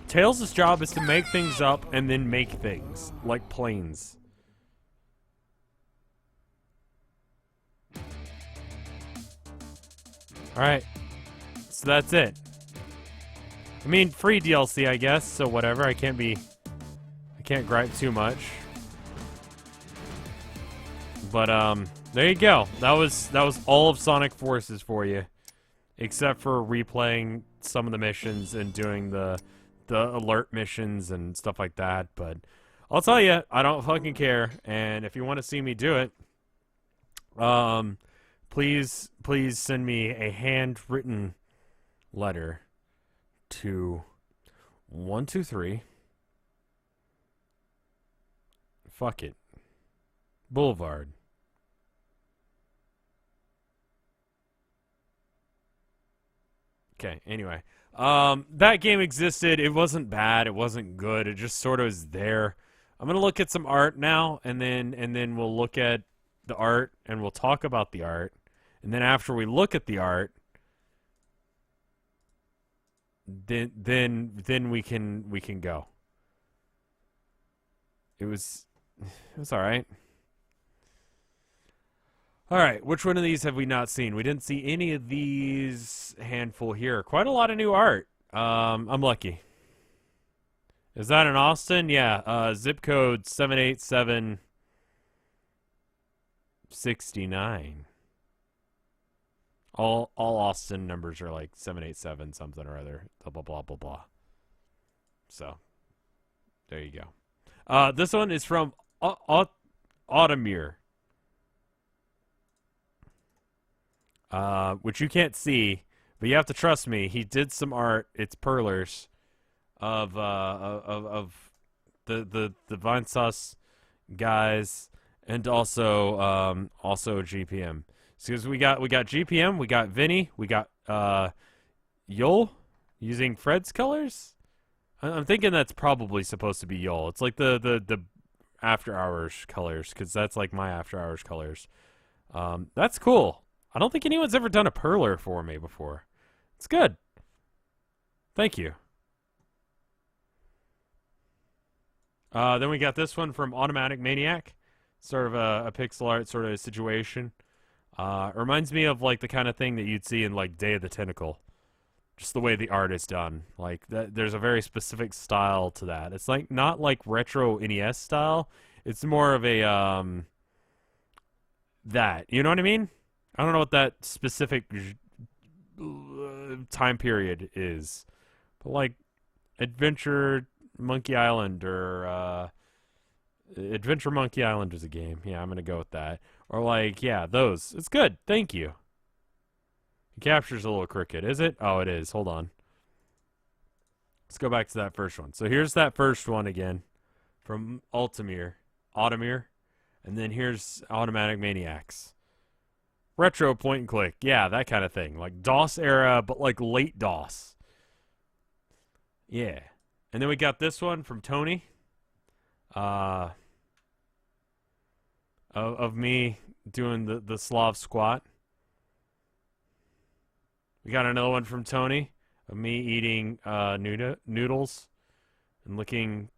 Tails' job is to make things up and then make things, like planes. Alright, so that's it. I mean, free DLC, I guess, so whatever, I can't gripe too much. But, there you go. That was all of Sonic Forces for you. Except for replaying some of the missions and doing the alert missions and stuff like that, but I'll tell you, I don't fucking care, and if you want to see me do it, please send me a handwritten letter to 123 fuck it Boulevard, okay, anyway. That game existed. It wasn't bad. It wasn't good. It just sort of is there. I'm gonna look at some art now, and then we'll look at the art, and we'll talk about the art, and then after we look at the art, then we can go. It was all right. All right, which one of these have we not seen? We didn't see any of these handful here. Quite a lot of new art. I'm lucky. Is that in Austin? Yeah, zip code 78769. All Austin numbers are like 787 something or other. Blah, blah, blah, blah, blah. So, there you go. This one is from Autumnmere. Which you can't see, but you have to trust me. He did some art. It's perlers of the Vinesauce guys, and also GPM. Because we got GPM, we got Vinny, we got Yul using Fred's colors. I'm thinking that's probably supposed to be Yul. It's like the after hours colors, because that's like my after hours colors. That's cool. I don't think anyone's ever done a perler for me before. It's good. Thank you. Then we got this one from Automatic Maniac. Sort of a pixel art sort of situation. Reminds me of like the kind of thing that you'd see in like Day of the Tentacle. Just the way the art is done. Like there's a very specific style to that. It's like not like retro NES style. It's more of a that. You know what I mean? I don't know what that specific time period is. But like Adventure Monkey Island or Adventure Monkey Island is a game. Yeah, I'm going to go with that. Or like, yeah, those. It's good. Thank you. It captures a little crooked. Is it? Oh, it is. Hold on. Let's go back to that first one. So here's that first one again from Altamir. And then here's Automatic Maniacs. Retro point and click. Yeah, that kind of thing. Like DOS era, but like late DOS. Yeah. And then we got this one from Tony. Of me doing the Slav squat. We got another one from Tony of me eating noodles and looking.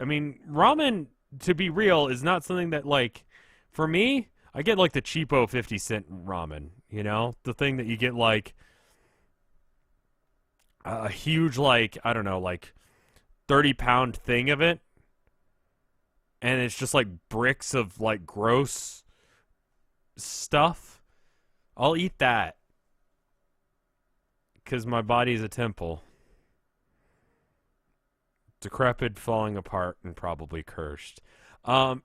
I mean, ramen, to be real, is not something that, like, for me, I get like the cheapo 50-cent ramen, you know? The thing that you get like a huge, like, I don't know, like 30-pound thing of it. And it's just like bricks of like gross stuff. I'll eat that. Because my body's a temple. Decrepit, falling apart, and probably cursed.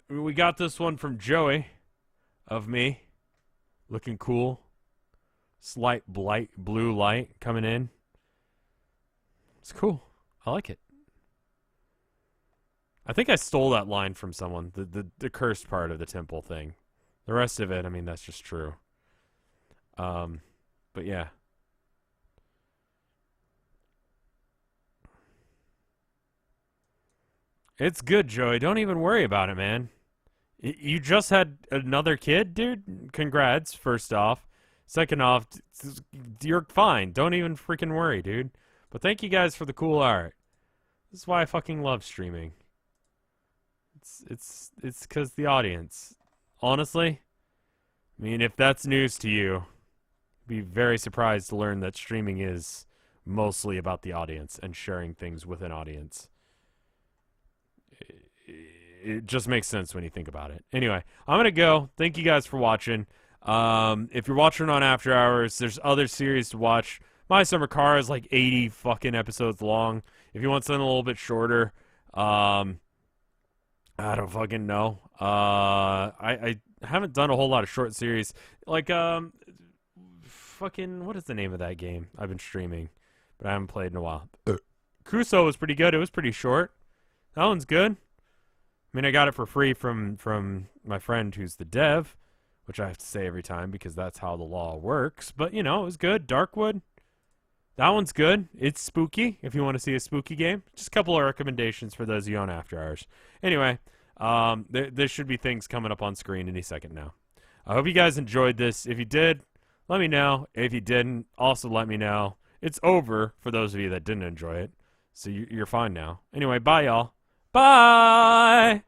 We got this one from Joey of me. Looking cool. Slight blue light coming in. It's cool. I like it. I think I stole that line from someone. The cursed part of the temple thing. The rest of it, I mean, that's just true. But yeah. It's good, Joey. Don't even worry about it, man. You just had another kid, dude? Congrats, first off. Second off, you're fine. Don't even freaking worry, dude. But thank you guys for the cool art. This is why I fucking love streaming. It's because the audience. Honestly, I mean, if that's news to you, be very surprised to learn that streaming is mostly about the audience and sharing things with an audience. It just makes sense when you think about it. Anyway, I'm gonna go. Thank you guys for watching. If you're watching on After Hours, there's other series to watch. My Summer Car is like 80 fucking episodes long. If you want something a little bit shorter, I don't fucking know. I haven't done a whole lot of short series. Like, fucking, what is the name of that game I've been streaming, but I haven't played in a while? Crusoe was pretty good. It was pretty short. That one's good. I mean, I got it for free from my friend who's the dev, which I have to say every time because that's how the law works. But, you know, it was good. Darkwood. That one's good. It's spooky if you want to see a spooky game. Just a couple of recommendations for those of you on After Hours. Anyway, there should be things coming up on screen any second now. I hope you guys enjoyed this. If you did, let me know. If you didn't, also let me know. It's over for those of you that didn't enjoy it. So you're fine now. Anyway, bye, y'all. Bye!